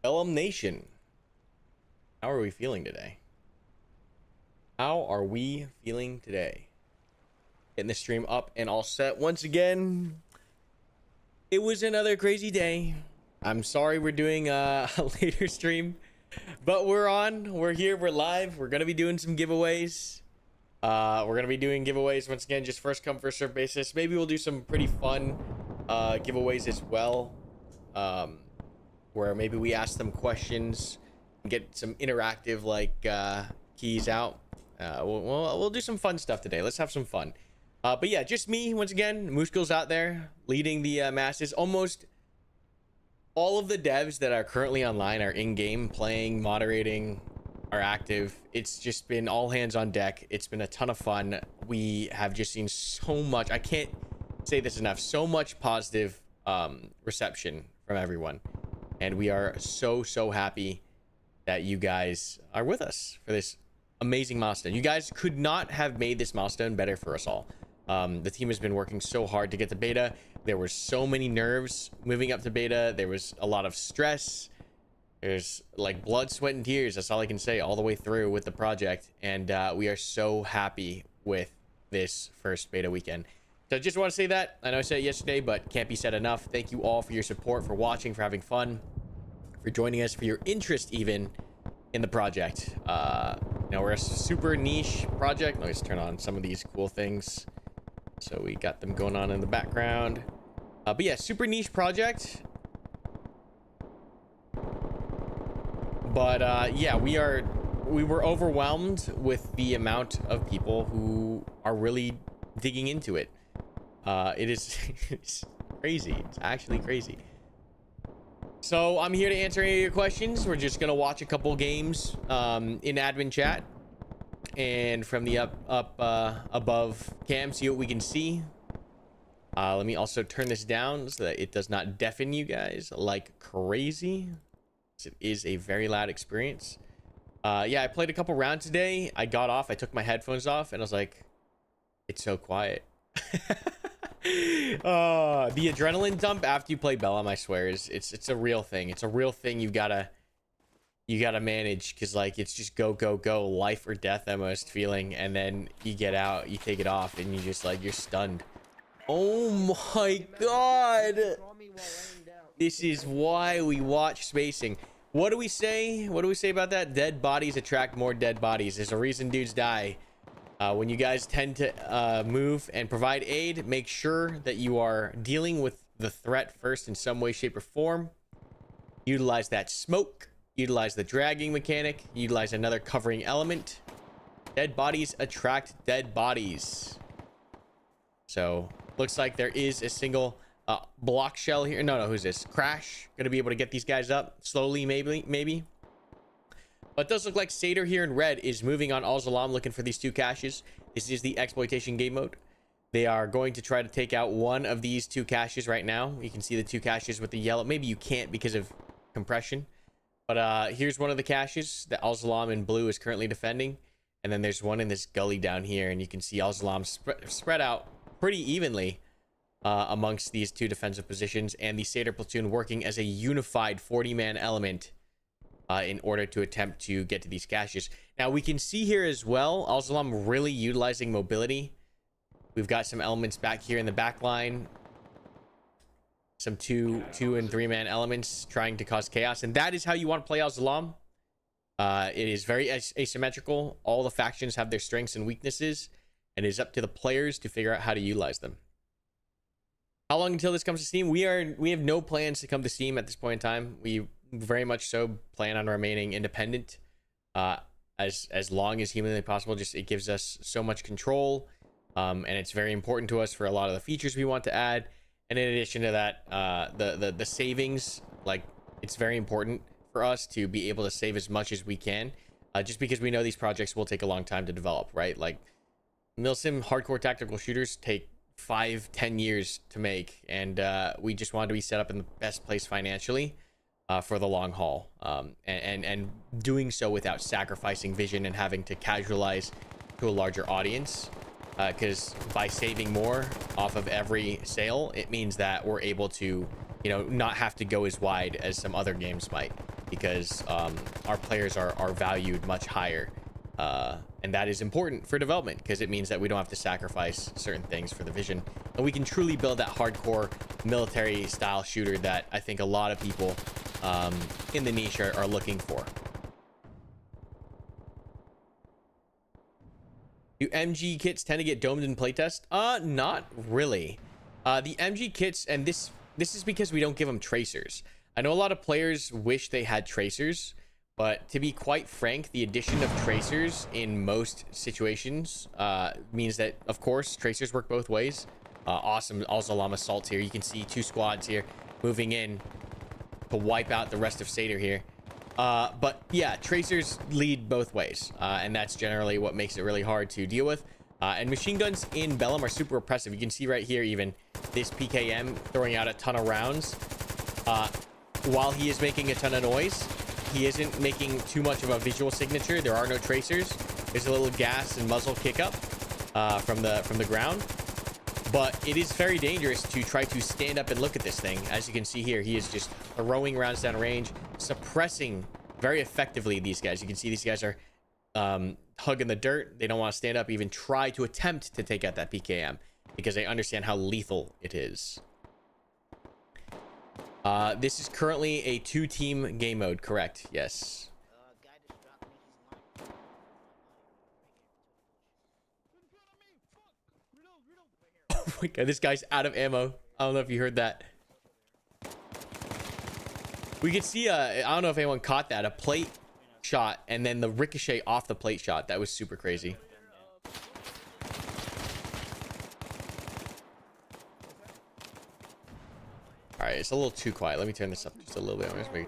Bellum Nation, how are we feeling today? How are we feeling today? Getting the stream up and all set once again. It was another crazy day. I'm sorry we're doing a later stream, but we're on. We're here. We're live. We're gonna be doing some giveaways. We're gonna be doing giveaways once again, just first come first serve basis. Maybe we'll do some pretty fun giveaways as well, where maybe we ask them questions and get some interactive keys out. We'll do some fun stuff today. Let's have some fun. But yeah, just me once again. Mushkil's out there leading the masses. Almost all of the devs that are currently online are in game playing, moderating, are active. It's just been all hands on deck. It's been a ton of fun. We have just seen so much. I can't say this enough. So much positive reception from everyone, and we are so happy that you guys are with us for this amazing milestone. You guys could not have made this milestone better for us all. The team has been working so hard to get to beta. There were so many nerves moving up to beta. There was a lot of stress. There's like blood, sweat, and tears. That's all I can say all the way through with the project. And we are so happy with this first beta weekend. So I just want to say that. I know I said it yesterday, but can't be said enough. Thank you all for your support, for watching, for having fun, for joining us, for your interest even in the project. Now we're a super niche project. Let me just turn on some of these cool things. So we got them going on in the background. But yeah, super niche project. But yeah, we were overwhelmed with the amount of people who are really digging into it. It is it's crazy. It's actually crazy. So I'm here to answer any of your questions. We're just gonna watch a couple games in admin chat and from the above cam, see what we can see. Let me also turn this down so that it does not deafen you guys like crazy. It is a very loud experience. Yeah, I played a couple rounds today. I got off, I took my headphones off, and I was like, it's so quiet. The adrenaline dump after you play Bellum, I swear, it's a real thing. It's a real thing you gotta manage, because like it's just go, life or death almost feeling, and then you get out, you take it off, and you just like, you're stunned. Oh my god, this is why we watch spacing. What do we say about that? Dead bodies attract more dead bodies. There's a reason dudes die. When you guys tend to move and provide aid, make sure that you are dealing with the threat first in some way, shape, or form. Utilize that smoke, utilize the dragging mechanic, utilize another covering element. Dead bodies attract dead bodies. So looks like there is a single block shell here. No, who's this? Crash gonna be able to get these guys up slowly, maybe. But it does look like Satyr here in red is moving on Al-Zalam, looking for these two caches. This is the exploitation game mode. They are going to try to take out one of these two caches right now. You can see the two caches with the yellow. Maybe you can't because of compression. But here's one of the caches that Al-Zalam in blue is currently defending. And then there's one in this gully down here. And you can see Al-Zalam spread out pretty evenly amongst these two defensive positions. And the Satyr platoon working as a unified 40-man element in order to attempt to get to these caches. Now we can see here as well, Al-Zalam really utilizing mobility. We've got some elements back here in the back line. Some two and 3-man elements trying to cause chaos. And that is how you want to play Al-Zalam. It is very asymmetrical. All the factions have their strengths and weaknesses. And it is up to the players to figure out how to utilize them. How long until this comes to Steam? We have no plans to come to Steam at this point in time. We very much so plan on remaining independent as long as humanly possible. Just it gives us so much control, and it's very important to us for a lot of the features we want to add. And in addition to that, the savings, like it's very important for us to be able to save as much as we can, just because we know these projects will take a long time to develop, right? Like milsim hardcore tactical shooters take 5-10 years to make, and we just wanted to be set up in the best place financially for the long haul, and doing so without sacrificing vision and having to casualize to a larger audience, because by saving more off of every sale, it means that we're able to, you know, not have to go as wide as some other games might. because our players are valued much higher. And that is important for development because it means that we don't have to sacrifice certain things for the vision, and we can truly build that hardcore military style shooter that I think a lot of people in the niche are looking for. Do MG kits tend to get domed in playtest? Not really. The MG kits, and this is because we don't give them tracers. I know a lot of players wish they had tracers, but to be quite frank, the addition of tracers in most situations means that, of course, tracers work both ways. Awesome Alamo-style here. You can see 2 squads here moving in to wipe out the rest of Seder here. But yeah, tracers lead both ways, and that's generally what makes it really hard to deal with. And machine guns in Bellum are super oppressive. You can see right here, even this PKM throwing out a ton of rounds. While he is making a ton of noise, he isn't making too much of a visual signature. There are no tracers. There's a little gas and muzzle kick up from the ground. But it is very dangerous to try to stand up and look at this thing. As you can see here, he is just throwing rounds down range, suppressing very effectively these guys. You can see these guys are hugging the dirt. They don't want to stand up, even try to attempt to take out that PKM because they understand how lethal it is. This is currently a 2-team game mode, correct? Yes. Oh my god, this guy's out of ammo. I don't know if you heard that. We could see I don't know if anyone caught that, a plate shot and then the ricochet off the plate shot. That was super crazy. All right, it's a little too quiet. Let me turn this up just a little bit. I'm just maybe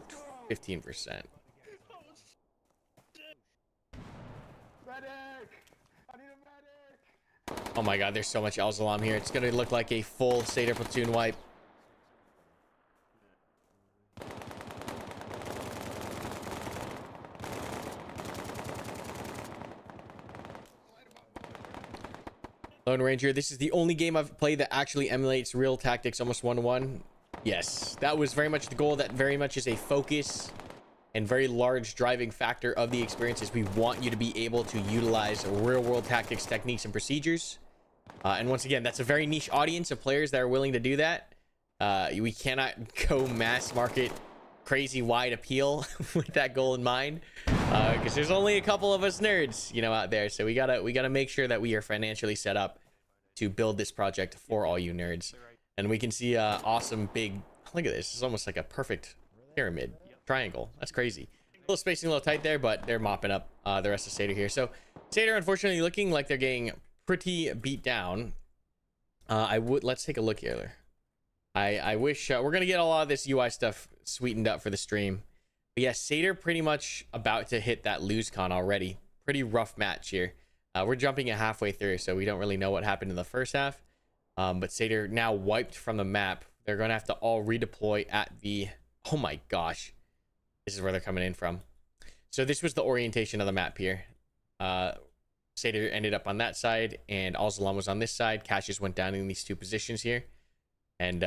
15%. Oh my god, there's so much Al-Zalam here. It's gonna look like a full Seder platoon wipe. Lone Ranger, this is the only game I've played that actually emulates real tactics almost 1-to-1. Yes, that was very much the goal. That very much is a focus and very large driving factor of the experiences. We want you to be able to utilize real world tactics, techniques, and procedures. And once again, that's a very niche audience of players that are willing to do that. We cannot go mass market crazy wide appeal with that goal in mind, because there's only a couple of us nerds, you know, out there. So we gotta make sure that we are financially set up to build this project for all you nerds. And we can see awesome big, look at this. It's almost like a perfect pyramid triangle. That's crazy. A little spacing a little tight there, but they're mopping up the rest of Seder here. So Seder, unfortunately, looking like they're getting pretty beat down. Let's take a look here. I wish we're gonna get a lot of this UI stuff sweetened up for the stream. But yeah, Seder pretty much about to hit that lose con already. Pretty rough match here. We're jumping it halfway through, so we don't really know what happened in the first half. But Seder now wiped from the map. They're gonna have to all redeploy at the, oh my gosh, this is where they're coming in from. So this was the orientation of the map here. Seder ended up on that side, and Al-Zalam was on this side. Caches went down in these 2 positions here, and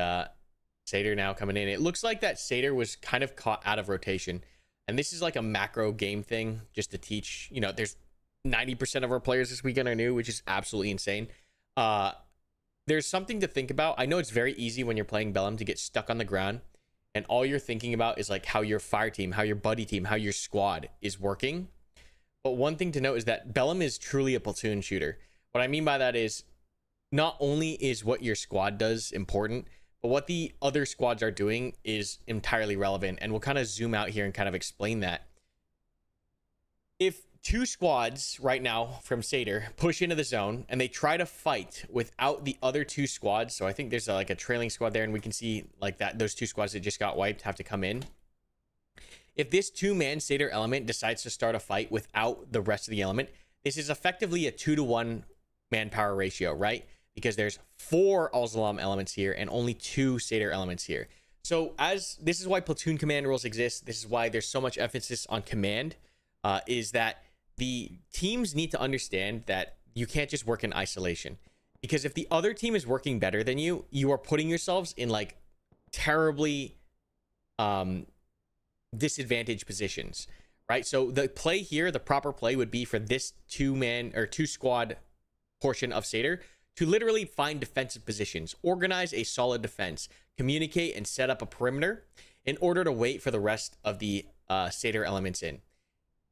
Seder now coming in. It looks like that Seder was kind of caught out of rotation, and this is like a macro game thing just to teach. You know, there's 90% of our players this weekend are new, which is absolutely insane. There's something to think about. I know it's very easy when you're playing Bellum to get stuck on the ground, and all you're thinking about is like how your fire team, how your buddy team, how your squad is working. But one thing to note is that Bellum is truly a platoon shooter. What I mean by that is not only is what your squad does important, but what the other squads are doing is entirely relevant. And we'll kind of zoom out here and kind of explain that. If 2 squads right now from Seder push into the zone and they try to fight without the other 2 squads, so I think there's like a trailing squad there, and we can see like that those 2 squads that just got wiped have to come in. If this 2-man Seder element decides to start a fight without the rest of the element, this is effectively a 2-to-1 manpower ratio, right? Because there's 4 Al-Zalam elements here and only 2 Seder elements here. So this is why platoon command rules exist. This is why there's so much emphasis on command, is that the teams need to understand that you can't just work in isolation. Because if the other team is working better than you, you are putting yourselves in like terribly disadvantaged positions, right? So the play here, the proper play would be for this 2-man or 2-squad portion of Seder to literally find defensive positions, organize a solid defense, communicate and set up a perimeter in order to wait for the rest of the Seder elements in.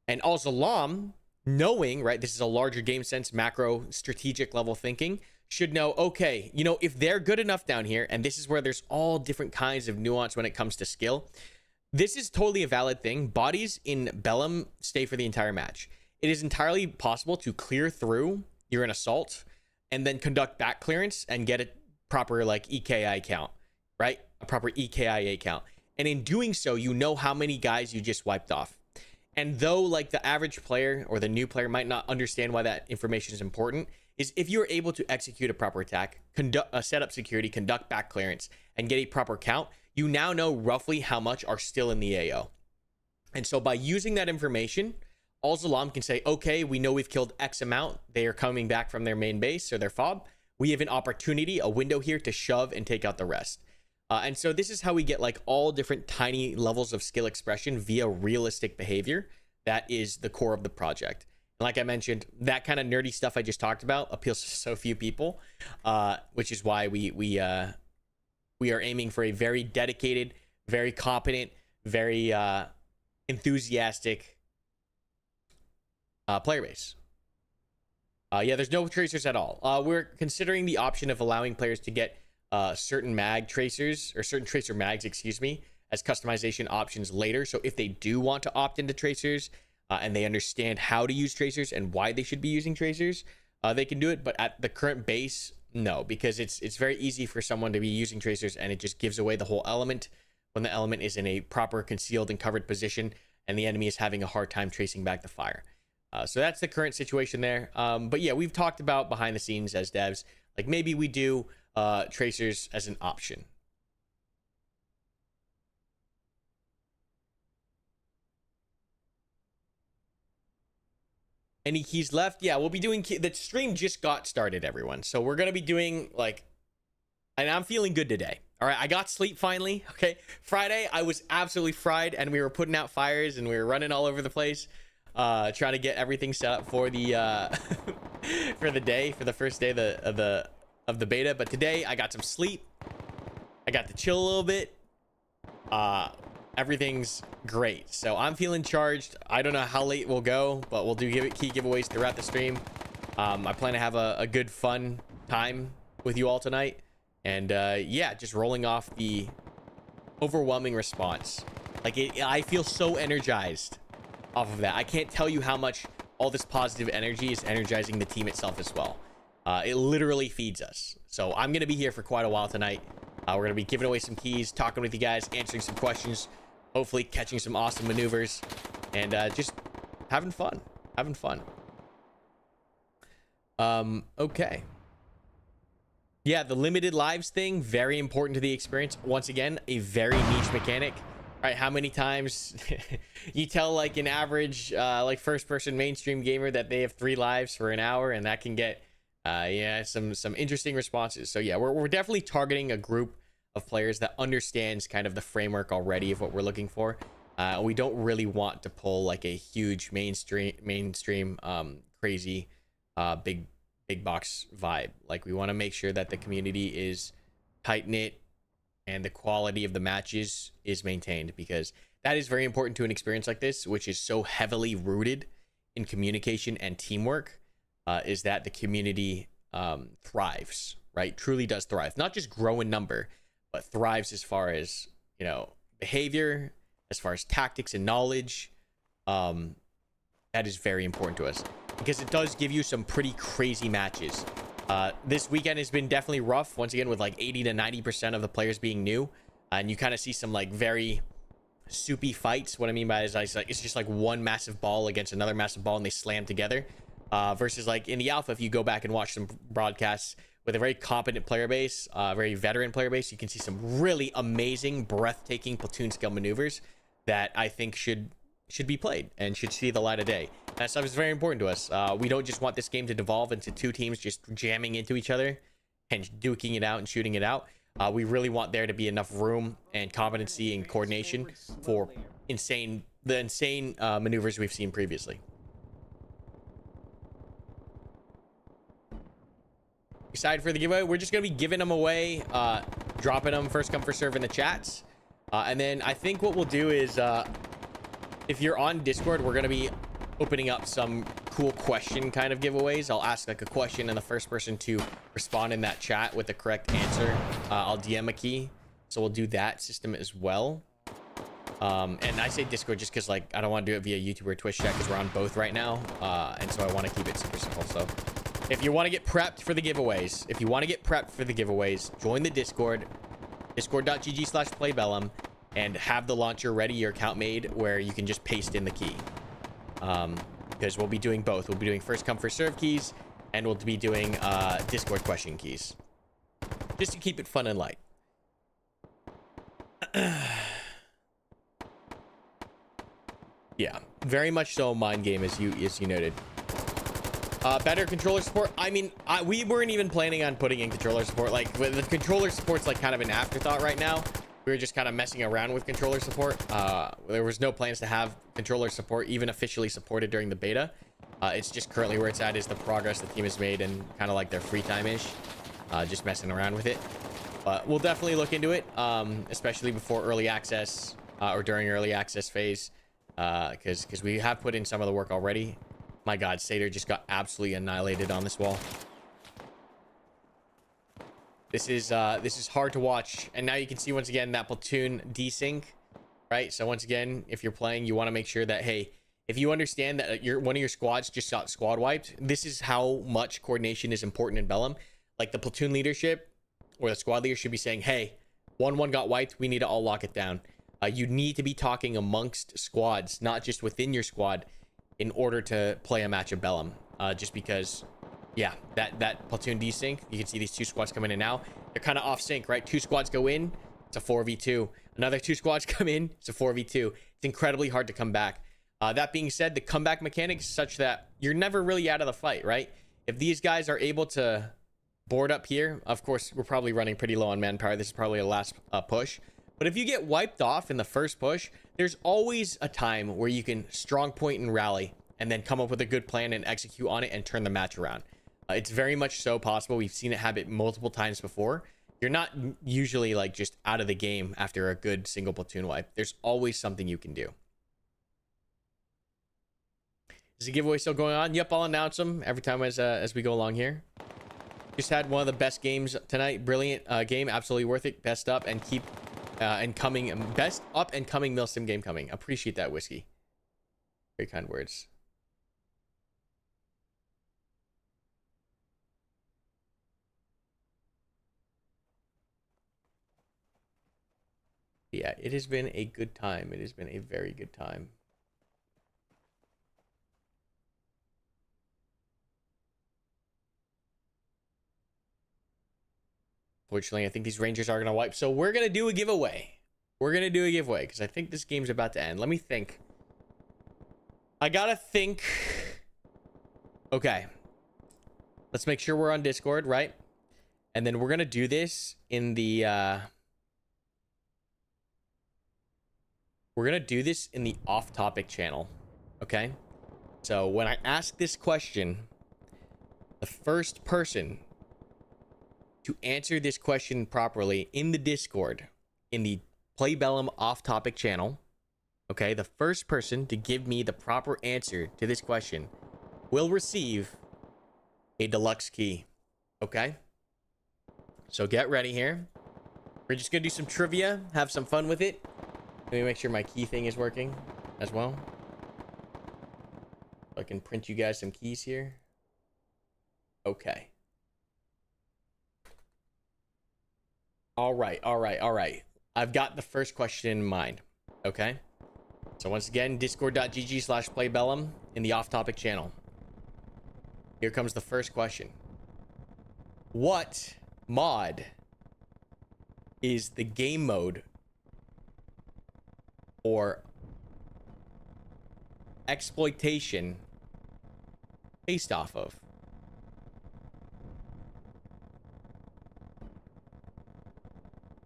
And Al-Zalam, knowing, right, this is a larger game sense, macro strategic level thinking, should know, okay, you know, if they're good enough down here, and this is where there's all different kinds of nuance when it comes to skill, this is totally a valid thing. Bodies in Bellum stay for the entire match. It is entirely possible to clear through you're an assault and then conduct back clearance and get a proper like EKI count, right? A proper EKIA count. And in doing so, you know how many guys you just wiped off. And though like the average player or the new player might not understand why that information is important, is if you're able to execute a proper attack, set up security, conduct back clearance, and get a proper count, you now know roughly how much are still in the AO. And so by using that information, Al-Zalam can say, okay, we know we've killed X amount. They are coming back from their main base or their fob. We have an opportunity, a window here to shove and take out the rest. And so this is how we get like all different tiny levels of skill expression via realistic behavior. That is the core of the project. And like I mentioned, that kind of nerdy stuff I just talked about appeals to so few people, which is why we are aiming for a very dedicated, very competent, very enthusiastic player base. Yeah, there's no tracers at all. We're considering the option of allowing players to get certain mag tracers or certain tracer mags, excuse me, as customization options later. So if they do want to opt into tracers and they understand how to use tracers and why they should be using tracers, they can do it. But at the current base, no, because it's very easy for someone to be using tracers and it just gives away the whole element when the element is in a proper concealed and covered position and the enemy is having a hard time tracing back the fire. So that's the current situation there. But yeah, we've talked about behind the scenes as devs, like maybe we do tracers as an option. Any keys left? Yeah, we'll be doing the stream just got started, everyone. So we're going to be doing like, and I'm feeling good today. All right, I got sleep finally. Okay, Friday I was absolutely fried and we were putting out fires and we were running all over the place. Trying to get everything set up for the for the day, for the first day of the beta. But today I got some sleep. I got to chill a little bit. Everything's great. So I'm feeling charged. I don't know how late we'll go, but we'll do key giveaways throughout the stream. I plan to have a good fun time with you all tonight. And yeah, just rolling off the overwhelming response. Like I feel so energized off of that. I can't tell you how much all this positive energy is energizing the team itself as well. It literally feeds us. So I'm going to be here for quite a while tonight. We're going to be giving away some keys, talking with you guys, answering some questions, hopefully catching some awesome maneuvers, and just having fun. Okay. Yeah, the limited lives thing, very important to the experience. Once again, a very niche mechanic. Right, how many times you tell like an average like first person mainstream gamer that they have 3 lives for an hour, and that can get yeah, some interesting responses. So yeah, we're definitely targeting a group of players that understands kind of the framework already of what we're looking for. We don't really want to pull like a huge mainstream crazy big box vibe. Like we want to make sure that the community is tight knit and the quality of the matches is maintained, because that is very important to an experience like this, which is so heavily rooted in communication and teamwork, is that the community thrives, right? Truly does thrive. Not just grow in number, but thrives as far as, you know, behavior, as far as tactics and knowledge. That is very important to us because it does give you some pretty crazy matches. This weekend has been definitely rough, once again, with like 80 to 90% of the players being new, and you kind of see some like very soupy fights. What I mean by it is like it's just like one massive ball against another massive ball and they slam together, versus like in the alpha, if you go back and watch some broadcasts with a very competent player base, very veteran player base, you can see some really amazing, breathtaking platoon-scale maneuvers that I think should be played and should see the light of day. That stuff is very important to us. We don't just want this game to devolve into 2 teams just jamming into each other and duking it out and shooting it out. We really want there to be enough room and competency and coordination for the insane maneuvers we've seen previously. Excited for the giveaway. We're just gonna be giving them away, dropping them first come first serve in the chats, and then I think what we'll do is, if you're on Discord, we're gonna be opening up some cool question kind of giveaways. I'll ask like a question, and the first person to respond in that chat with the correct answer, I'll DM a key. So we'll do that system as well. And I say Discord just because like I don't want to do it via YouTube or Twitch chat because we're on both right now, and so I want to keep it super simple. So if you want to get prepped for the giveaways, join the Discord, discord.gg/playbellum, and have the launcher ready, your account made, where you can just paste in the key. Because we'll be doing both. We'll be doing first come first serve keys, and we'll be doing Discord question keys, just to keep it fun and light. Yeah, very much so mind game, as you noted. Better controller support. I mean, we weren't even planning on putting in controller support. Like, the controller support's like kind of an afterthought right now. We were just kind of messing around with controller support. There was no plans to have controller support even officially supported during the beta. It's just currently where it's at is the progress the team has made and kind of like their free time-ish, just messing around with it. But we'll definitely look into it, especially before early access, or during early access phase, because we have put in some of the work already. My god, Satyr just got absolutely annihilated on this wall. This is hard to watch, and now you can see once again that platoon desync, right? So once again, if you're playing, you want to make sure that, hey, if you understand that one of your squads just got squad wiped, this is how much coordination is important in Bellum. Like, the platoon leadership or the squad leader should be saying, hey, 1-1 got wiped, we need to all lock it down. You need to be talking amongst squads, not just within your squad, in order to play a match of Bellum. Just because, yeah, that platoon desync, you can see these two squads coming in now. They're kind of off sync, right? Two squads go in, it's a 4v2. Another two squads come in, it's a 4v2. It's incredibly hard to come back. That being said, the comeback mechanic is such that you're never really out of the fight, right? If these guys are able to board up here, of course, we're probably running pretty low on manpower. This is probably a last push. But if you get wiped off in the first push, there's always a time where you can strong point and rally and then come up with a good plan and execute on it and turn the match around. It's very much so possible. We've seen it happen multiple times before. You're not usually like just out of the game after a good single platoon wipe. There's always something you can do. Is the giveaway still going on? Yep, I'll announce them every time as we go along here. Just had one of the best games tonight. Brilliant game, absolutely worth it. Best up and keep best up and coming milsim game coming. Appreciate that, Whiskey. Very kind words. Yeah, it has been a good time. It has been a very good time. Fortunately, I think these Rangers are going to wipe. So we're going to do a giveaway. Because I think this game's about to end. Let me think. I got to think. Okay. Let's make sure we're on Discord, right? And then we're going to do this in the... we're going to do this in the off-topic channel. Okay? So when I ask this question, the first person to answer this question properly in the Discord, in the Play Bellum off-topic channel, okay, the first person to give me the proper answer to this question will receive a deluxe key, okay? So get ready here. We're just gonna do some trivia, have some fun with it. Let me make sure my key thing is working as well. So I can print you guys some keys here. Okay. All right. I've got the first question in mind. Okay. So once again, discord.gg/playbellum in the off-topic channel. Here comes the first question. What mod is the game mode or exploitation based off of?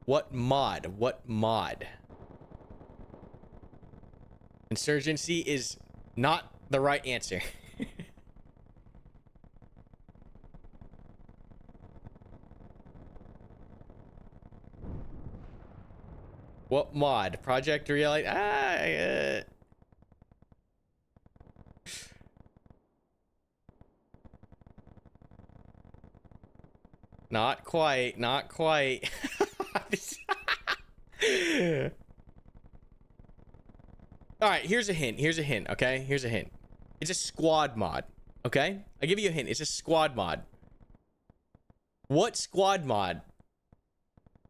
What mod? What mod? Insurgency is not the right answer. What mod? Project Reality? Not quite. Not quite. All right, here's a hint. Here's a hint, okay? Here's a hint. It's a squad mod, okay? I'll give you a hint. It's a squad mod. What squad mod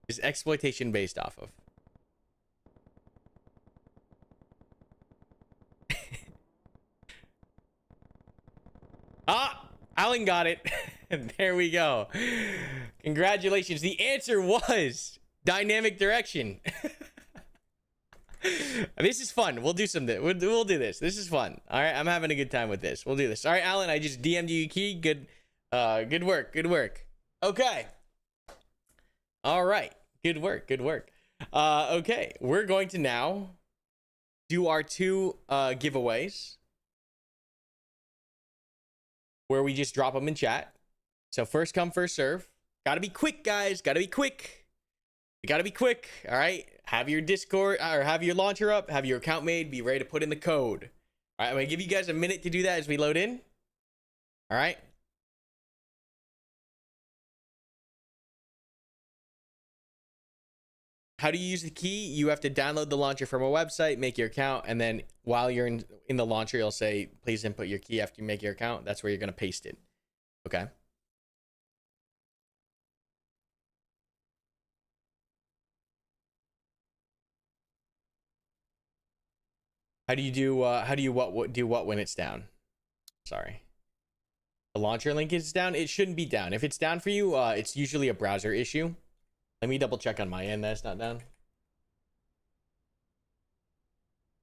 is exploitation based off of? Ah, Alan got it. There we go. Congratulations. The answer was dynamic direction. This is fun. We'll do something. We'll do this. This is fun. All right, I'm having a good time with this. We'll do this. All right, Alan, I just DM'd you a key. Good work. Good work. Okay. All right. Good work. Good work. Okay, we're going to now do our two giveaways where we just drop them in chat. So first come, first serve. Gotta be quick, guys. Gotta be quick. You gotta be quick. All right. Have your Discord or have your launcher up. Have your account made. Be ready to put in the code. All right. I'm gonna give you guys a minute to do that as we load in. All right. How do you use the key? You have to download the launcher from a website, make your account, and then while you're in the launcher, you'll say, please input your key after you make your account. That's where you're gonna paste it. Okay. How do you do what when it's down? Sorry. The launcher link is down. It shouldn't be down. If it's down for you, it's usually a browser issue. Let me double check on my end that it's not down.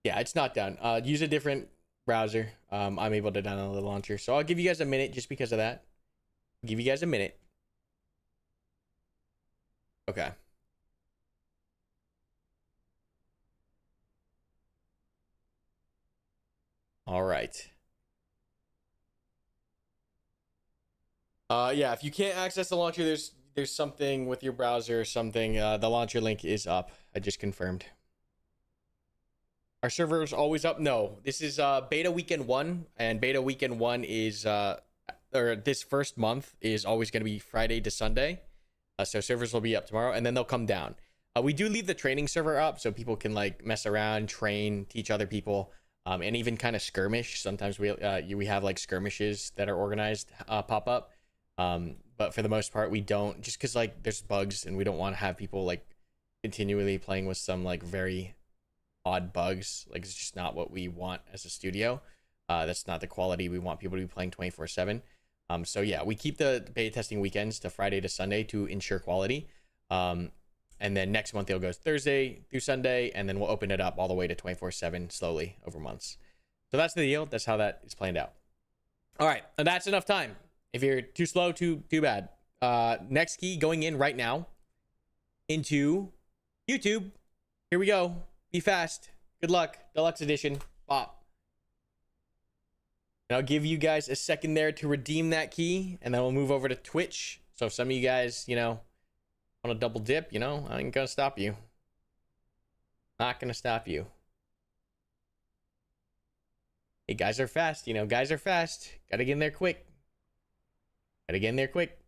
Yeah, it's not down. Use a different browser. I'm able to download the launcher. So I'll give you guys a minute just because of that. I'll give you guys a minute. Okay. All right. Yeah, if you can't access the launcher, there's something with your browser or something. The launcher link is up. I just confirmed. Our server is always up. No, this is beta weekend 1, and beta weekend 1 is or this first month is always going to be Friday to Sunday. So servers will be up tomorrow, and then they'll come down. We do leave the training server up so people can like mess around, train, teach other people, and even kind of skirmish. Sometimes we have like skirmishes that are organized pop up. But for the most part, we don't, just because like there's bugs and we don't want to have people like continually playing with some like very odd bugs. Like it's just not what we want as a studio. That's not the quality we want people to be playing 24/7. So yeah, we keep the beta testing weekends to Friday to Sunday to ensure quality. And then next month it'll go Thursday through Sunday, and then we'll open it up all the way to 24/7 slowly over months. So that's the deal. That's how that is planned out. All right, and that's enough time. If you're too slow, too bad. Next key going in right now into YouTube. Here we go. Be fast. Good luck. Deluxe edition. Bop. And I'll give you guys a second there to redeem that key, and then we'll move over to Twitch. So if some of you guys, want to double dip, I ain't gonna stop you. Not gonna stop you. Hey, guys are fast. Guys are fast. Gotta get in there quick. Gotta get in there quick.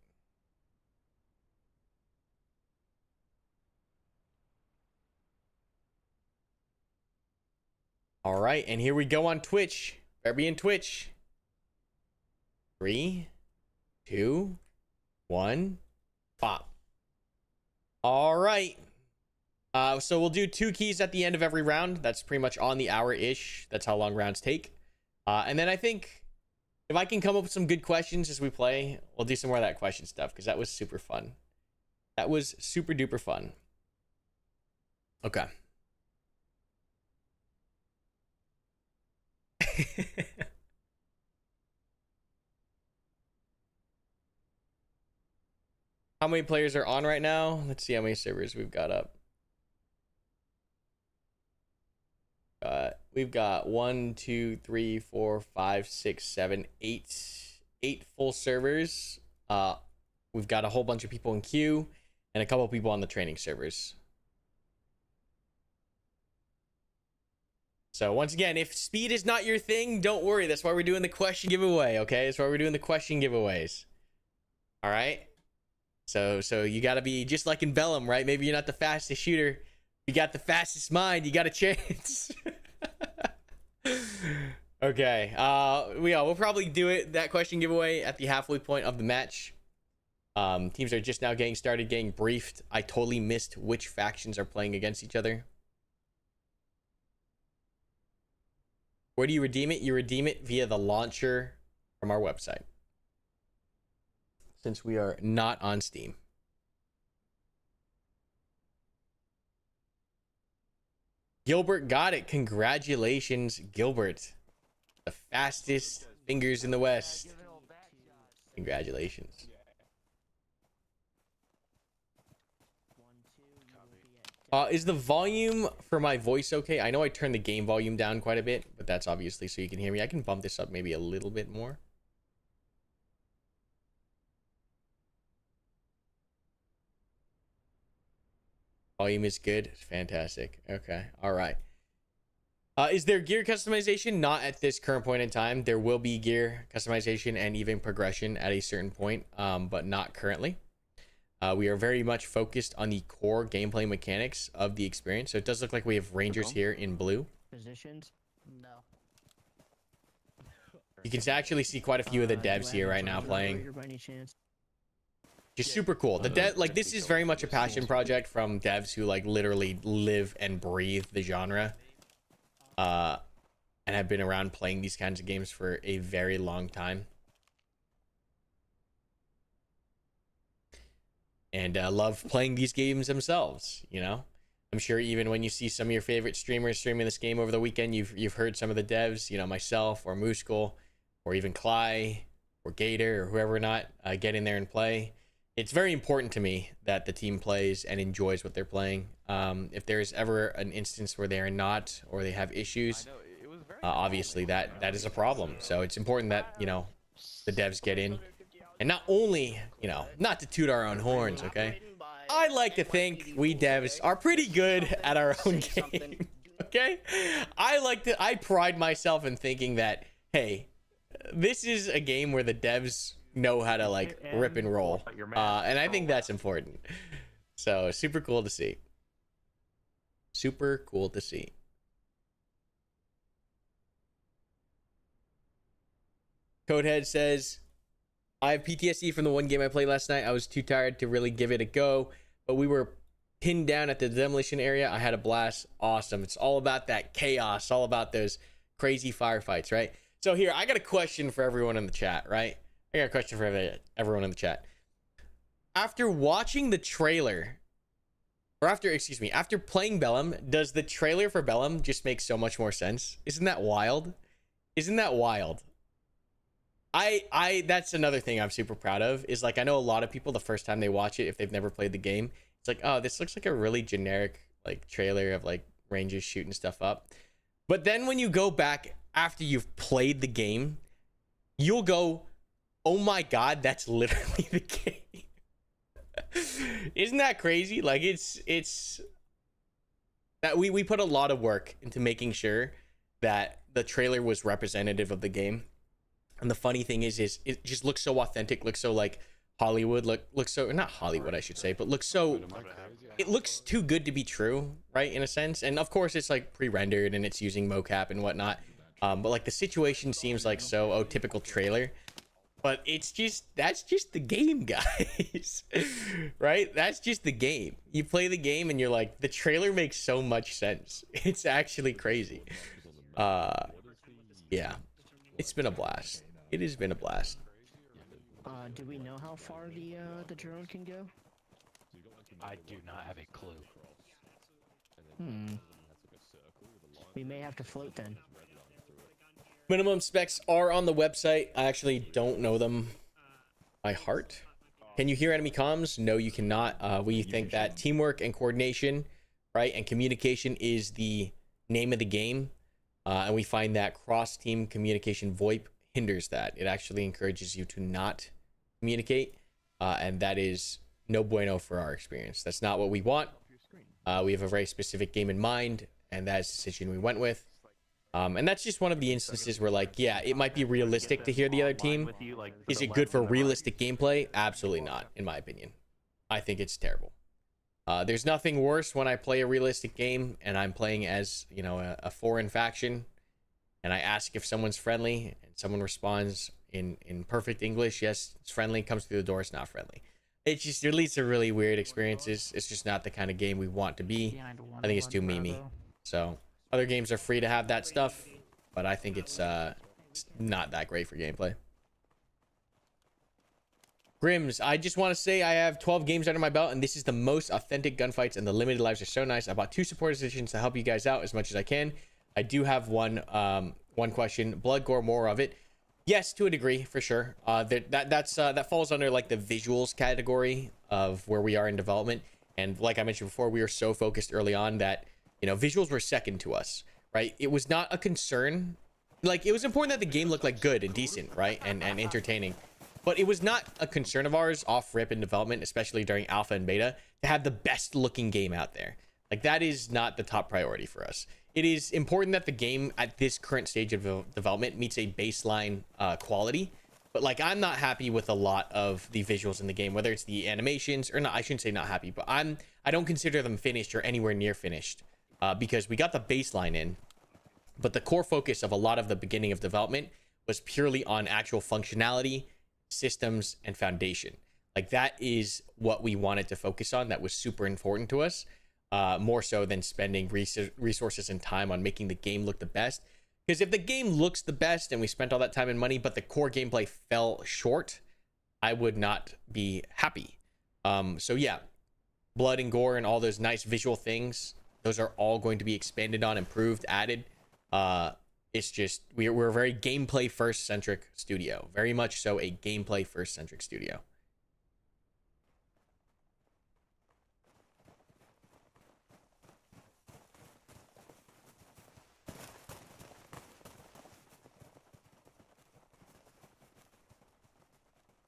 All right, and here we go on Twitch. Better be in Twitch. 3, 2, 1, pop. All right. So we'll do 2 keys at the end of every round. That's pretty much on the hour-ish. That's how long rounds take. And then I think if I can come up with some good questions as we play, we'll do some more of that question stuff, because that was super fun. That was super duper fun. Okay. How many players are on right now? Let's see how many servers we've got up. We've got 1, 2, 3, 4, 5, 6, 7, 8 full servers. We've got a whole bunch of people in queue and a couple of people on the training servers. So once again, if speed is not your thing, don't worry. That's why we're doing the question giveaway, okay? That's why we're doing the question giveaways. All right? So you got to be just like in Bellum, right? Maybe you're not the fastest shooter. You got the fastest mind. You got a chance. Okay. We'll probably do that question giveaway at the halfway point of the match. Teams are just now getting started, getting briefed. I totally missed which factions are playing against each other. Where do you redeem it? You redeem it via the launcher from our website, since we are not on Steam. Gilbert got it. Congratulations, Gilbert. The fastest fingers in the West. Congratulations. Is the volume for my voice okay? I know I turned the game volume down quite a bit, but that's obviously so you can hear me. I can bump this up maybe a little bit more. Volume is good. Fantastic. Okay. All right. Is there gear customization? Not at this current point in time. There will be gear customization and even progression at a certain point, but not currently. We are very much focused on the core gameplay mechanics of the experience. So it does look like we have Rangers here in blue. Positions? No. You can actually see quite a few of the devs here right now playing. Just super cool. Like this is very much a passion project from devs who like literally live and breathe the genre, and have been around playing these kinds of games for a very long time. And love playing these games themselves, you know. I'm sure even when you see some of your favorite streamers streaming this game over the weekend, you've heard some of the devs, you know, myself or Mooskle or even Cly or Gator or whoever not get in there and play. It's very important to me that the team plays and enjoys what they're playing. If there's ever an instance where they are not, or they have issues, obviously that is a problem. So it's important that, you know, the devs get in. And not only, you know, not to toot our own horns, okay? I like to think we devs are pretty good at our own game, okay? I pride myself in thinking that, hey, this is a game where the devs know how to, like, rip and roll. And I think that's important. So, super cool to see. Super cool to see. Codehead says, I have PTSD from the one game I played last night. I was too tired to really give it a go, but we were pinned down at the demolition area. I had a blast. Awesome. It's all about that chaos, all about those crazy firefights, right? So here, I got a question for everyone in the chat, right? I got a question for everyone in the chat. After watching the trailer, or after playing Bellum, does the trailer for Bellum just make so much more sense? Isn't that wild? Isn't that wild? That's another thing I'm super proud of, is like, I know a lot of people, the first time they watch it, if they've never played the game, it's like, oh, this looks like a really generic like trailer of like Rangers shooting stuff up. But then when you go back after you've played the game, you'll go, oh my god, that's literally the game. Isn't that crazy? Like it's that we put a lot of work into making sure that the trailer was representative of the game. And the funny thing is it just looks so authentic, looks so like Hollywood, looks so, not Hollywood I should say, but looks so, it looks too good to be true, right, in a sense. And of course it's like pre-rendered and it's using mocap and whatnot, but like the situation seems like so, oh, typical trailer, but it's just, that's just the game, guys. Right? That's just the game. You play the game and you're like, the trailer makes so much sense. It's actually crazy. Yeah, it's been a blast. It has been a blast. Do we know how far the drone can go? I do not have a clue. We may have to float then. Minimum specs are on the website. I actually don't know them by heart. Can you hear enemy comms? No, you cannot. We think that teamwork and coordination, right, and communication is the name of the game. And we find that cross-team communication VoIP hinders that. It actually encourages you to not communicate. And that is no bueno for our experience. That's not what we want. We have a very specific game in mind, and that is the decision we went with. And that's just one of the instances where, like, yeah, it might be realistic to hear the other team. Is it good for realistic gameplay? Absolutely not, in my opinion. I think it's terrible. There's nothing worse when I play a realistic game and I'm playing as, you know, a foreign faction, and I ask if someone's friendly, and someone responds in perfect English, yes, it's friendly, comes through the door, it's not friendly. It just leads to really weird experiences. It's just not the kind of game we want to be. I think it's too memey. So other games are free to have that stuff, but I think it's not that great for gameplay. Grims, I just want to say I have 12 games under my belt, and this is the most authentic gunfights, and the limited lives are so nice. I bought 2 support editions to help you guys out as much as I can. I do have one question: blood, gore, more of it? Yes, to a degree, for sure. That falls under like the visuals category of where we are in development, and like I mentioned before, we were so focused early on that, you know, visuals were second to us, right? It was not a concern. Like, it was important that the game looked like good and decent, right, and entertaining. But it was not a concern of ours off rip in development, especially during alpha and beta, to have the best looking game out there. Like, that is not the top priority for us. It is important that the game at this current stage of development meets a baseline quality. But like, I'm not happy with a lot of the visuals in the game, whether it's the animations or not. I shouldn't say not happy, but I don't consider them finished or anywhere near finished, because we got the baseline in, but the core focus of a lot of the beginning of development was purely on actual functionality, systems, and foundation. Like, that is what we wanted to focus on. That was super important to us, more so than spending resources and time on making the game look the best. Because if the game looks the best and we spent all that time and money, but the core gameplay fell short, I would not be happy. So yeah, blood and gore and all those nice visual things, those are all going to be expanded on, improved, added. It's just, we're a very gameplay first centric studio, very much so a gameplay first centric studio.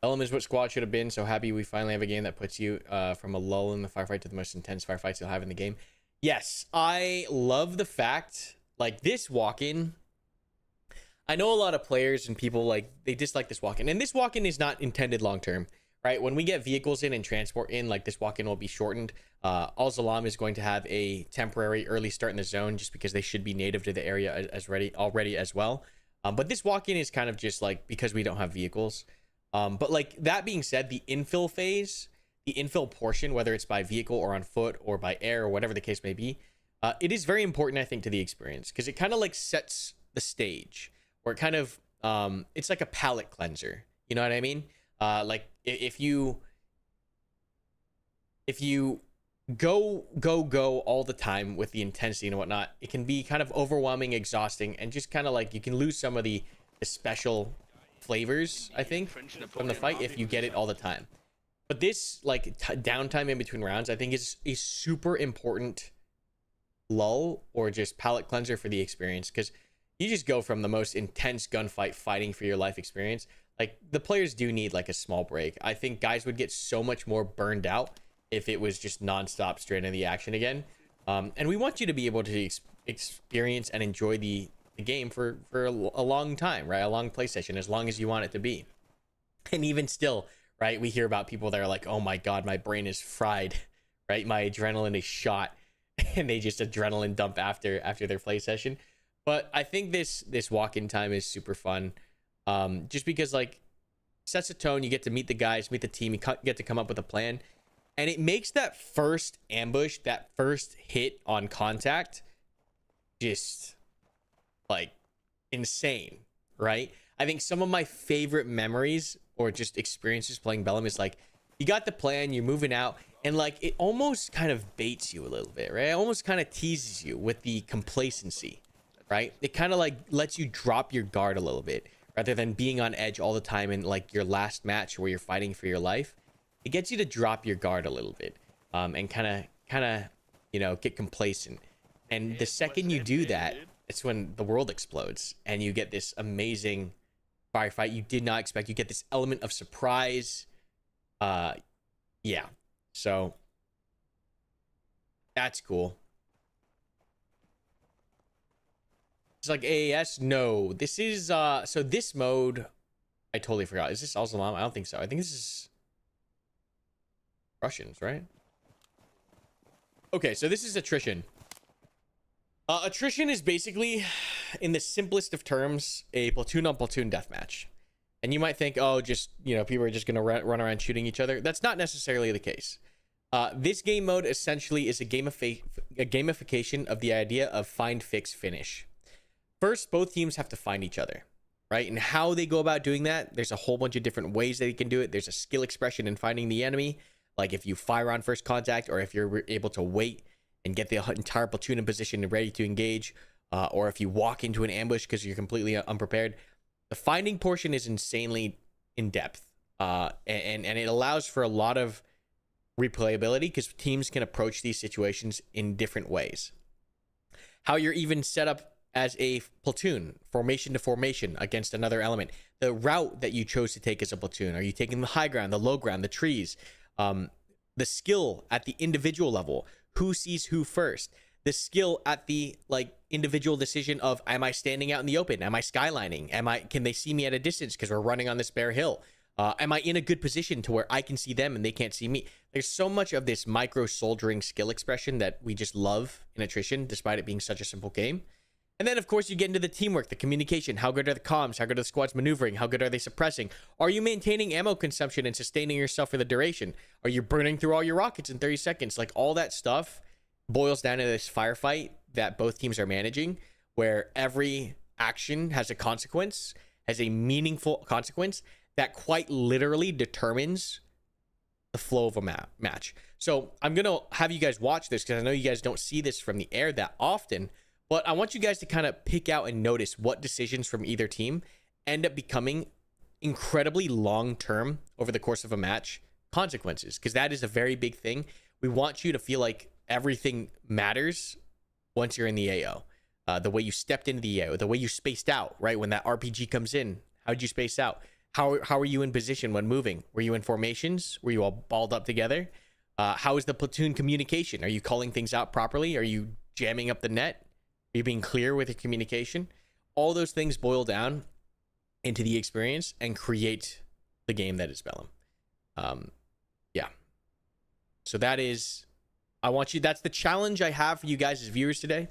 Bellum is what squad should have been. So happy we finally have a game that puts you from a lull in the firefight to the most intense firefights you'll have in the game. Yes, I love the fact, like, this walk-in. I know a lot of players and people, like, they dislike this walk-in, and this walk-in is not intended long-term, right? When we get vehicles in and transport in, like, this walk-in will be shortened. Al-Zalam is going to have a temporary early start in the zone just because they should be native to the area already as well. But this walk-in is kind of just like because we don't have vehicles. But like, that being said, the infill phase, the infill portion, whether it's by vehicle or on foot or by air or whatever the case may be, it is very important, I think, to the experience, because it kind of like sets the stage, or it kind of it's like a palate cleanser, you know what I mean? Like, if you go all the time with the intensity and whatnot, it can be kind of overwhelming, exhausting, and just kind of like you can lose some of the special flavors, I think, from the fight if you get it all the time. But this like downtime in between rounds, I think, is a super important lull or just palate cleanser for the experience, because you just go from the most intense gunfight fighting for your life experience. Like, the players do need like a small break. I think guys would get so much more burned out if it was just nonstop straight into the action again. And we want you to be able to experience and enjoy the game for a long time, right? A long play session, as long as you want it to be. And even still, right, we hear about people that are like, oh my god, my brain is fried, right? My adrenaline is shot, and they just adrenaline dump after their play session. But I think this walk-in time is super fun, just because, like, sets a tone. You get to meet the guys, meet the team, you get to come up with a plan, and it makes that first ambush, that first hit on contact, just like insane, right? I think some of my favorite memories or just experiences playing Bellum is like, you got the plan, you're moving out, and like, it almost kind of baits you a little bit, right? It almost kind of teases you with the complacency, right? It kind of like lets you drop your guard a little bit rather than being on edge all the time in like your last match where you're fighting for your life. it gets you to drop your guard a little bit, and kind of, you know, get complacent. And the second you do that, it's when the world explodes and you get this amazing firefight you did not expect. You get this element of surprise. Yeah. So that's cool. It's like AAS. No, this is so this mode, I totally forgot. Is this also Alamo? I don't think so. I think this is Russians, right? Okay, so this is attrition. Attrition is basically, in the simplest of terms, a platoon on platoon deathmatch. And you might think, oh, just, you know, people are just gonna run around shooting each other. That's not necessarily the case. This game mode essentially is a gamification of the idea of find, fix, finish. First, both teams have to find each other, right? And how they go about doing that, there's a whole bunch of different ways that you can do it. There's a skill expression in finding the enemy, like if you fire on first contact, or if you're able to wait and get the entire platoon in position and ready to engage, or if you walk into an ambush because you're completely unprepared. The finding portion is insanely in depth, and it allows for a lot of replayability because teams can approach these situations in different ways. How you're even set up as a platoon, formation to formation against another element. The route that you chose to take as a platoon. Are you taking the high ground, the low ground, the trees? The skill at the individual level. Who sees who first? The skill at the like individual decision of, am I standing out in the open? Am I skylining? Can they see me at a distance because we're running on this bare hill? Am I in a good position to where I can see them and they can't see me? There's so much of this micro soldiering skill expression that we just love in attrition, despite it being such a simple game. And then, of course, you get into the teamwork, the communication. How good are the comms? How good are the squads maneuvering? How good are they suppressing? Are you maintaining ammo consumption and sustaining yourself for the duration? Are you burning through all your rockets in 30 seconds? Like, all that stuff boils down to this firefight that both teams are managing, where every action has a consequence, has a meaningful consequence that quite literally determines the flow of a match. So I'm going to have you guys watch this because I know you guys don't see this from the air that often. But I want you guys to kind of pick out and notice what decisions from either team end up becoming incredibly long-term over the course of a match consequences, because that is a very big thing. We want you to feel like everything matters once you're in the AO. The way you stepped into the AO, the way you spaced out, right? When that RPG comes in, how did you space out? How are you in position when moving? Were you in formations? Were you all balled up together? How is the platoon communication? Are you calling things out properly? Are you jamming up the net? Are you being clear with your communication? All those things boil down into the experience and create the game that is Bellum. Yeah. So that's the challenge I have for you guys as viewers today,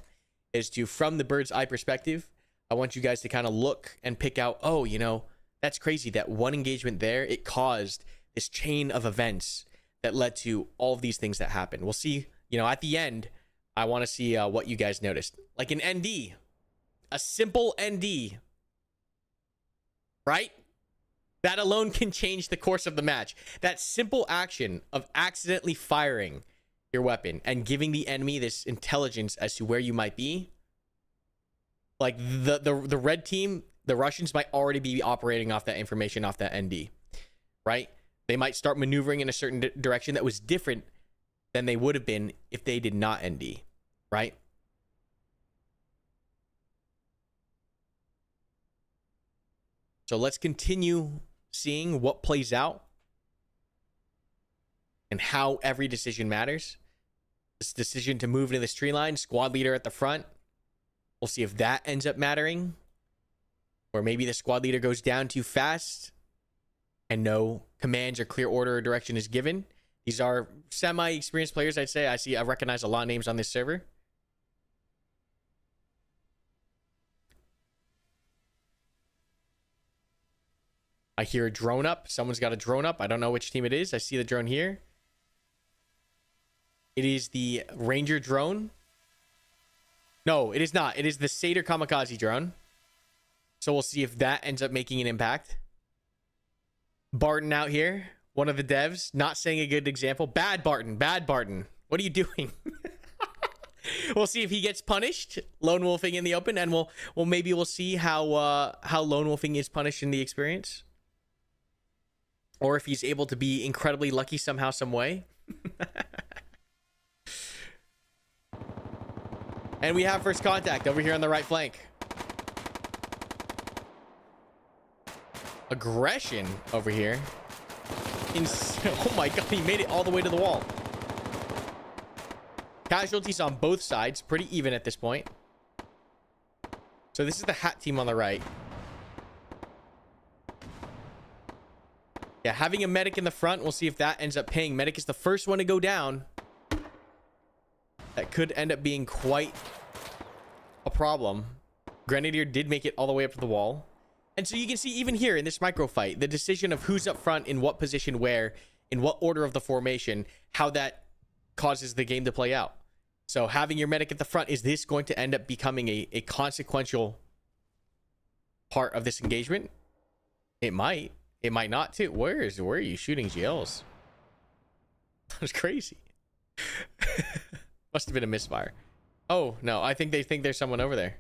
is to, from the bird's eye perspective, I want you guys to kind of look and pick out, oh, you know, that's crazy. That one engagement there, it caused this chain of events that led to all of these things that happened. We'll see, you know, at the end, I want to see what you guys noticed. Like an ND, a simple ND, right? That alone can change the course of the match. That simple action of accidentally firing your weapon and giving the enemy this intelligence as to where you might be. Like the red team, the Russians might already be operating off that information, off that ND, right? They might start maneuvering in a certain direction that was different than they would have been if they did not ND, right? So let's continue seeing what plays out and how every decision matters. This decision to move into this tree line, squad leader at the front. We'll see if that ends up mattering. Or maybe the squad leader goes down too fast and no commands or clear order or direction is given. These are semi-experienced players, I'd say. I recognize a lot of names on this server. I hear a drone up. Someone's got a drone up. I don't know which team it is. I see the drone here. It is the Ranger drone. No, it is not. It is the Satyr Kamikaze drone. So we'll see if that ends up making an impact. Barton out here. One of the devs. Not saying a good example. Bad Barton. Bad Barton. What are you doing? We'll see if he gets punished. Lone wolfing in the open. And we'll see how lone wolfing is punished in the experience. or if he's able to be incredibly lucky somehow, some way. And we have first contact over here on the right flank. Aggression over here. Oh my god, he made it all the way to the wall. Casualties on both sides, pretty even at this point. So this is the hat team on the right. Yeah, having a medic in the front, we'll see if that ends up paying. Medic is the first one to go down. That could end up being quite a problem. Grenadier did make it all the way up to the wall. And so you can see even here in this micro fight, the decision of who's up front, in what position, where, in what order of the formation, how that causes the game to play out. So having your medic at the front, is this going to end up becoming a consequential part of this engagement? It might. It might not too. Where are you shooting GLs? That was crazy. Must have been a misfire. Oh, no. I think they think there's someone over there.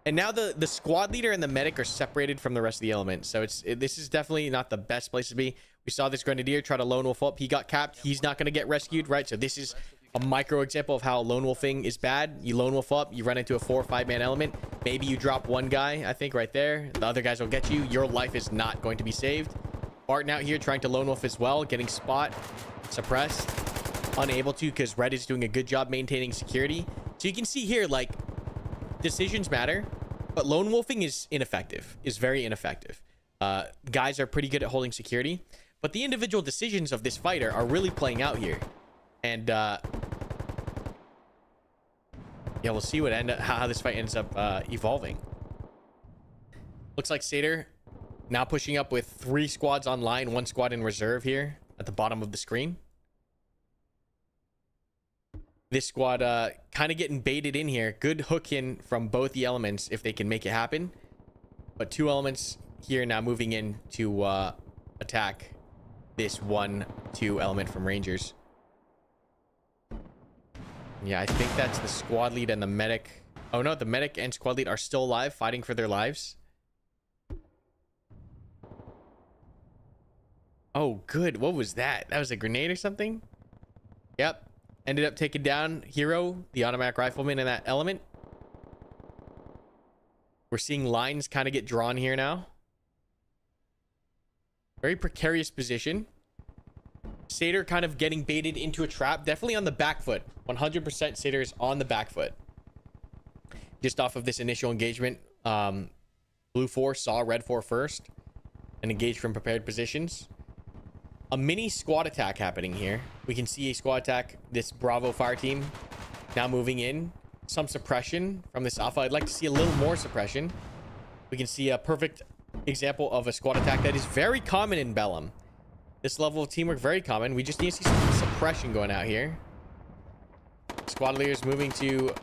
And now the squad leader and the medic are separated from the rest of the element. So this is definitely not the best place to be. We saw this Grenadier try to lone wolf up. He got capped. He's not going to get rescued, right? So this is a micro example of how lone wolfing is bad. You lone wolf up, you run into a 4 or 5 man element. Maybe you drop one guy, I think, right there. The other guys will get you. Your life is not going to be saved. Barton out here trying to lone wolf as well, getting spot, suppressed, unable to because Red is doing a good job maintaining security. So you can see here, like, decisions matter, but lone wolfing is ineffective, is very ineffective. Guys are pretty good at holding security, but the individual decisions of this fighter are really playing out here. And yeah, we'll see how this fight ends up evolving. Looks like Satyr now pushing up with 3 squads online, 1 squad in reserve here at the bottom of the screen. This squad kind of getting baited in here. Good hook in from both the elements if they can make it happen. But 2 elements here now moving in to attack this 1-2 element from Rangers. Yeah, I think that's the squad lead and the medic. Oh no, the medic and squad lead are still alive, fighting for their lives. Oh, good. What was that? That was a grenade or something? Yep. Ended up taking down Hero, the automatic rifleman in that element. We're seeing lines kind of get drawn here now. Very precarious position. Satyr kind of getting baited into a trap. Definitely on the back foot. 100% Satyr is on the back foot. Just off of this initial engagement. Blue 4 saw Red 4 first. And engaged from prepared positions. A mini squad attack happening here. We can see a squad attack. This Bravo fire team now moving in. Some suppression from this Alpha. I'd like to see a little more suppression. We can see a perfect example of a squad attack that is very common in Bellum. This level of teamwork, very common. We just need to see some suppression going out here. Squad leaders moving to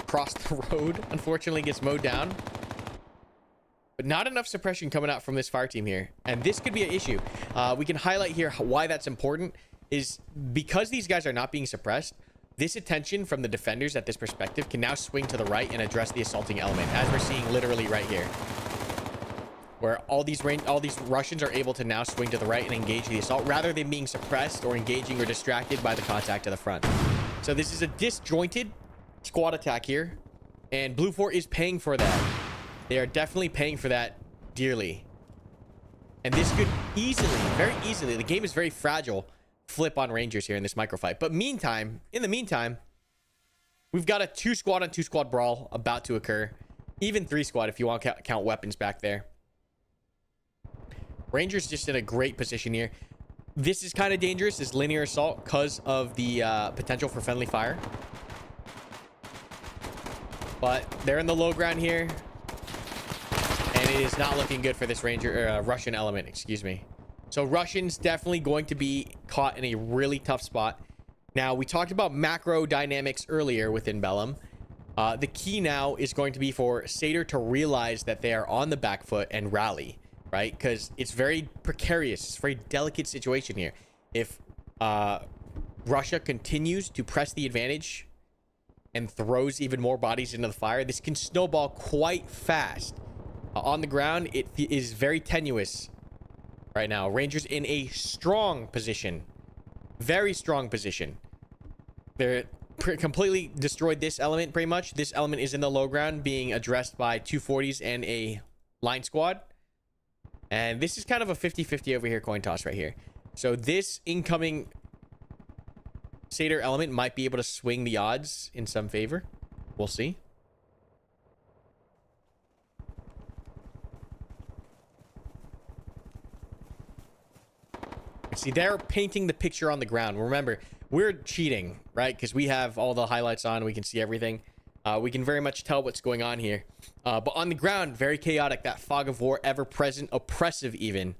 cross the road. Unfortunately, gets mowed down. But not enough suppression coming out from this fire team here. And this could be an issue. We can highlight here why that's important. Is because these guys are not being suppressed, this attention from the defenders at this perspective can now swing to the right and address the assaulting element, as we're seeing literally right here. Where all these Russians are able to now swing to the right and engage the assault rather than being suppressed or engaging or distracted by the contact to the front. So this is a disjointed squad attack here, and Blue 4 is paying for that. They are definitely paying for that dearly. And this could easily, very easily, the game is very fragile, flip on Rangers here in this micro fight. But in the meantime, we've got a 2 squad on 2 squad brawl about to occur. Even 3 squad if you want to count weapons back there. Rangers just in a great position here. This is kind of dangerous, this linear assault, because of the potential for friendly fire. But they're in the low ground here. And it is not looking good for this Russian element, excuse me. So Russians definitely going to be caught in a really tough spot. Now, we talked about macro dynamics earlier within Bellum. The key now is going to be for Satyr to realize that they are on the back foot and rally, right? Because it's very precarious. It's a very delicate situation here. If Russia continues to press the advantage and throws even more bodies into the fire, this can snowball quite fast. On the ground, it is very tenuous right now. Rangers in a strong position. Very strong position. They're completely destroyed this element pretty much. This element is in the low ground being addressed by 240s and a line squad. And this is kind of a 50-50 over here coin toss right here. So this incoming Satyr element might be able to swing the odds in some favor. We'll see. See, they're painting the picture on the ground. Remember, we're cheating, right? Because we have all the highlights on. We can see everything. We can very much tell what's going on here. But on the ground, very chaotic. That fog of war, ever present, oppressive even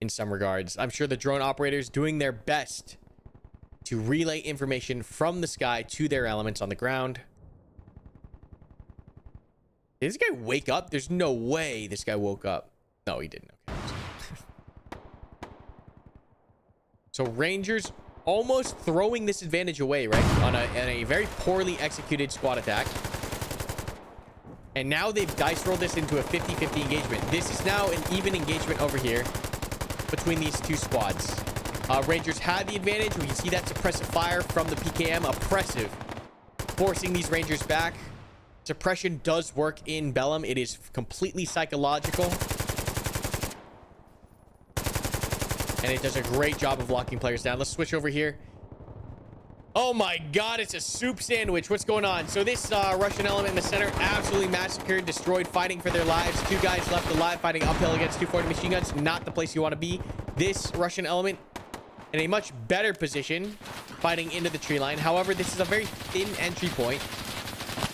in some regards. I'm sure the drone operators doing their best to relay information from the sky to their elements on the ground. Did this guy wake up? There's no way this guy woke up. No, he didn't. Okay. So Rangers almost throwing this advantage away, right? On a very poorly executed squad attack. And now they've dice rolled this into a 50-50 engagement. This is now an even engagement over here between these two squads. Rangers had the advantage. We can see that suppressive fire from the PKM. Oppressive. Forcing these Rangers back. Suppression does work in Bellum. It is completely psychological. And it does a great job of locking players down. Let's switch over here. Oh my god, it's a soup sandwich. What's going on? So this Russian element in the center absolutely massacred, destroyed, fighting for their lives. 2 guys left alive, fighting uphill against 240 machine guns. Not the place you want to be. This Russian element in a much better position, fighting into the tree line. However, this is a very thin entry point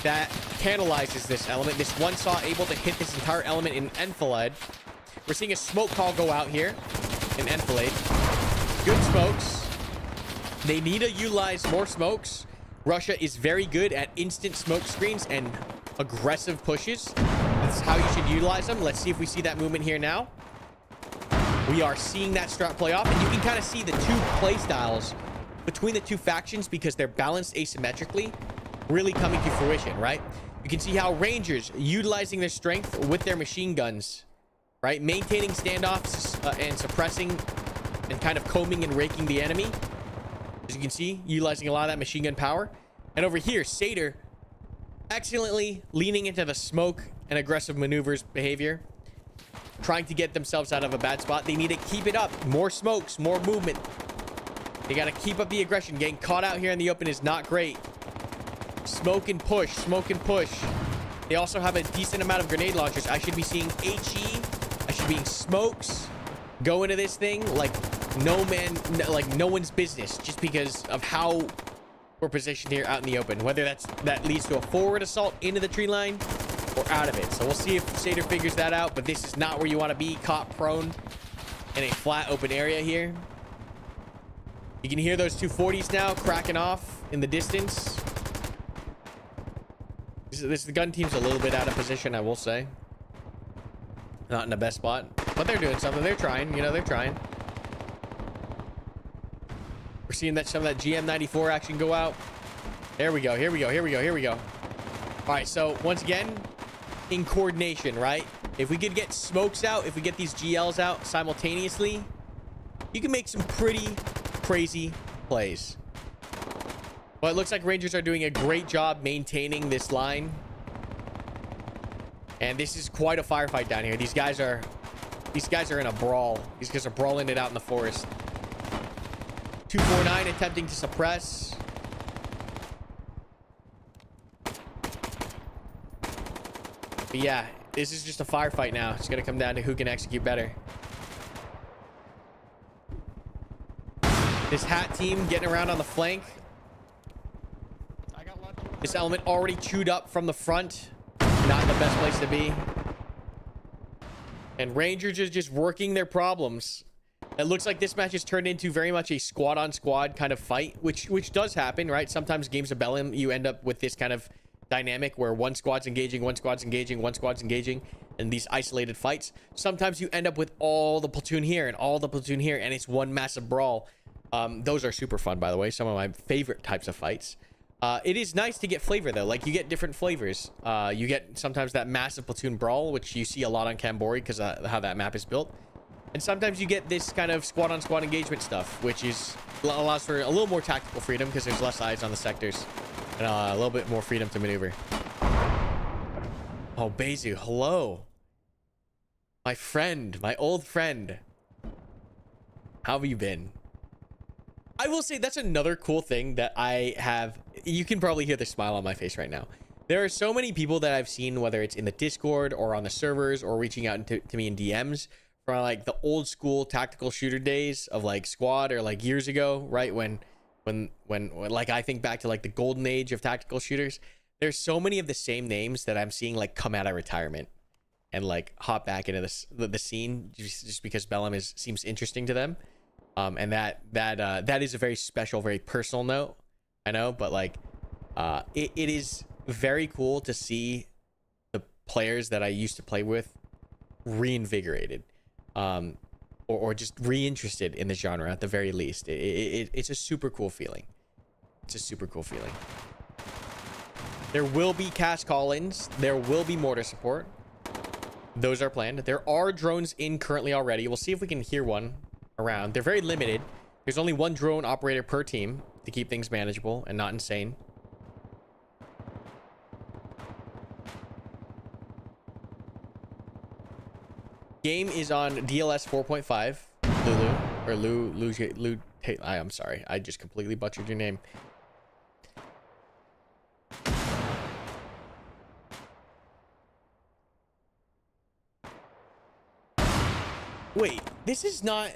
that catalyzes this element. This one saw able to hit this entire element in enfilade. We're seeing a smoke call go out here in enfilade. Good smokes. They need to utilize more smokes. Russia is very good at instant smoke screens and aggressive pushes. That's how you should utilize them. Let's see if we see that movement here now. We are seeing that strat play off, and you can kind of see the two play styles between the two factions because they're balanced asymmetrically really coming to fruition, right? You can see how Rangers utilizing their strength with their machine guns, right? Maintaining standoffs and suppressing and kind of combing and raking the enemy. As you can see, utilizing a lot of that machine gun power. And over here, Satyr excellently leaning into the smoke and aggressive maneuvers behavior, trying to get themselves out of a bad spot. They need to keep it up. More smokes, more movement. They got to keep up the aggression. Getting caught out here in the open is not great. Smoke and push, smoke and push. They also have a decent amount of grenade launchers. I should be seeing HE. I should be seeing smokes go into this thing like no one's business, just because of how we're positioned here out in the open. Whether that leads to a forward assault into the tree line or out of it. So we'll see if Satyr figures that out, but this is not where you want to be, caught prone in a flat open area here. You can hear those 240s now cracking off in the distance. The gun team's a little bit out of position, I will say. Not in the best spot, but they're doing something. They're trying, you know, they're trying. We're seeing that some of that GM94 action go out. There we go. Here we go. Here we go. Here we go. All right. So once again, in coordination, right? If we could get smokes out, if we get these GLs out simultaneously, you can make some pretty crazy plays. But it looks like Rangers are doing a great job maintaining this line. And this is quite a firefight down here. These guys are in a brawl. These guys are brawling it out in the forest. 249 attempting to suppress. But yeah, this is just a firefight now. It's gonna come down to who can execute better. This hat team getting around on the flank. This element already chewed up from the front. Not the best place to be. And Rangers is just working their problems. It looks like this match has turned into very much a squad on squad kind of fight, which does happen, right? Sometimes games of Bellum, you end up with this kind of dynamic where one squad's engaging, one squad's engaging, one squad's engaging, and these isolated fights. Sometimes you end up with all the platoon here and all the platoon here, and it's one massive brawl. Those are super fun, by the way. Some of my favorite types of fights. It is nice to get flavor though. Like you get different flavors. You get sometimes that massive platoon brawl, which you see a lot on Kambori because how that map is built. And sometimes you get this kind of squad on squad engagement stuff, which allows for a little more tactical freedom because there's less eyes on the sectors and a little bit more freedom to maneuver. Oh, Bezu, hello. My friend, my old friend. How have you been? I will say that's another cool thing that I have. You can probably hear the smile on my face right now. There are so many people that I've seen, whether it's in the Discord or on the servers or reaching out to me in DMs from like the old school tactical shooter days of like squad or like years ago, right? When like I think back to like the golden age of tactical shooters. There's so many of the same names that I'm seeing like come out of retirement and like hop back into the scene just because Bellum seems interesting to them. And that is a very special, very personal note, I know, but like it is very cool to see the players that I used to play with reinvigorated, or just reinterested in the genre at the very least. It's a super cool feeling. It's a super cool feeling. There will be cast call-ins. There will be mortar support. Those are planned. There are drones in currently already. We'll see if we can hear one around. They're very limited. There's only one drone operator per team to keep things manageable and not insane. Game is on DLS 4.5. Lulu or Lou. Hey, I'm sorry. I just completely butchered your name. Wait, this is not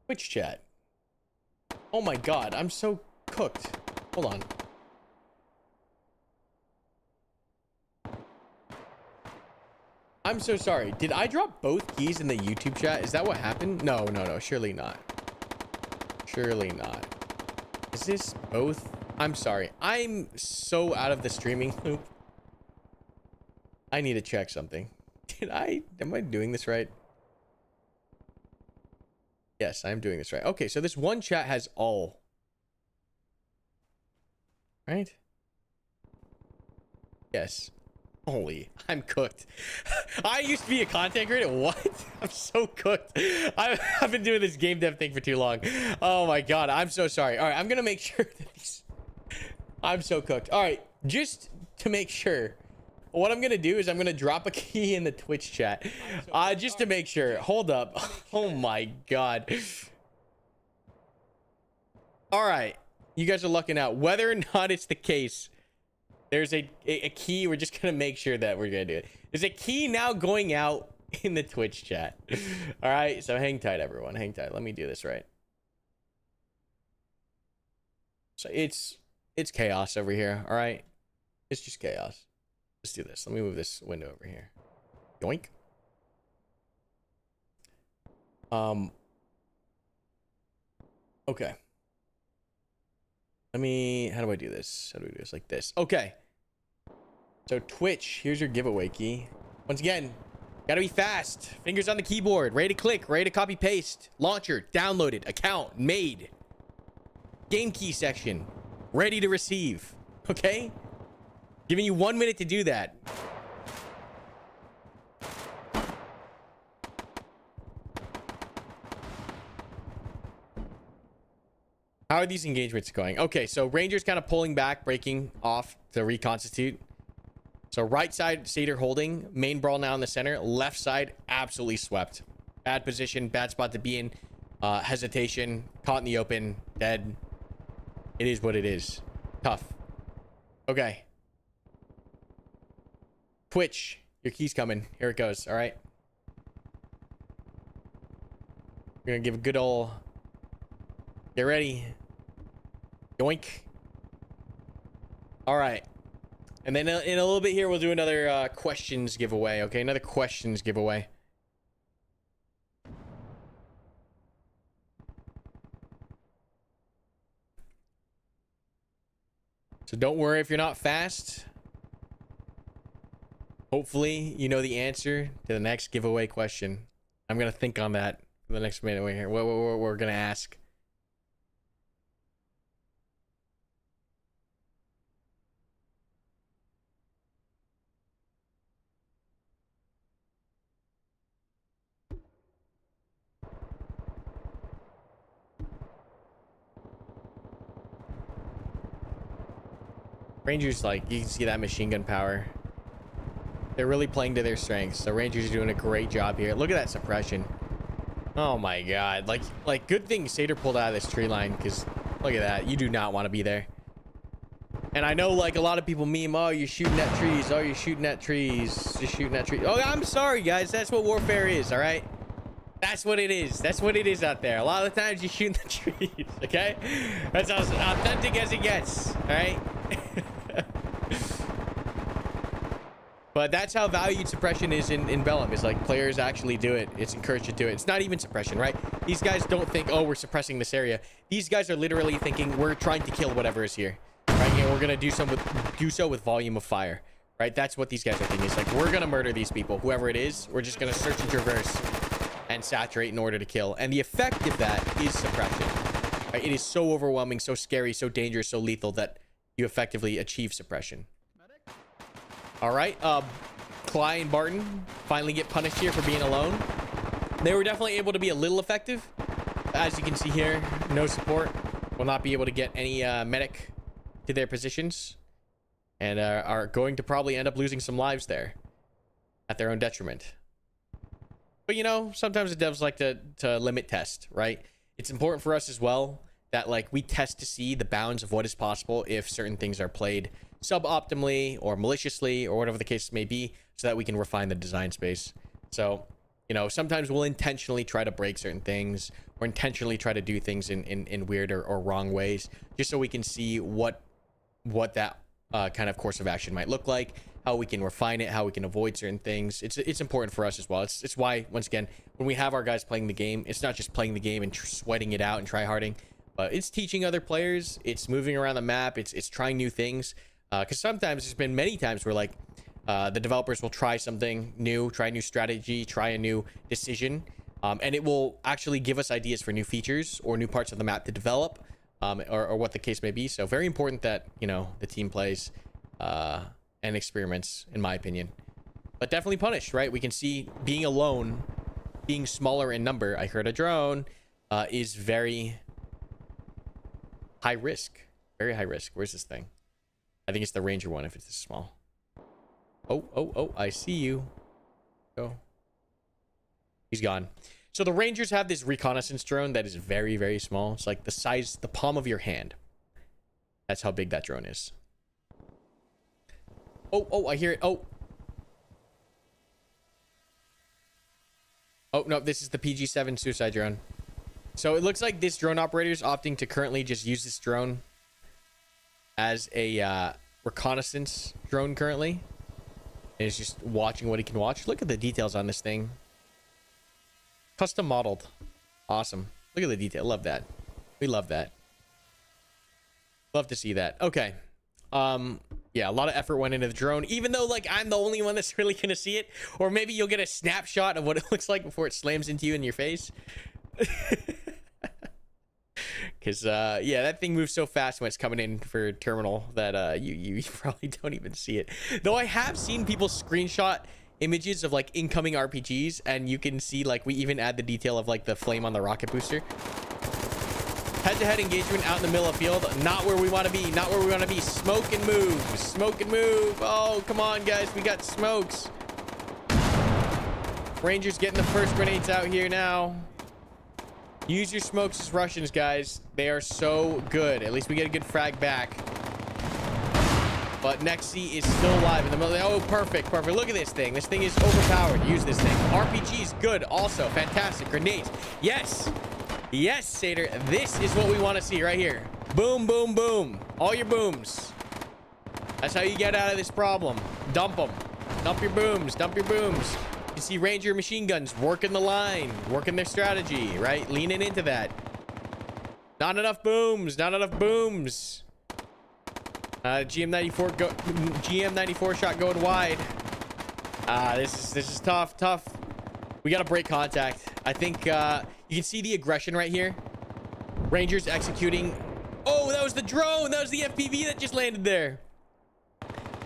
Twitch chat. Oh my god, I'm so cooked. Hold on. I'm so sorry. Did I drop both keys in the YouTube chat? Is that what happened? No, surely not. Surely not. Is this both? I'm sorry. I'm so out of the streaming loop. I need to check something. Am I doing this right? Yes, I am doing this right. Okay, so this one chat has all. Right? Yes. Holy, I'm cooked. I used to be a content creator. What? I'm so cooked. I've been doing this game dev thing for too long. Oh my god, I'm so sorry. All right, I'm gonna make sure that these... I'm so cooked. All right, just to make sure, what I'm gonna do is I'm gonna drop a key in the Twitch chat, just to make sure. Hold up. Oh my god. All right, you guys are lucking out. Whether or not it's the case, there's a key. We're just gonna make sure that we're gonna do it. There's a key now going out in the Twitch chat. All right, so hang tight, everyone. Hang tight. Let me do this right. So it's chaos over here. All right, it's just chaos. Let's do this. Let me move this window over here. Yoink. Okay. How do I do this? How do we do this? Like this. Okay. So Twitch, here's your giveaway key. Once again, gotta be fast. Fingers on the keyboard. Ready to click. Ready to copy paste. Launcher. Downloaded. Account. Made. Game key section. Ready to receive. Okay? Giving you 1 minute to do that. How are these engagements going? Okay, so Rangers kind of pulling back, breaking off to reconstitute. So right side, Seder holding. Main brawl now in the center. Left side, absolutely swept. Bad position, bad spot to be in. Hesitation, caught in the open, dead. It is what it is. Tough. Okay. Twitch, your key's coming. Here it goes, all right? We're gonna give a good old... Get ready. Yoink. All right. And then in a little bit here, we'll do another questions giveaway, okay? Another questions giveaway. So don't worry if you're not fast. Hopefully, you know the answer to the next giveaway question. I'm going to think on that for the next minute here. What we're going to ask. Rangers, like, you can see that machine gun power. They're really playing to their strengths. So Rangers are doing a great job here. Look at that suppression. Oh my god. Like good thing Satyr pulled out of this tree line, because look at that. You do not want to be there. And I know, like, a lot of people meme, oh, you're shooting at trees. Oh, you're shooting at trees. Just shooting at trees. Oh, I'm sorry, guys. That's what warfare is, all right? That's what it is. That's what it is out there. A lot of the times you're shooting the trees, okay? That's as authentic as it gets, all right? But that's how valued suppression is in Bellum. Is like players actually do it. It's encouraged to do it. It's not even suppression, right? These guys don't think, oh, we're suppressing this area. These guys are literally thinking we're trying to kill whatever is here, right? And we're gonna do so with volume of fire, right? That's what these guys are thinking. It's like, we're gonna murder these people, whoever it is. We're just gonna search and traverse and saturate in order to kill. And the effect of that is suppression, right? It is so overwhelming, so scary, so dangerous, so lethal that you effectively achieve suppression. All right, Cly and Barton finally get punished here for being alone. They were definitely able to be a little effective. As you can see here, no support. Will not be able to get any medic to their positions, and are going to probably end up losing some lives there at their own detriment. But, you know, sometimes the devs like to limit test, right? It's important for us as well that, like, we test to see the bounds of what is possible if certain things are played suboptimally or maliciously or whatever the case may be, so that we can refine the design space. So, you know, sometimes we'll intentionally try to break certain things or intentionally try to do things in weird or wrong ways, just so we can see what that kind of course of action might look like, how we can refine it, how we can avoid certain things. It's important for us as well. It's why, once again, when we have our guys playing the game, it's not just playing the game and sweating it out and try-harding, but it's teaching other players, it's moving around the map, it's trying new things. Because sometimes there's been many times where, like, the developers will try something new, try a new strategy, try a new decision, and it will actually give us ideas for new features or new parts of the map to develop, or what the case may be. So very important that, you know, the team plays and experiments, in my opinion. But definitely punished, right? We can see being alone, being smaller in number, I heard a drone, is very high risk. Very high risk. Where's this thing? I think it's the Ranger one if it's this small. Oh, I see you. Go. He's gone. So the Rangers have this reconnaissance drone that is very, very small. It's like the size, the palm of your hand. That's how big that drone is. Oh, I hear it. Oh, no, this is the PG-7 suicide drone. So it looks like this drone operator is opting to currently just use this drone as a reconnaissance drone currently, and is just watching what he can watch. Look at the details on this thing. Custom modeled. Awesome. Look at the detail. Love that. We love that. Love to see that. Okay. Yeah, a lot of effort went into the drone, even though, like, I'm the only one that's really gonna see it. Or maybe you'll get a snapshot of what it looks like before it slams into you in your face. Because yeah, that thing moves so fast when it's coming in for terminal that you probably don't even see it. Though I have seen people screenshot images of, like, incoming RPGs, and you can see, like, we even add the detail of, like, the flame on the rocket booster. Head-to-head engagement out in the middle of the field. Not where we want to be. Not where we want to be. Smoke and move. Smoke and move. Oh, come on, guys. We got smokes. Rangers getting the first grenades out here now. Use your smokes as Russians, guys. They are so good. At least we get a good frag back. But Nexi is still alive in the middle. Oh, perfect. Perfect. Look at this thing. This thing is overpowered. Use this thing. RPG is good. Also, fantastic. Grenades. Yes. Yes, Satyr. This is what we want to see right here. Boom, boom, boom. All your booms. That's how you get out of this problem. Dump them. Dump your booms. Dump your booms. You see Ranger machine guns working the line, working their strategy, right? Leaning into that. Not enough booms. Not enough booms. GM94 shot going wide. This is tough. We got to break contact. I think you can see the aggression right here. Rangers executing. Oh, that was the drone. That was the FPV that just landed there.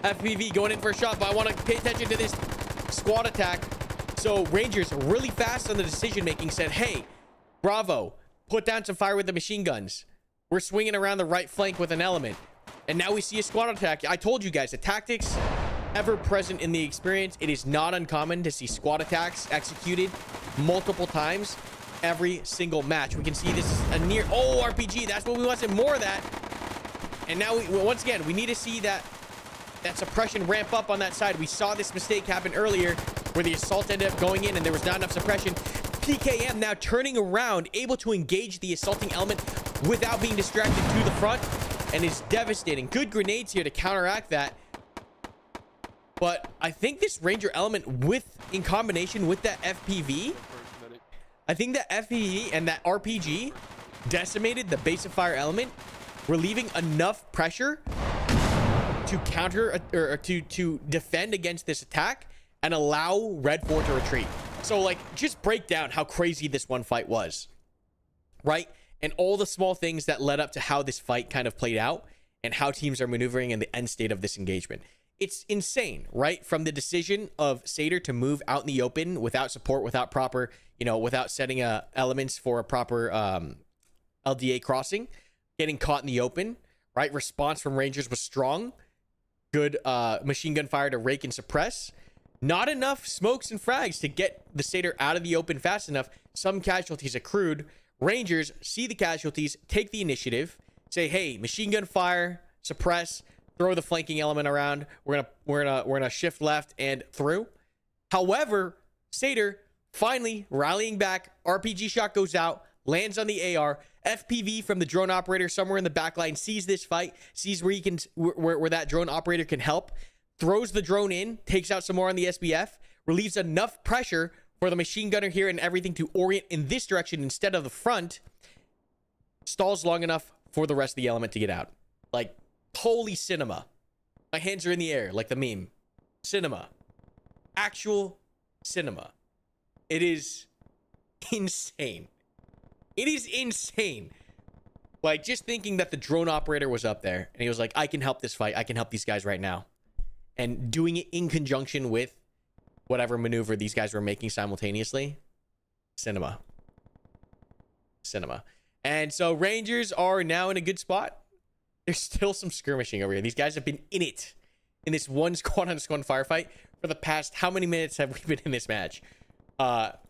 FPV going in for a shot, but I want to pay attention to this squad attack. So Rangers really fast on the decision making said, hey, Bravo, put down some fire with the machine guns. We're swinging around the right flank with an element. And now we see a squad attack. I told you guys, the tactics ever present in the experience. It is not uncommon to see squad attacks executed multiple times every single match. We can see this is a near RPG. That's what we wanted, more of that. And now once again, we need to see that suppression ramp up on that side. We saw this mistake happen earlier where the assault ended up going in and there was not enough suppression. PKM now turning around, able to engage the assaulting element without being distracted to the front, and is devastating. Good grenades here to counteract that. But I think this ranger element in combination with that FPV, I think that FPV and that RPG decimated the base of fire element, relieving enough pressure to counter or to defend against this attack and allow Red 4 to retreat. So like, just break down how crazy this one fight was, right? And all the small things that led up to how this fight kind of played out and how teams are maneuvering in the end state of this engagement. It's insane, right? From the decision of Satyr to move out in the open without support, without proper, without setting elements for a proper LDA crossing, getting caught in the open, right? Response from Rangers was strong. Good machine gun fire to rake and suppress. Not enough smokes and frags to get the Satyr out of the open fast enough. Some casualties accrued. Rangers see the casualties, take the initiative, say, hey, machine gun fire, suppress, throw the flanking element around. We're gonna shift left and through. However, Satyr finally rallying back. RPG shot goes out, lands on the AR. FPV from the drone operator somewhere in the back line sees this fight, sees where he can, where that drone operator can help, throws the drone in, takes out some more on the SBF, relieves enough pressure for the machine gunner here and everything to orient in this direction instead of the front, stalls long enough for the rest of the element to get out. Like, holy cinema. My hands are in the air like the meme. Cinema. Actual cinema. It is insane. It is insane. Like, just thinking that the drone operator was up there and he was like, I can help this fight. I can help these guys right now. And doing it in conjunction with whatever maneuver these guys were making simultaneously. Cinema. Cinema. And so Rangers are now in a good spot. There's still some skirmishing over here. These guys have been in it in this one squad on squad firefight for the past, how many minutes have we been in this match?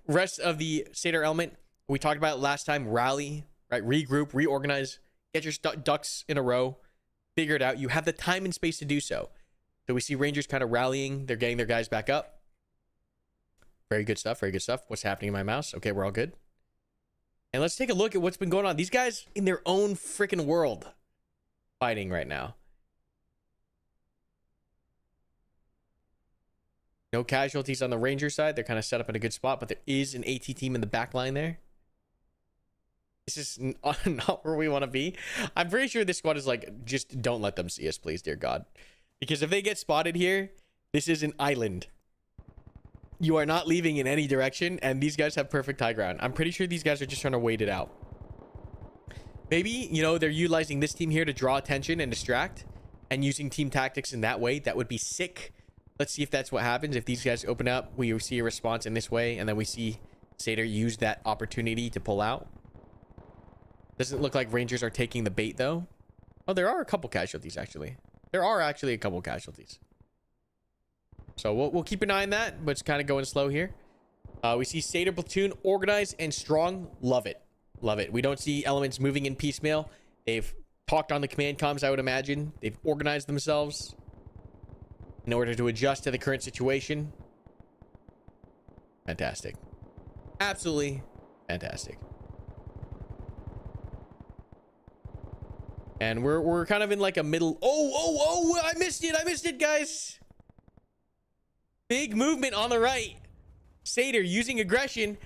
Rest of the Satyr element, we talked about it last time. Rally, right? Regroup, reorganize, get your ducks in a row, figure it out. You have the time and space to do so. So we see Rangers kind of rallying. They're getting their guys back up. Very good stuff. Very good stuff. What's happening in my mouse? Okay, we're all good. And let's take a look at what's been going on. These guys in their own freaking world fighting right now. No casualties on the Ranger side. They're kind of set up in a good spot, but there is an AT team in the back line there. This is not where we want to be. I'm pretty sure this squad is like, just don't let them see us, please, dear God. Because if they get spotted here, this is an island. You are not leaving in any direction, and these guys have perfect high ground. I'm pretty sure these guys are just trying to wait it out. Maybe, they're utilizing this team here to draw attention and distract, and using team tactics in that way. That would be sick. Let's see if that's what happens. If these guys open up, we see a response in this way, and then we see Satyr use that opportunity to pull out. Doesn't look like Rangers are taking the bait, though. Oh, there are a couple casualties, actually. There are actually a couple casualties. So we'll keep an eye on that, but it's kind of going slow here. We see Satyr platoon organized and strong. Love it. Love it. We don't see elements moving in piecemeal. They've talked on the command comms, I would imagine. They've organized themselves in order to adjust to the current situation. Fantastic. Absolutely fantastic. And we're kind of in like a middle. Oh, I missed it, guys. Big movement on the right. Satyr using aggression.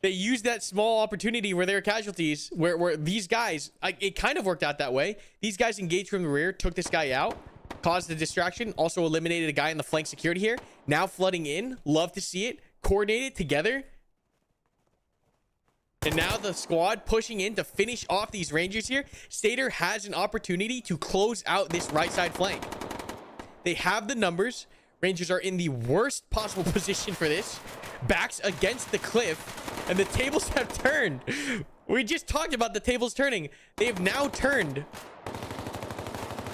They used that small opportunity where there are casualties, where these guys, it kind of worked out that way. These guys engaged from the rear, took this guy out, caused a distraction, also eliminated a guy in the flank security here. Now flooding in. Love to see it. Coordinated together. And now the squad pushing in to finish off these Rangers here. Satyr has an opportunity to close out this right side flank. They have the numbers. Rangers are in the worst possible position for this. Backs against the cliff. And the tables have turned. We just talked about the tables turning. They have now turned.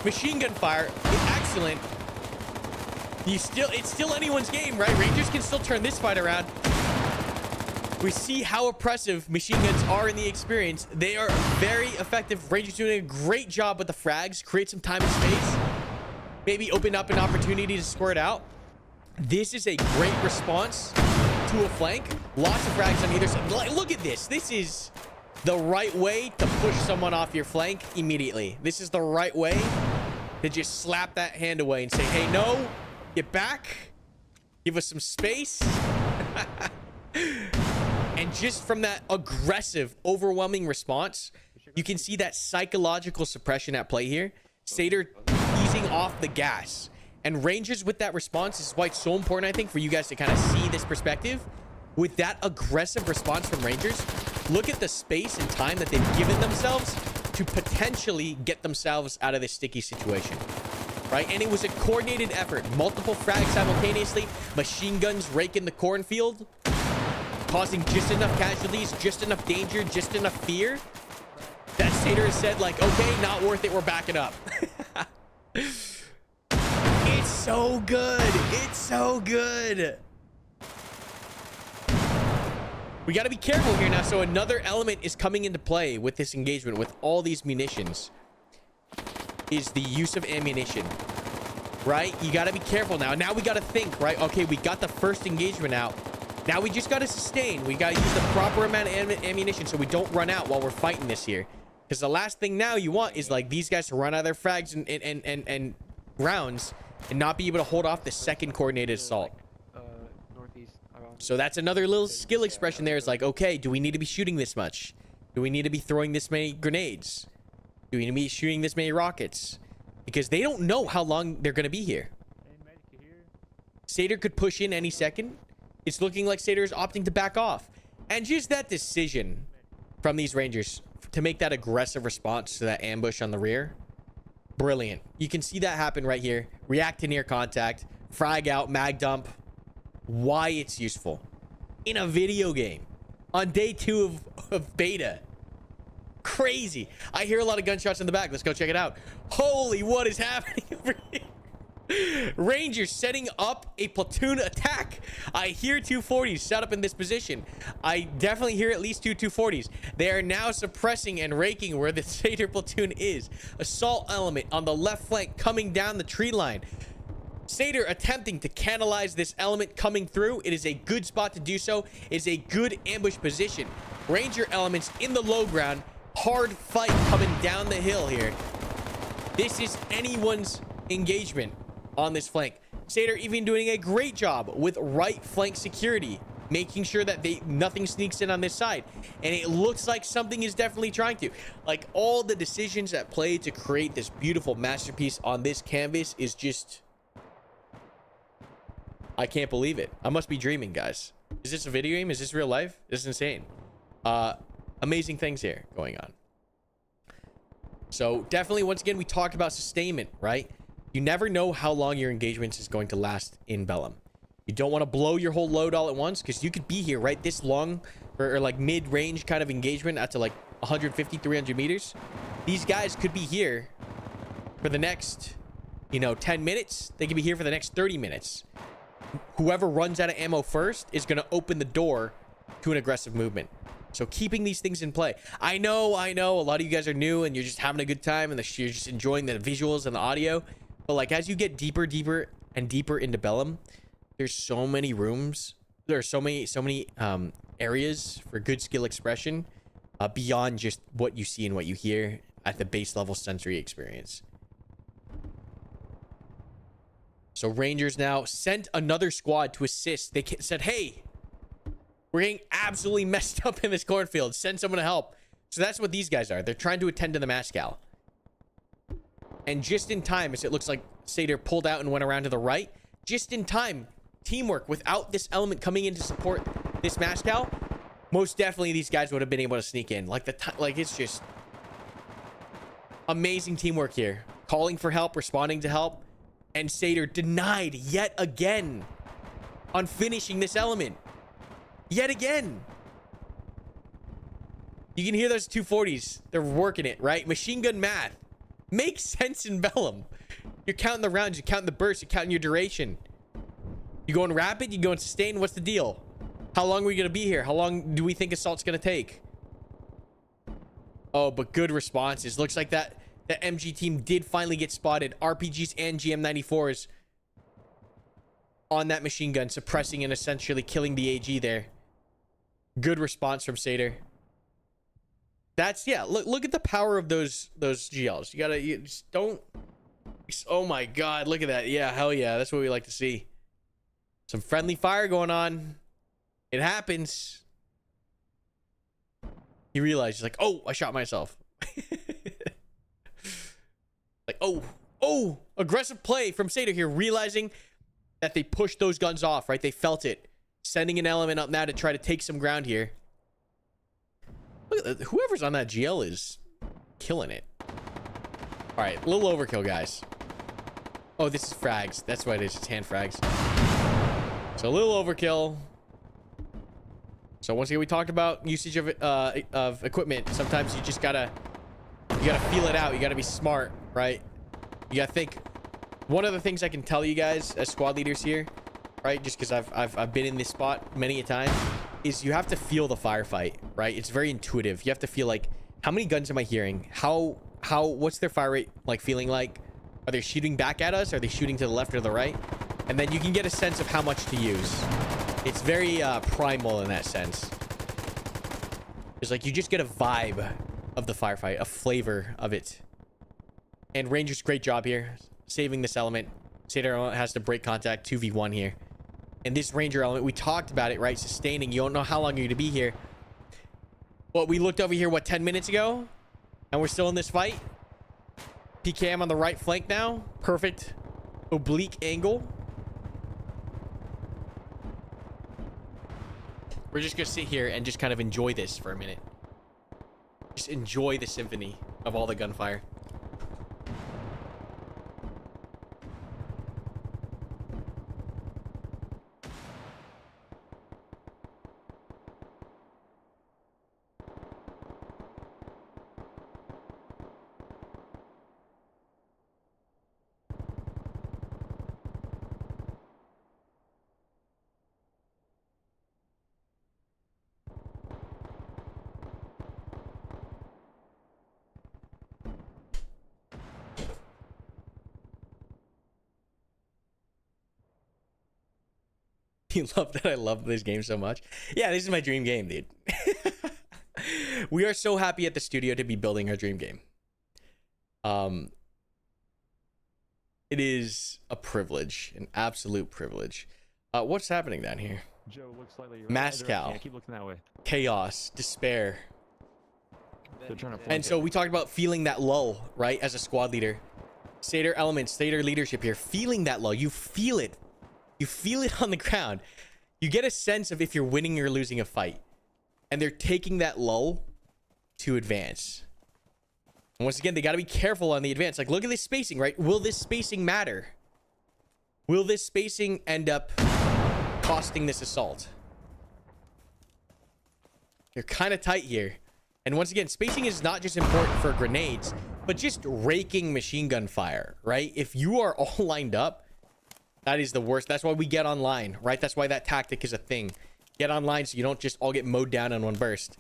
Machine gun fire is excellent. It's still anyone's game, right? Rangers can still turn this fight around. We see how oppressive machine guns are in the experience. They are very effective. Rangers doing a great job with the frags. Create some time and space. Maybe open up an opportunity to squirt out. This is a great response to a flank. Lots of frags on either side. Look at this. This is the right way to push someone off your flank immediately. This is the right way to just slap that hand away and say, hey, no, get back. Give us some space. And just from that aggressive, overwhelming response, you can see that psychological suppression at play here. Satyr easing off the gas. And Rangers with that response, this is why it's so important, I think, for you guys to kind of see this perspective. With that aggressive response from Rangers, look at the space and time that they've given themselves to potentially get themselves out of this sticky situation. Right? And it was a coordinated effort. Multiple frags simultaneously. Machine guns raking the cornfield. Causing just enough casualties, just enough danger, just enough fear. That Satyr has said, like, okay, not worth it. We're backing up. It's so good. It's so good. We got to be careful here now. So another element is coming into play with this engagement, with all these munitions, is the use of ammunition, right? You got to be careful now. Now we got to think, right? Okay, we got the first engagement out. Now we just got to sustain. We got to use the proper amount of ammunition so we don't run out while we're fighting this here. Because the last thing now you want is like these guys to run out of their frags and rounds and not be able to hold off the second coordinated assault. So that's another little skill expression there. Is like, okay, do we need to be shooting this much? Do we need to be throwing this many grenades? Do we need to be shooting this many rockets? Because they don't know how long they're going to be here. Satyr could push in any second. It's looking like Satyr is opting to back off. And just that decision from these Rangers to make that aggressive response to that ambush on the rear. Brilliant. You can see that happen right here. React to near contact. Frag out. Mag dump. Why it's useful. In a video game. On day 2 of beta. Crazy. I hear a lot of gunshots in the back. Let's go check it out. Holy, what is happening over here? Rangers setting up a platoon attack. I hear 240s set up in this position. I definitely hear at least 240s. They are now suppressing and raking where the Satyr platoon is. Assault element on the left flank coming down the tree line. Satyr attempting to canalize this element coming through. It is a good spot to do so. It is a good ambush position. Ranger elements in the low ground. Hard fight coming down the hill here. This is anyone's engagement on this flank. Satyr even doing a great job with right flank security, making sure that nothing sneaks in on this side. And it looks like something is definitely trying to. Like, all the decisions at play to create this beautiful masterpiece on this canvas is just... I can't believe it. I must be dreaming, guys. Is this a video game? Is this real life? This is insane. Amazing things here going on. So definitely, once again, we talked about sustainment, right? You never know how long your engagement is going to last in Bellum. You don't want to blow your whole load all at once, because you could be here, right? This long or like mid-range kind of engagement out to like 150, 300 meters. These guys could be here for the next, 10 minutes. They could be here for the next 30 minutes. Whoever runs out of ammo first is going to open the door to an aggressive movement. So keeping these things in play. I know a lot of you guys are new and you're just having a good time and you're just enjoying the visuals and the audio. But like, as you get deeper and deeper into Bellum, there's so many rooms. There are so many areas for good skill expression beyond just what you see and what you hear at the base level sensory experience. So Rangers now sent another squad to assist. They said, hey, we're getting absolutely messed up in this cornfield. Send someone to help. So that's what these guys are. They're trying to attend to the Mascal. And just in time, as it looks like Satyr pulled out and went around to the right, just in time, teamwork without this element coming in to support this Mascal, most definitely these guys would have been able to sneak in. Like it's just amazing teamwork here. Calling for help, responding to help, and Satyr denied yet again on finishing this element. Yet again. You can hear those 240s. They're working it, right? Machine gun math. Makes sense in Bellum. You're counting the rounds, you're counting the bursts, you're counting your duration. You going rapid, you going sustain, what's the deal? How long are we gonna be here? How long do we think assault's gonna take? Oh, but good responses. Looks like that MG team did finally get spotted. RPGs and GM94s on that machine gun, suppressing and essentially killing the AG there. Good response from Satyr. That's, yeah, look at the power of those GLs. You just don't. Oh my god, look at that. Yeah, hell yeah, that's what we like to see. Some friendly fire going on. It happens. He realized, he's like, oh, I shot myself. Like, oh, aggressive play from Satyr here, realizing that they pushed those guns off, right? They felt it. Sending an element up now to try to take some ground here. Look at that. Whoever's on that GL is killing it. All right, a little overkill, guys. Oh, this is frags. That's what it is. It's hand frags. So a little overkill. So once again, we talked about usage of equipment. Sometimes you just gotta feel it out. You gotta be smart, right? You gotta think. One of the things I can tell you guys as squad leaders here, right? Just because I've been in this spot many a time, is you have to feel the firefight, right? It's very intuitive. You have to feel like, how many guns am I hearing? What's their fire rate like feeling like? Are they shooting back at us? Are they shooting to the left or the right? And then you can get a sense of how much to use. It's very primal in that sense. It's like you just get a vibe of the firefight, a flavor of it. And Ranger's great job here, saving this element. Satyr has to break contact 2v1 here. And this Ranger element, we talked about it, right? Sustaining. You don't know how long you're going to be here. Well, we looked over here, what, 10 minutes ago? And we're still in this fight. PKM on the right flank now. Perfect oblique angle. We're just going to sit here and just kind of enjoy this for a minute. Just enjoy the symphony of all the gunfire. You love that I love this game so much. Yeah, this is my dream game, dude. We are so happy at the studio to be building our dream game. It is a privilege, an absolute privilege. What's happening down here? Joe, look slightly. Mascal. Yeah, keep looking that way. Chaos, despair. They're trying to And so we talked about feeling that lull, right? As a squad leader. Satyr elements, Satyr leadership here. Feeling that lull. You feel it. You feel it on the ground. You get a sense of if you're winning or losing a fight. And they're taking that lull to advance. And once again, they got to be careful on the advance. Like, look at this spacing, right? Will this spacing matter? Will this spacing end up costing this assault? You're kind of tight here. And once again, spacing is not just important for grenades, but just raking machine gun fire, right? If you are all lined up, that is the worst. That's why we get online, right? That's why that tactic is a thing. Get online so you don't just all get mowed down in one burst.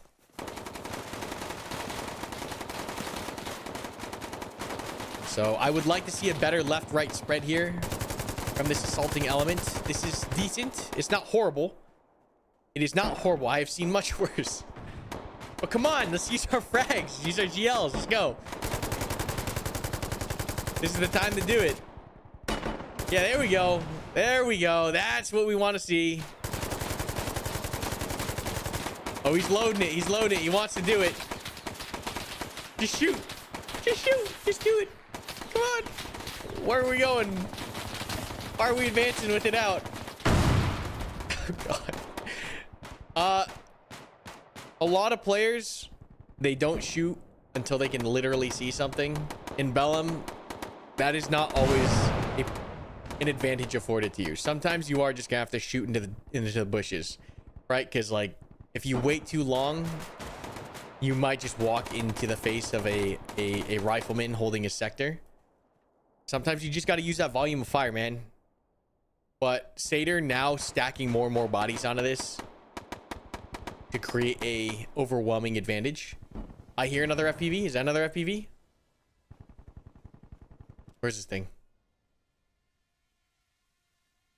So I would like to see a better left-right spread here from this assaulting element. This is decent. It's not horrible. It is not horrible. I have seen much worse. But come on, let's use our frags. Use our GLs. Let's go. This is the time to do it. Yeah, there we go. There we go. That's what we want to see. Oh, he's loading it. He's loading it. He wants to do it. Just shoot. Just shoot. Just do it. Come on. Where are we going? Why are we advancing with it out? Oh, God. A lot of players, they don't shoot until they can literally see something. In Bellum, that is not always an advantage afforded to you. Sometimes you are just gonna have to shoot into the bushes, right? Because like if you wait too long, you might just walk into the face of a rifleman holding a sector. Sometimes you just got to use that volume of fire, man. But Satyr now stacking more and more bodies onto this to create a overwhelming advantage. I hear another FPV. Is that another FPV? Where's this thing?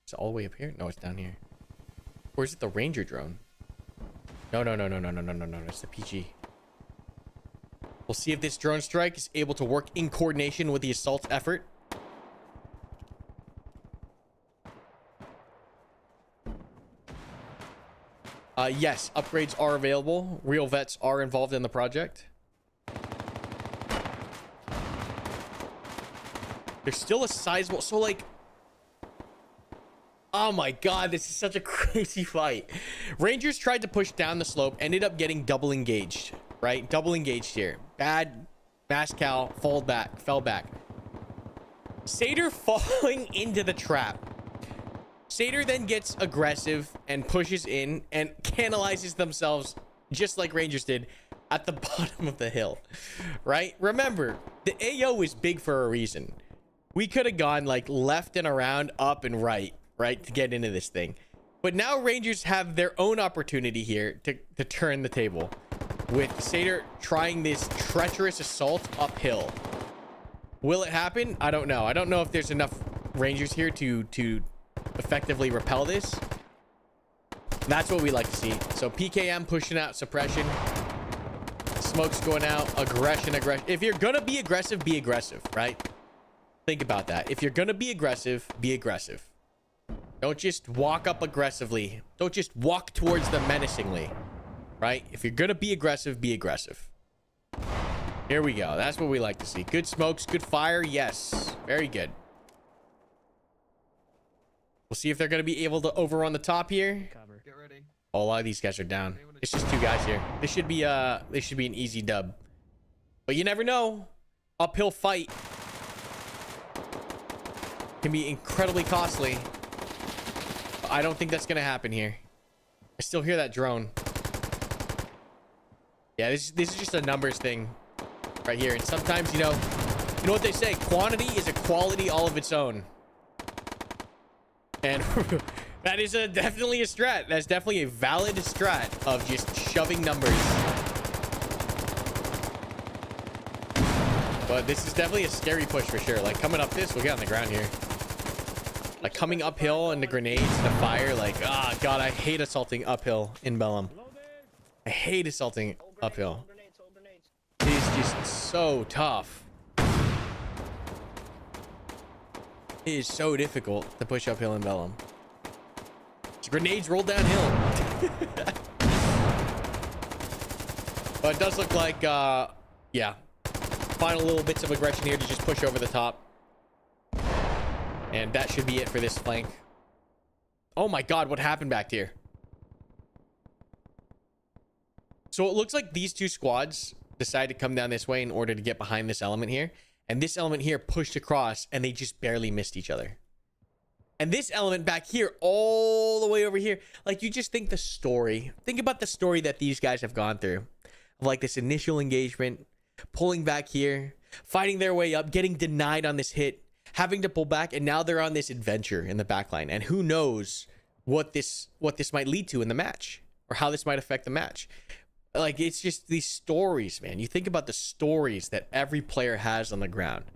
It's all the way up here? No, it's down here. Or is it the Ranger drone? No. It's the PG. We'll see if this drone strike is able to work in coordination with the assault effort. Yes, upgrades are available. Real vets are involved in the project. There's still a sizable... So, like... Oh my god, this is such a crazy fight. Rangers tried to push down the slope, ended up getting double engaged, right? Double engaged here. Bad Mascal fell back. Satyr falling into the trap. Satyr then gets aggressive and pushes in and canalizes themselves just like Rangers did at the bottom of the hill, right? Remember, the AO is big for a reason. We could have gone like left and around, up and right, to get into this thing. But now Rangers have their own opportunity here to turn the table with Satyr trying this treacherous assault uphill. Will it happen? I don't know. I don't know if there's enough Rangers here to effectively repel this. That's what we like to see. So PKM pushing out suppression. Smoke's going out. Aggression. If you're gonna be aggressive, right? Think about that. If you're gonna be aggressive, be aggressive. Don't just walk up aggressively. Don't just walk towards them menacingly, right? If you're gonna be aggressive, be aggressive. Here we go. That's what we like to see. Good smokes, good fire. Yes, very good. We'll see if they're gonna be able to overrun the top here. Cover. Get ready. Oh, a lot of these guys are down. It's just two guys here. This should be an easy dub. But you never know. Uphill fight can be incredibly costly. I don't think that's gonna happen here. I still hear that drone. Yeah, this is just a numbers thing right here. And sometimes, you know what they say, quantity is a quality all of its own. And that is definitely a strat. That's definitely a valid strat of just shoving numbers. But this is definitely a scary push for sure. Like coming up this, we'll get on the ground here. Like coming uphill and the grenades and the fire, like, ah, God, I hate assaulting uphill in Bellum. I hate assaulting uphill. It is just so tough. It is so difficult to push uphill in Bellum. Grenades roll downhill. But it does look like, yeah, final little bits of aggression here to just push over the top. And that should be it for this flank. Oh my God, what happened back here? So it looks like these two squads decided to come down this way in order to get behind this element here. And this element here pushed across and they just barely missed each other. And this element back here, all the way over here, like you just think the story. Think about the story that these guys have gone through. Of like this initial engagement, pulling back here, fighting their way up, getting denied on this hit, having to pull back, and now they're on this adventure in the backline. And who knows what this might lead to in the match, or how this might affect the match. Like, it's just these stories, man. You think about the stories that every player has on the ground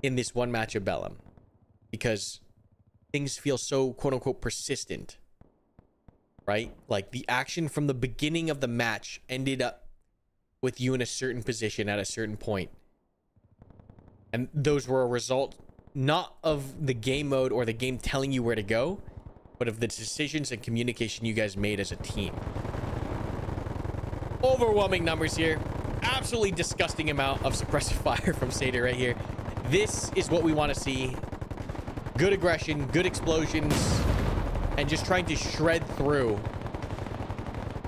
in this one match of Bellum, because things feel so quote unquote persistent, right? Like the action from the beginning of the match ended up with you in a certain position at a certain point. And those were a result not of the game mode or the game telling you where to go, but of the decisions and communication you guys made as a team. Overwhelming numbers here. Absolutely disgusting amount of suppressive fire from Satyr right here. This is what we want to see. Good aggression, good explosions, and just trying to shred through.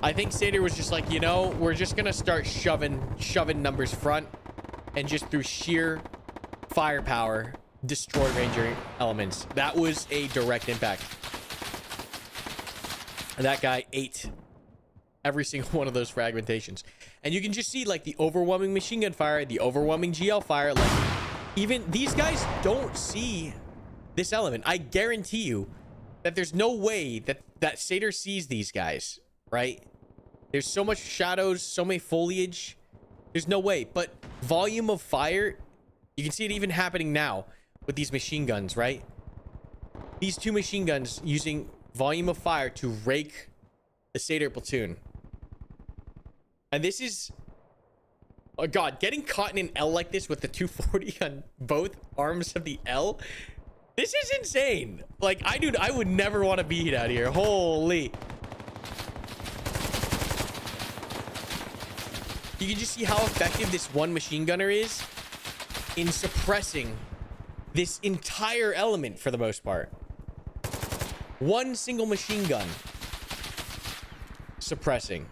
I think Satyr was just like, you know, we're just gonna start shoving numbers front, and just through sheer firepower destroy Ranger elements. That was a direct impact. And that guy ate every single one of those fragmentations. And you can just see like the overwhelming machine gun fire, the overwhelming GL fire. Like even these guys don't see this element. I guarantee you that there's no way that Satyr sees these guys, right? There's so much shadows, so many foliage. There's no way. But volume of fire, you can see it even happening now with these machine guns, right? These two machine guns using volume of fire to rake the Satyr platoon. And this is, oh god, getting caught in an L like this with the 240 on both arms of the L, this is insane. Like, I would never want to be out here. Holy. You can just see how effective this one machine gunner is in suppressing this entire element for the most part. One single machine gun suppressing.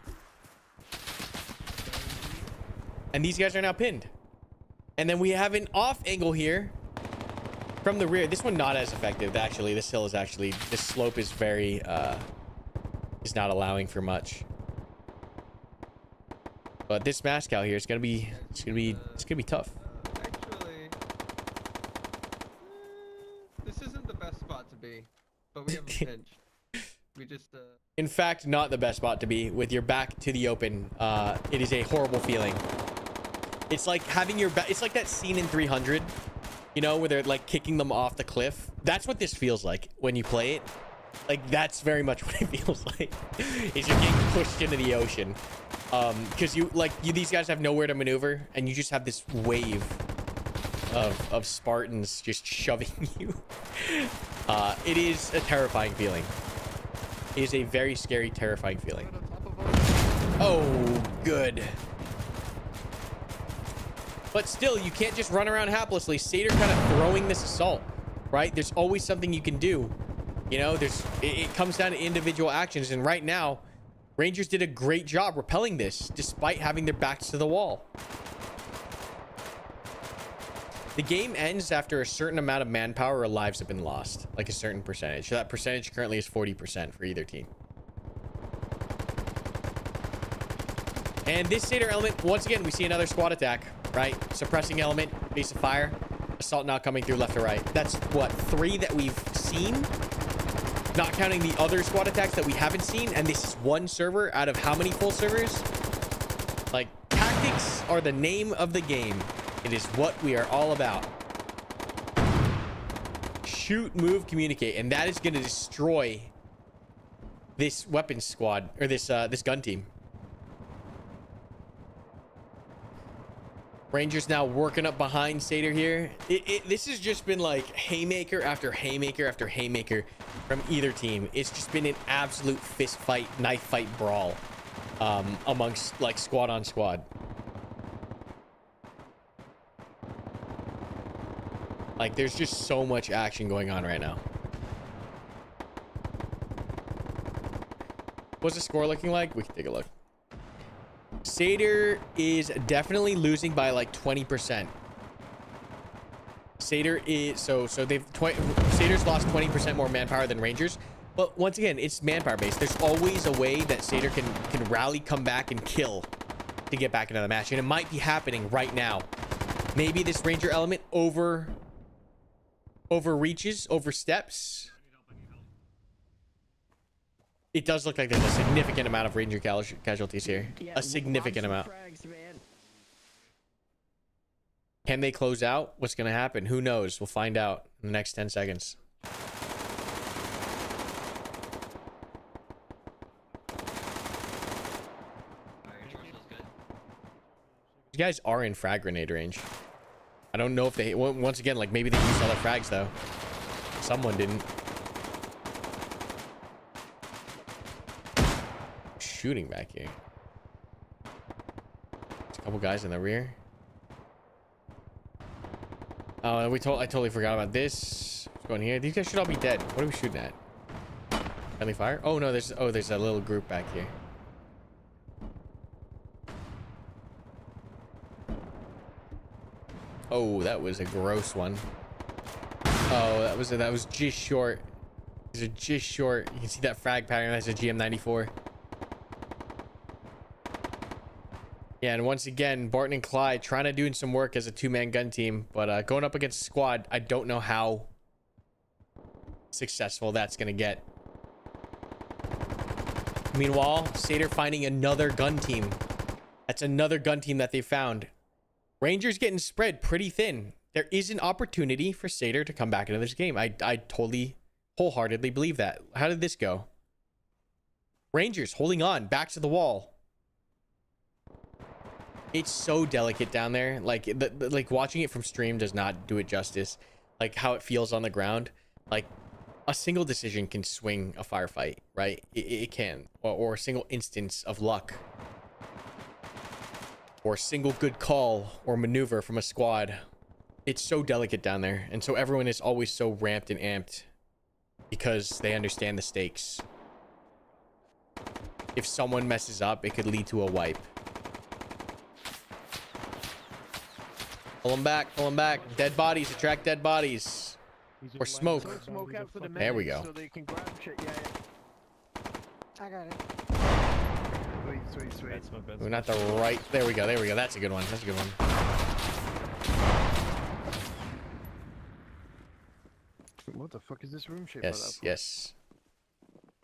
And these guys are now pinned. And then we have an off angle here from the rear. This one not as effective, actually. This hill is actually, this slope is very, is not allowing for much. But this mask out here is gonna be, it's gonna be tough. Actually, this isn't the best spot to be, but we have a pinch. We just, In fact, not the best spot to be with your back to the open. It is a horrible feeling. It's like having your back. It's like that scene in 300, you know, where they're like kicking them off the cliff. That's what this feels like when you play it. Like that's very much what it feels like. Is you're getting pushed into the ocean. Because these guys have nowhere to maneuver, and you just have this wave of Spartans just shoving you. It is a terrifying feeling. It is a very scary, terrifying feeling. Oh, good. But still, you can't just run around haplessly. Satyr kind of throwing this assault, right? There's always something you can do. You know, it comes down to individual actions, and right now, Rangers did a great job repelling this, despite having their backs to the wall. The game ends after a certain amount of manpower or lives have been lost, like a certain percentage. So that percentage currently is 40% for either team. And this Satyr element, once again, we see another squad attack, right? Suppressing element, base of fire, assault now coming through left or right. That's what, 3 that we've seen? Not counting the other squad attacks that we haven't seen. And this is one server out of how many full servers? Like, tactics are the name of the game. It is what we are all about. Shoot, move, communicate. And that is going to destroy this weapons squad, or this gun team. Rangers now working up behind Satyr here. This has just been like haymaker after haymaker after haymaker from either team. It's just been an absolute fist fight, knife fight brawl amongst like squad on squad. Like there's just so much action going on right now. What's the score looking like? We can take a look. Satyr is definitely losing by like 20%. Satyr is Satyr's lost 20% more manpower than Rangers. But once again, it's manpower based. There's always a way that Satyr can rally, come back, and kill to get back into the match. And it might be happening right now. Maybe this Ranger element oversteps. It does look like there's a significant amount of Ranger casualties here. Yeah, A significant amount. frags, man. Can they close out? What's going to happen? Who knows? We'll find out in the next 10 seconds. These guys are in frag grenade range. I don't know if they... Once again, like maybe they used other frags though. Someone didn't. Shooting back here. There's a couple guys in the rear. Oh, I totally forgot about this. What's going here? These guys should all be dead. What are we shooting at? Friendly fire? Oh no, there's a little group back here. Oh, that was a gross one. Oh, that was just short. These are just short. You can see that frag pattern. That's a GM94. Yeah, and once again, Barton and Clyde trying to do some work as a two-man gun team, but going up against a squad, I don't know how successful that's gonna get. Meanwhile, Satyr finding another gun team. That's another gun team that they found. Rangers getting spread pretty thin. There is an opportunity for Satyr to come back into this game. I totally, wholeheartedly believe that. How did this go? Rangers holding on, back to the wall. It's so delicate down there. Like, like watching it from stream does not do it justice. Like how it feels on the ground. Like a single decision can swing a firefight, right? It can, or a single instance of luck, or a single good call or maneuver from a squad. It's so delicate down there, and so everyone is always so ramped and amped because they understand the stakes. If someone messes up, it could lead to a wipe. Pull them back, pull them back. Dead bodies, attract dead bodies. Or smoke. Throw smoke out for the There we medics go. so they can grab shit. Yeah, yeah. I got it. Sweet, sweet. Bad smoke, bad We're smoke. not the right. There we go, there we go. That's a good one. That's a good one. What the fuck is this room shaped Yes, like that? yes.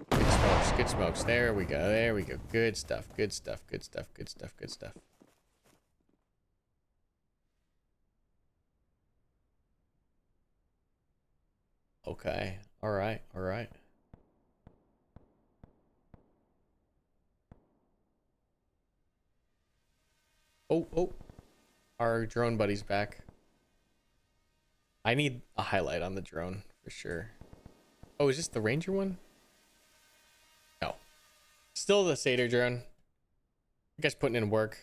Good smokes, good smokes. There we go, there we go. Good stuff, good stuff, good stuff, good stuff, good stuff. Okay, all right, all right. Oh, oh. Our drone buddy's back. I need a highlight on the drone for sure. Oh, is this the Ranger one? No. Still the Satyr drone. You guys putting in work.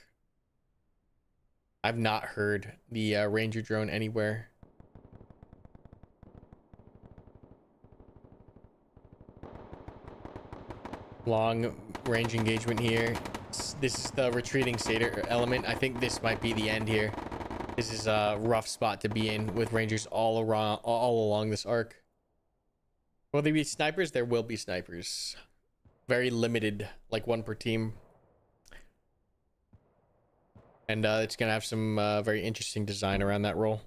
I've not heard the Ranger drone anywhere. Long range engagement here. This is the retreating Satyr element. I think this might be the end here. This is a rough spot to be in with Rangers all around, all along this arc. Will there be snipers? There will be snipers. Very limited, like one per team. And it's gonna have some very interesting design around that role.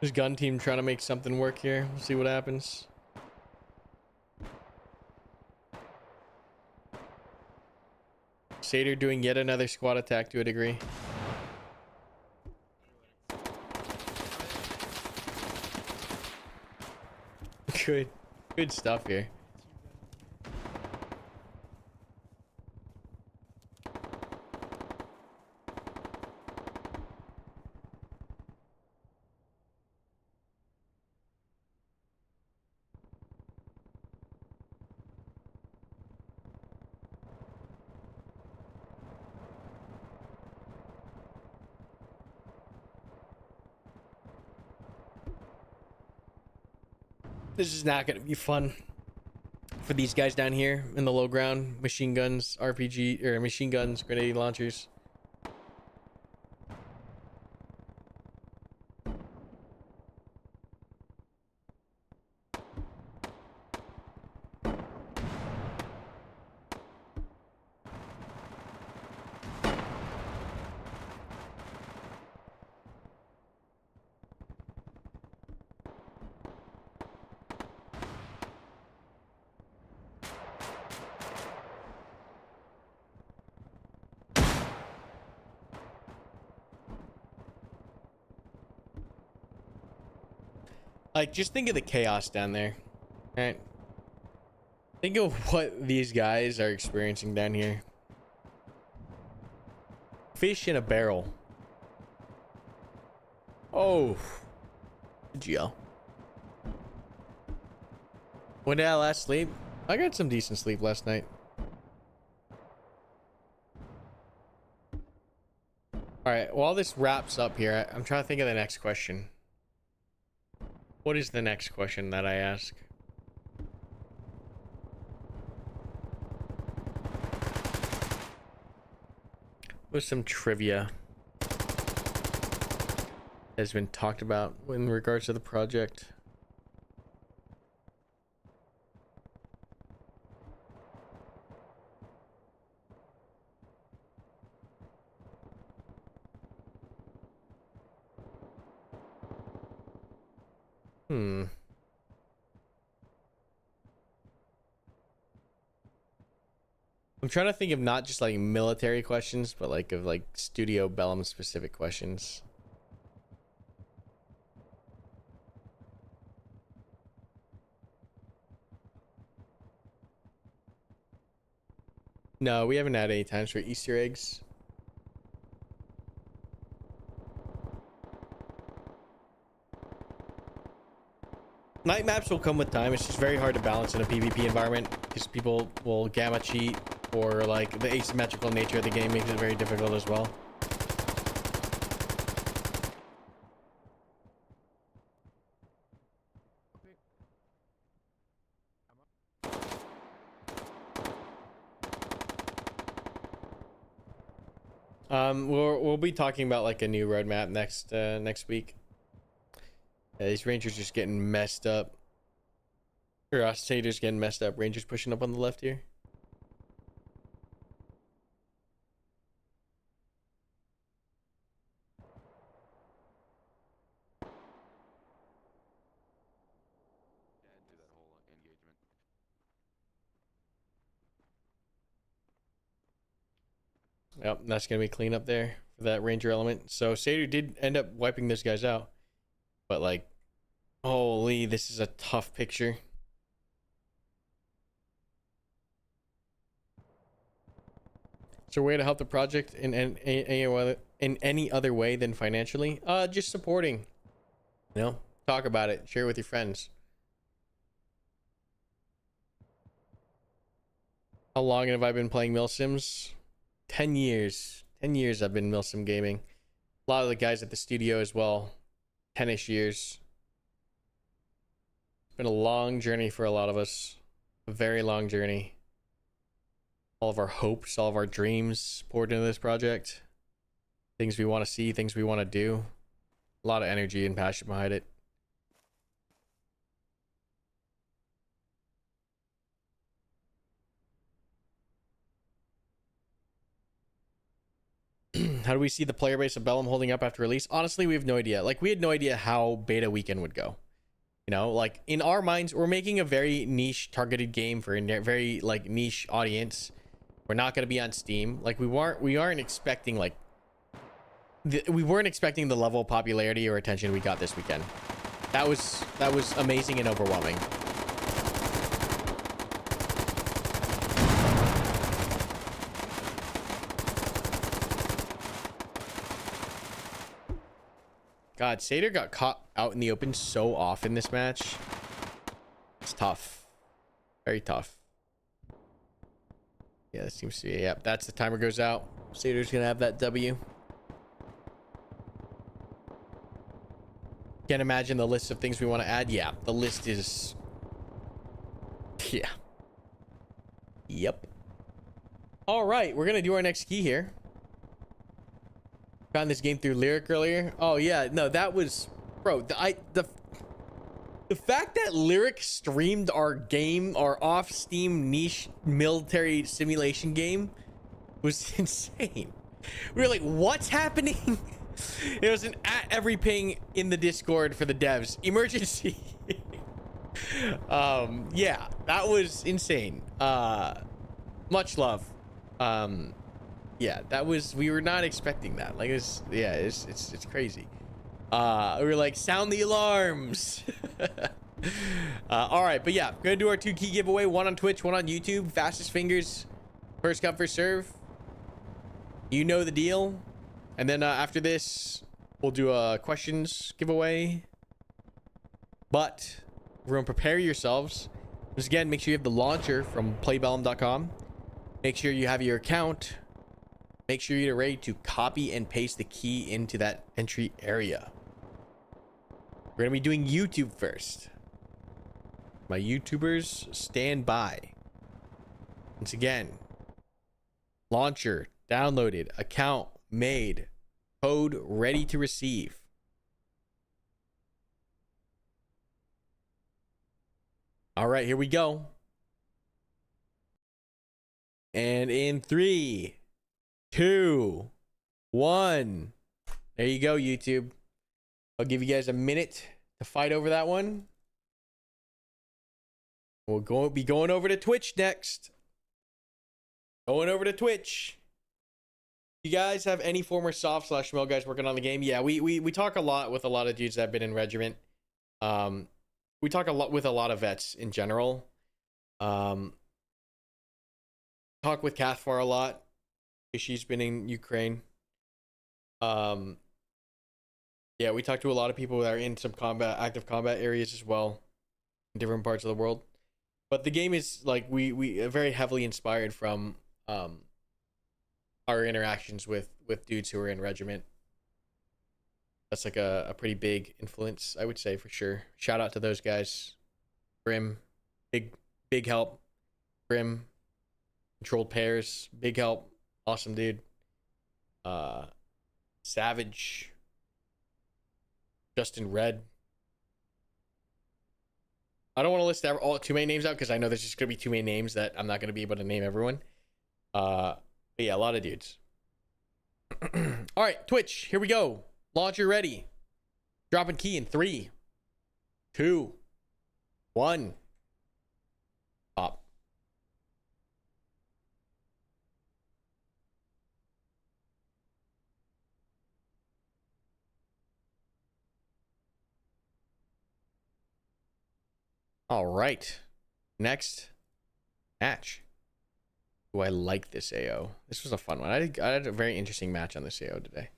This gun team trying to make something work here. We'll see what happens. Satyr doing yet another squad attack to a degree. Good stuff here. This is not going to be fun for these guys down here in the low ground. Machine guns, RPG, or machine guns, grenade launchers. Like, just think of the chaos down there. Right? Think of what these guys are experiencing down here. Fish in a barrel. Oh. GL. When did I last sleep? I got some decent sleep last night. Alright, while this wraps up here, I'm trying to think of the next question. What is the next question that I ask? What's some trivia has been talked about in regards to the project? I'm trying to think of not just like military questions, but like of like Studio Bellum specific questions. No, we haven't had any times for Easter eggs. Night maps will come with time. It's just very hard to balance in a PvP environment because people will gamma cheat, or like the asymmetrical nature of the game makes it very difficult as well. We'll be talking about like a new roadmap next week. Yeah, these Rangers just getting messed up. Or Satyr's getting messed up. Rangers pushing up on the left here. Yep, that's gonna be clean up there for that Ranger element. So Satyr did end up wiping those guys out. But like, holy, this is a tough picture. Is there a way to help the project in any other way than financially? Just supporting. You know, talk about it, share it with your friends. How long have I been playing milsims? 10 years. 10 years I've been milsim gaming. A lot of the guys at the studio as well. 10-ish years. It's been a long journey for a lot of us. A very long journey. All of our hopes, all of our dreams poured into this project. Things we want to see, things we want to do. A lot of energy and passion behind it. How do we see the player base of Bellum holding up after release? Honestly, we have no idea. Like, we had no idea how beta weekend would go. You know, like, in our minds, we're making a very niche targeted game for a very, like, niche audience. We're not going to be on Steam. Like, we aren't expecting, like, we weren't expecting the level of popularity or attention we got this weekend. That was amazing and overwhelming. God, Satyr got caught out in the open so often this match. It's tough. Very tough. Yeah, that seems to be, yeah, that's the timer goes out. Satyr's gonna have that W. Can't imagine the list of things we want to add. Yeah, the list is... Yeah. Yep. All right, we're gonna do our next key here. Found this game through Lyric earlier. Oh yeah, no, that was, bro. The fact that Lyric streamed our game, our off Steam niche military simulation game, was insane. We were like, what's happening? It was an at every ping in the Discord for the devs. Emergency. Yeah, that was insane. Much love. Yeah, that was, we were not expecting that. Like, it's, yeah, it's crazy. We were like, sound the alarms. All right, but yeah, gonna do our 2 key giveaway, one on Twitch, one on YouTube. Fastest fingers, first come, first serve. You know the deal. And then after this, we'll do a questions giveaway. But everyone, prepare yourselves. Just again, make sure you have the launcher from playbellum.com. Make sure you have your account. Make sure you're ready to copy and paste the key into that entry area. We're gonna be doing YouTube first. My YouTubers, stand by. Once again, launcher downloaded, account made, code ready to receive. All right, here we go. And in 3, 2, 1. There you go, YouTube. I'll give you guys a minute to fight over that one. We'll be going over to Twitch next. Going over to Twitch. You guys have any former soft / male guys working on the game? Yeah, we talk a lot with a lot of dudes that have been in regiment. We talk a lot with a lot of vets in general. Talk with Cathfar a lot. She's been in Ukraine. Yeah, we talk to a lot of people that are in some active combat areas as well, in different parts of the world. But the game is like we are very heavily inspired from our interactions with dudes who are in regiment. That's like a pretty big influence, I would say, for sure. Shout out to those guys. Grim, big help. Grim, controlled pairs, big help. Awesome dude. Savage. Justin Red. I don't want to list all too many names out because I know there's just gonna be too many names that I'm not gonna be able to name everyone. But yeah, a lot of dudes. All right, Twitch, here we go. Launcher ready. Dropping key in 3, 2, 1. Pop. All right. Next match. Do I like this AO? This was a fun one. I had a very interesting match on this AO today.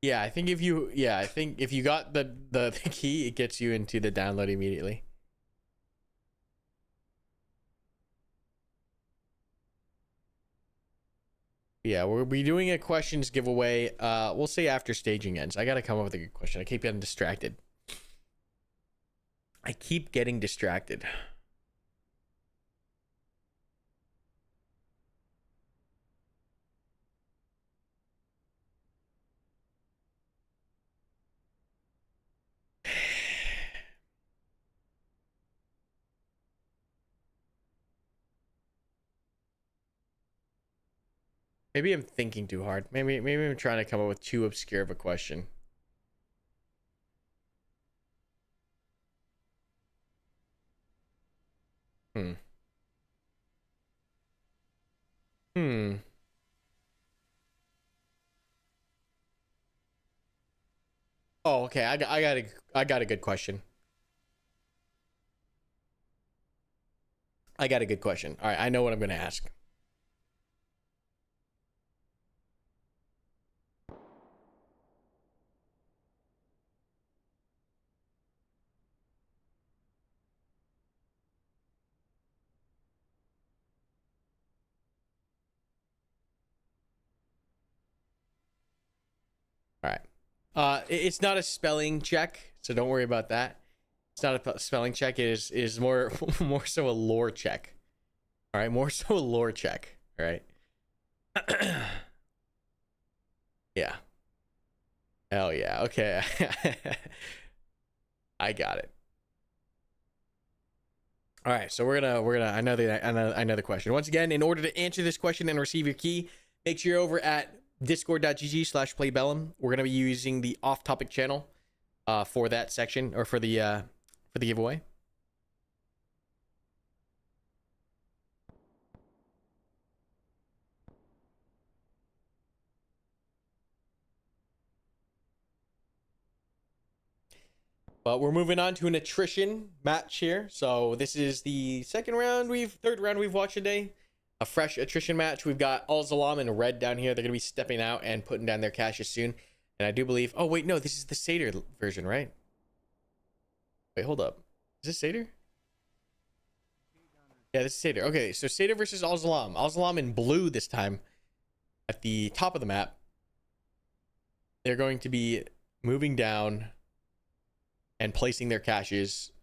Yeah, I think if you got the key, it gets you into the download immediately. Yeah, we'll be doing a questions giveaway. We'll say after staging ends. I gotta come up with a good question. I keep getting distracted. Maybe I'm thinking too hard. Maybe I'm trying to come up with too obscure of a question. Hmm. Oh, okay. I got a good question. I got a good question. All right, I know what I'm gonna ask. All right. It's not a spelling check, so don't worry about that. It's not a spelling check. It is more more so a lore check. All right, more so a lore check. All right. Yeah. Hell yeah. Okay. I got it. All right, so we're gonna I know the question. Once again, in order to answer this question and receive your key, make sure you're over at discord.gg/playbellum. We're gonna be using the off-topic channel for that section, or for the giveaway. But we're moving on to an attrition match here. So this is the third round we've watched today. A fresh attrition match. We've got Al-Zalam and Red down here. They're going to be stepping out and putting down their caches soon. And I do believe... Oh, wait, no. This is the Seder version, right? Wait, hold up. Is this Seder? Yeah, this is Seder. Okay, so Seder versus Al-Zalam. Al-Zalam in blue this time at the top of the map. They're going to be moving down and placing their caches.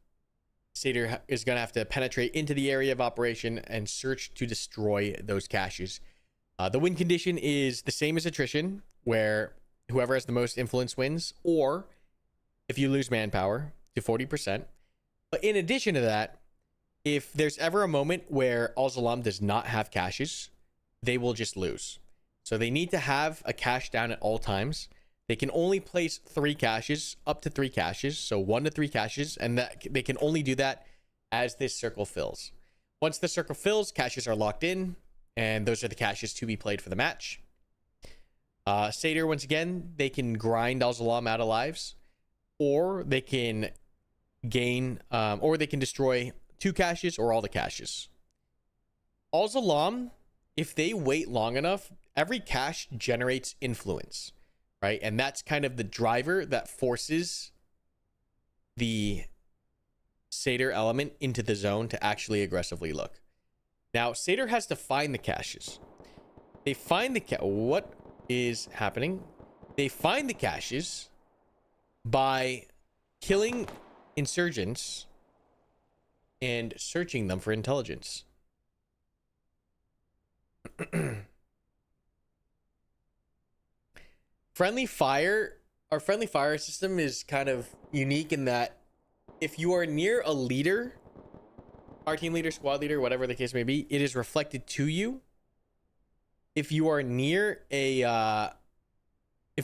Seder is going to have to penetrate into the area of operation and search to destroy those caches. The win condition is the same as attrition, where whoever has the most influence wins, or if you lose manpower to 40%. But in addition to that, if there's ever a moment where Al-Zalam does not have caches, they will just lose. So they need to have a cache down at all times. They can only place 3 caches, up to 3 caches, so 1 to 3 caches, and that they can only do that as this circle fills. Once the circle fills, caches are locked in, and those are the caches to be played for the match. Seder, once again, they can grind Al-Zalam out of lives, or they can gain, or they can destroy 2 caches or all the caches. Al-Zalam, if they wait long enough, every cache generates influence. Right? And that's kind of the driver that forces the Seder element into the zone to actually aggressively look. Now, Seder has to find the caches. They find the what is happening? They find the caches by killing insurgents and searching them for intelligence. Our friendly fire system is kind of unique in that if you are near a leader, our team leader, squad leader, whatever the case may be, it is reflected to you. If you are near if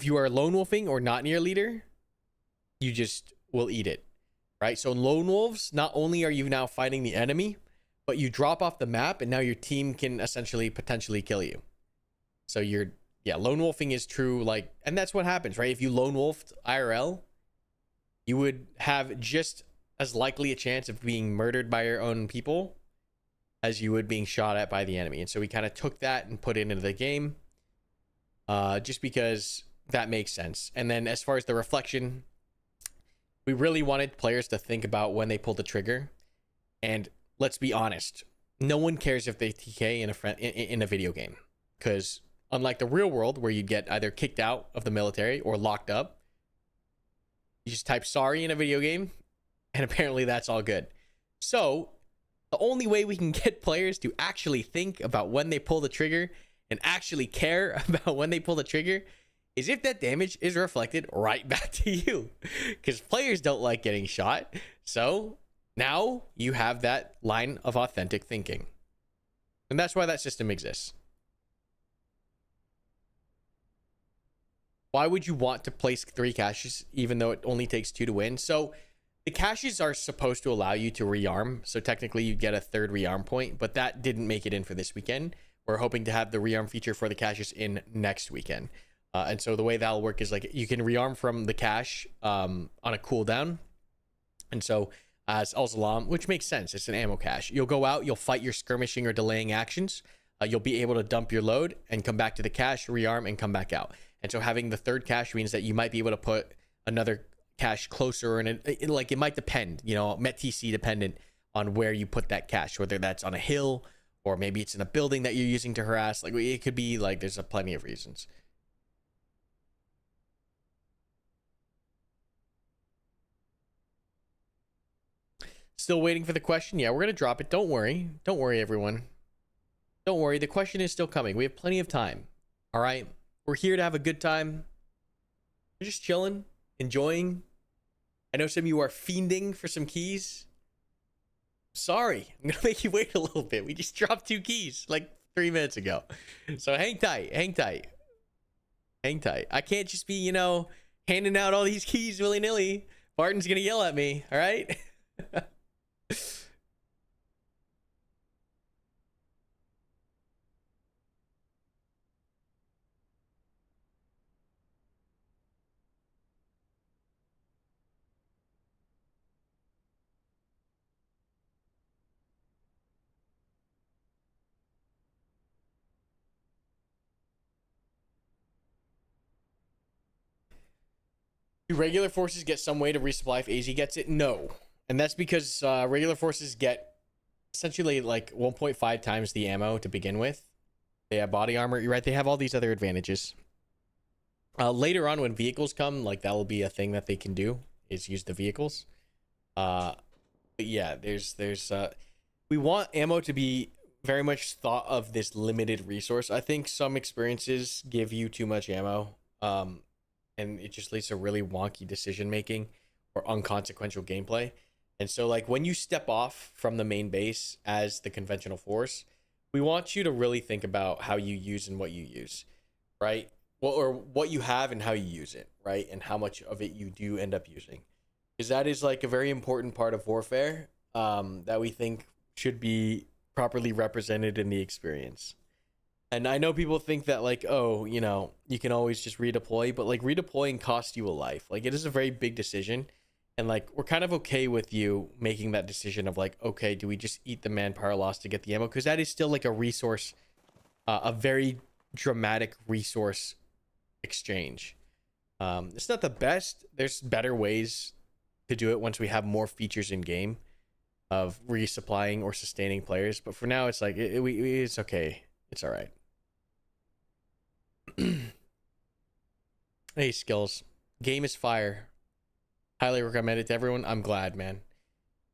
you are lone wolfing or not near a leader, you just will eat it, right? So lone wolves, not only are you now fighting the enemy, but you drop off the map and now your team can essentially potentially kill you. So lone wolfing is true, like, and that's what happens, right? If you lone wolfed IRL, you would have just as likely a chance of being murdered by your own people as you would being shot at by the enemy. And so we kind of took that and put it into the game, just because that makes sense. And then as far as the reflection, we really wanted players to think about when they pull the trigger. And let's be honest, no one cares if they TK in a video game, because unlike the real world where you get either kicked out of the military or locked up, you just type sorry in a video game and apparently that's all good. So the only way we can get players to actually think about when they pull the trigger and actually care about when they pull the trigger is if that damage is reflected right back to you, because players don't like getting shot. So now you have that line of authentic thinking, and that's why that system exists. Why would you want to place 3 caches even though it only takes 2 to win? So the caches are supposed to allow you to rearm. So technically you get a 3rd rearm point, but that didn't make it in for this weekend. We're hoping to have the rearm feature for the caches in next weekend. And so the way that'll work is like you can rearm from the cache on a cooldown. And so as Al-Zalam, which makes sense, it's an ammo cache. You'll go out, you'll fight your skirmishing or delaying actions. You'll be able to dump your load and come back to the cache, rearm, and come back out. And so having the 3rd cache means that you might be able to put another cache closer, and it might depend, MET-TC dependent on where you put that cache, whether that's on a hill or maybe it's in a building that you're using to harass. Like it could be like there's plenty of reasons. Still waiting for the question. Yeah, we're gonna drop it. Don't worry, everyone. Don't worry. The question is still coming. We have plenty of time. All right. We're here to have a good time. We're just chilling, enjoying. I know some of you are fiending for some keys. Sorry, I'm gonna make you wait a little bit. We just dropped 2 keys like 3 minutes ago. So hang tight, hang tight. Hang tight. I can't just be, you know, handing out all these keys willy-nilly. Barton's gonna yell at me, all right? Do regular forces get some way to resupply if AZ gets it? No. And that's because regular forces get essentially like 1.5 times the ammo to begin with. They have body armor, you're right, they have all these other advantages. Later on when vehicles come, like that will be a thing that they can do, is use the vehicles. But yeah, there's we want ammo to be very much thought of this limited resource. I think some experiences give you too much ammo. And it just leads to really wonky decision making or unconsequential gameplay. And so like when you step off from the main base as the conventional force, we want you to really think about how you use and what you use, right? Well, or what you have and how you use it, right? And how much of it you do end up using. Because that is like a very important part of warfare that we think should be properly represented in the experience. And I know people think that like, oh, you know, you can always just redeploy, but like redeploying costs you a life. Like it is a very big decision. And like, we're kind of okay with you making that decision of like, okay, do we just eat the manpower loss to get the ammo? Because that is still like a resource, a very dramatic resource exchange. It's not the best. There's better ways to do it once we have more features in game of resupplying or sustaining players. But for now, it's like, it's okay. It's all right. Hey, Skills. Game is fire. Highly recommend it to everyone. I'm glad, man.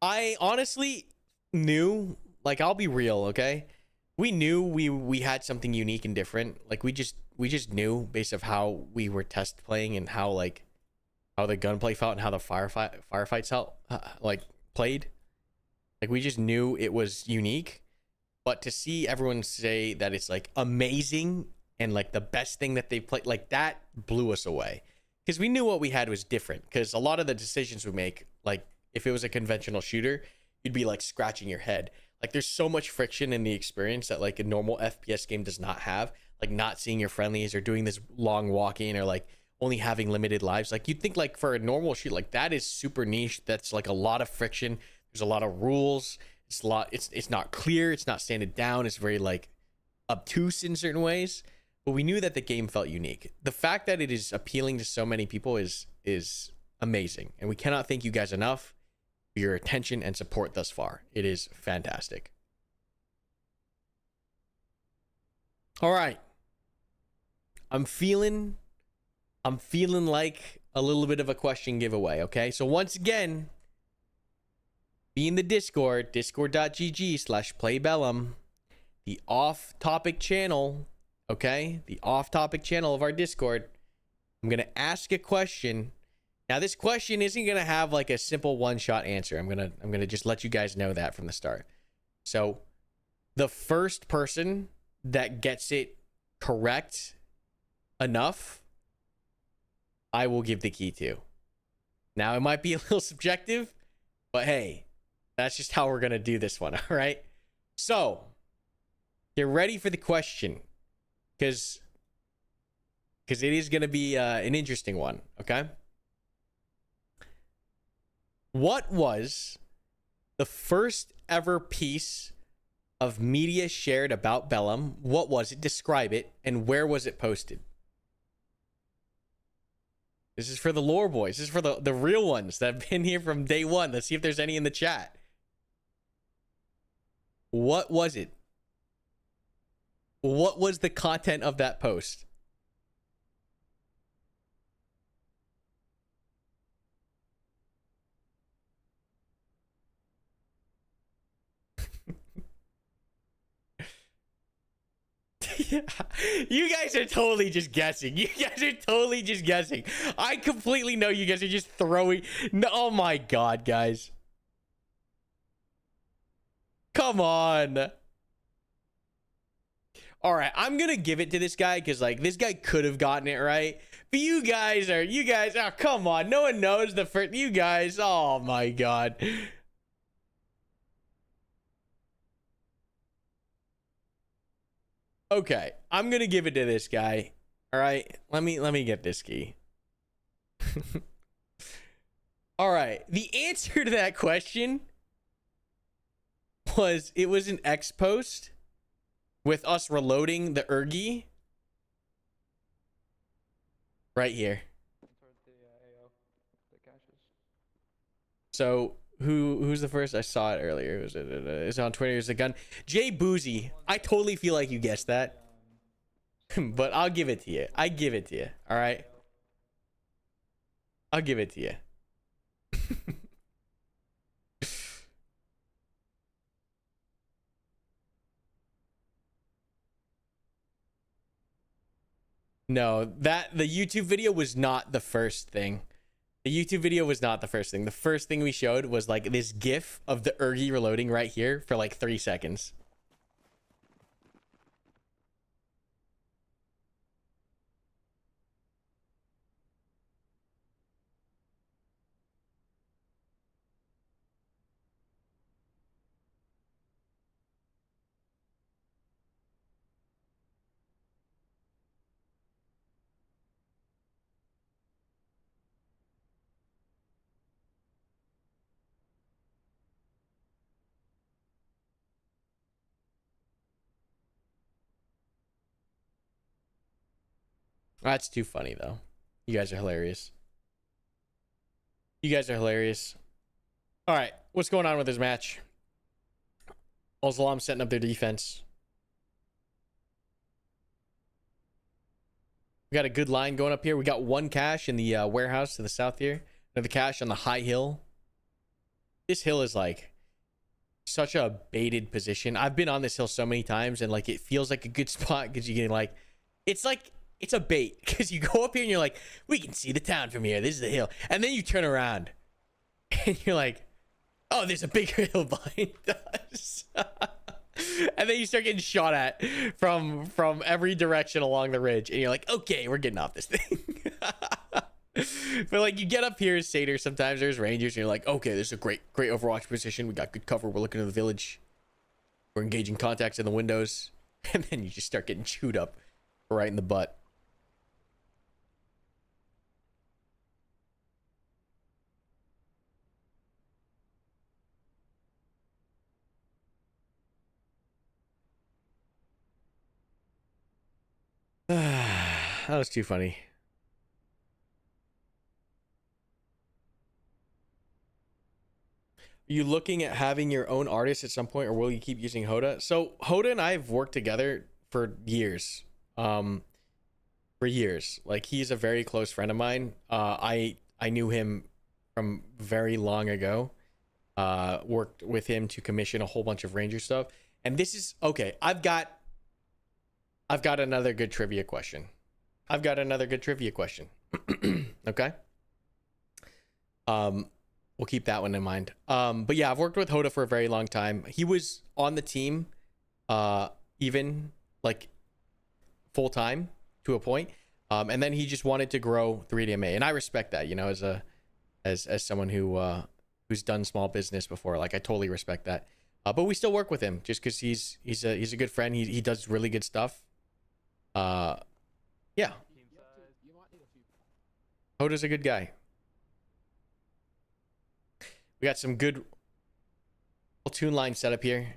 I honestly knew, like, I'll be real, okay? We knew we had something unique and different. Like, we just knew based of how we were test playing and how, like, how the gunplay felt and how the firefights felt, like, played. Like, we just knew it was unique. But to see everyone say that it's, like, amazing and, like, the best thing that they've played, like, that blew us away. Because we knew what we had was different. Because a lot of the decisions we make, like, if it was a conventional shooter, you'd be, like, scratching your head. Like, there's so much friction in the experience that, like, a normal FPS game does not have. Like, not seeing your friendlies or doing this long walking or, like, only having limited lives. Like, you'd think, like, for a normal shoot, like, that is super niche. That's, like, a lot of friction. There's a lot of rules. It's a lot. It's not clear. It's not sanded down. It's very, like, obtuse in certain ways. But we knew that the game felt unique. The fact that it is appealing to so many people is amazing. And we cannot thank you guys enough for your attention and support thus far. It is fantastic. All right. I'm feeling like a little bit of a question giveaway, okay? So once again, be in the Discord, discord.gg/playbellum, the off-topic channel, okay? The off-topic channel of our Discord. I'm going to ask a question. Now, this question isn't going to have like a simple one-shot answer. I'm going to just let you guys know that from the start. So, the first person that gets it correct enough, I will give the key to. Now, it might be a little subjective, but hey, that's just how we're going to do this one, all right? So, get ready for the question, because it is going to be an interesting one, okay? What was the first ever piece of media shared about Bellum? What was it? Describe it. And where was it posted? This is for the lore boys. This is for the real ones that have been here from day one. Let's see if there's any in the chat. What was it? What was the content of that post? Yeah. You guys are totally just guessing. You guys are totally just guessing. I completely know you guys are just throwing. No, oh my god, guys. Come on. All right, I'm gonna give it to this guy because like this guy could have gotten it right. But you guys, oh come on, no one knows the first. You guys, oh my god. Okay, I'm gonna give it to this guy. All right, let me get this key. All right, the answer to that question was it was an X post with us reloading the Ergi right here. So who's the first? I saw it earlier. It's on Twitter. It's a gun. Jay Boozy. I totally feel like you guessed that, but I'll give it to you. I give it to you. All right. I'll give it to you. No, the YouTube video was not the first thing. The YouTube video was not the first thing. The first thing we showed was like this GIF of the Ergi reloading right here for like 3 seconds. That's too funny though. You guys are hilarious. You guys are hilarious. All right, what's going on with this match? Al-Salam setting up their defense. We got a good line going up here. We got one cache in the warehouse to the south here. Another cache on the high hill. This hill is like such a baited position. I've been on this hill so many times and like it feels like a good spot because you can like it's a bait because you go up here and you're like, we can see the town from here. This is the hill. And then you turn around and you're like, oh, there's a bigger hill behind us. And then you start getting shot at from every direction along the ridge. And you're like, okay, we're getting off this thing. But like you get up here, Satyr, sometimes there's rangers and you're like, okay, this is a great overwatch position. We got good cover. We're looking at the village. We're engaging contacts in the windows. And then you just start getting chewed up right in the butt. That was too funny. Are you looking at having your own artist at some point, or will you keep using Hoda? So Hoda and I have worked together for years. Like he's a very close friend of mine. I knew him from very long ago. Worked with him to commission a whole bunch of Ranger stuff. And this is okay. I've got another good trivia question. Okay. We'll keep that one in mind. But yeah, I've worked with Hoda for a very long time. He was on the team, even like full time to a point. And then he just wanted to grow 3DMA, and I respect that. You know, as someone who's done small business before, like I totally respect that. But we still work with him just because he's a good friend. He does really good stuff. Yeah. Hoda's a good guy. We got some good platoon line setup here.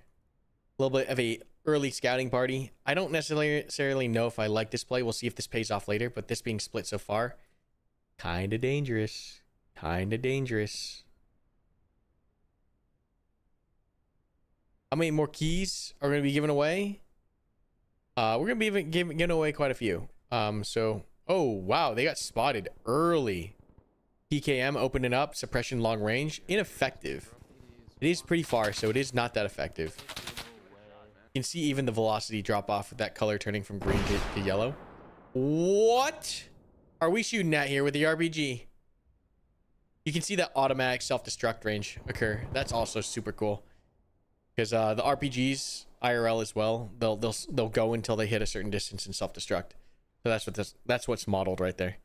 A little bit of a early scouting party. I don't necessarily know if I like this play. We'll see if this pays off later, but this being split so far, kind of dangerous. How many more keys are going to be given away? We're going to be giving away quite a few. So, oh, wow. They got spotted early. PKM opening up. Suppression long range. Ineffective. It is pretty far, so it is not that effective. You can see even the velocity drop off with that color turning from green to yellow. What are we shooting at here with the RPG? You can see that automatic self-destruct range occur. That's also super cool. Because the RPGs IRL as well. They'll go until they hit a certain distance and self-destruct. So that's what's modeled right there.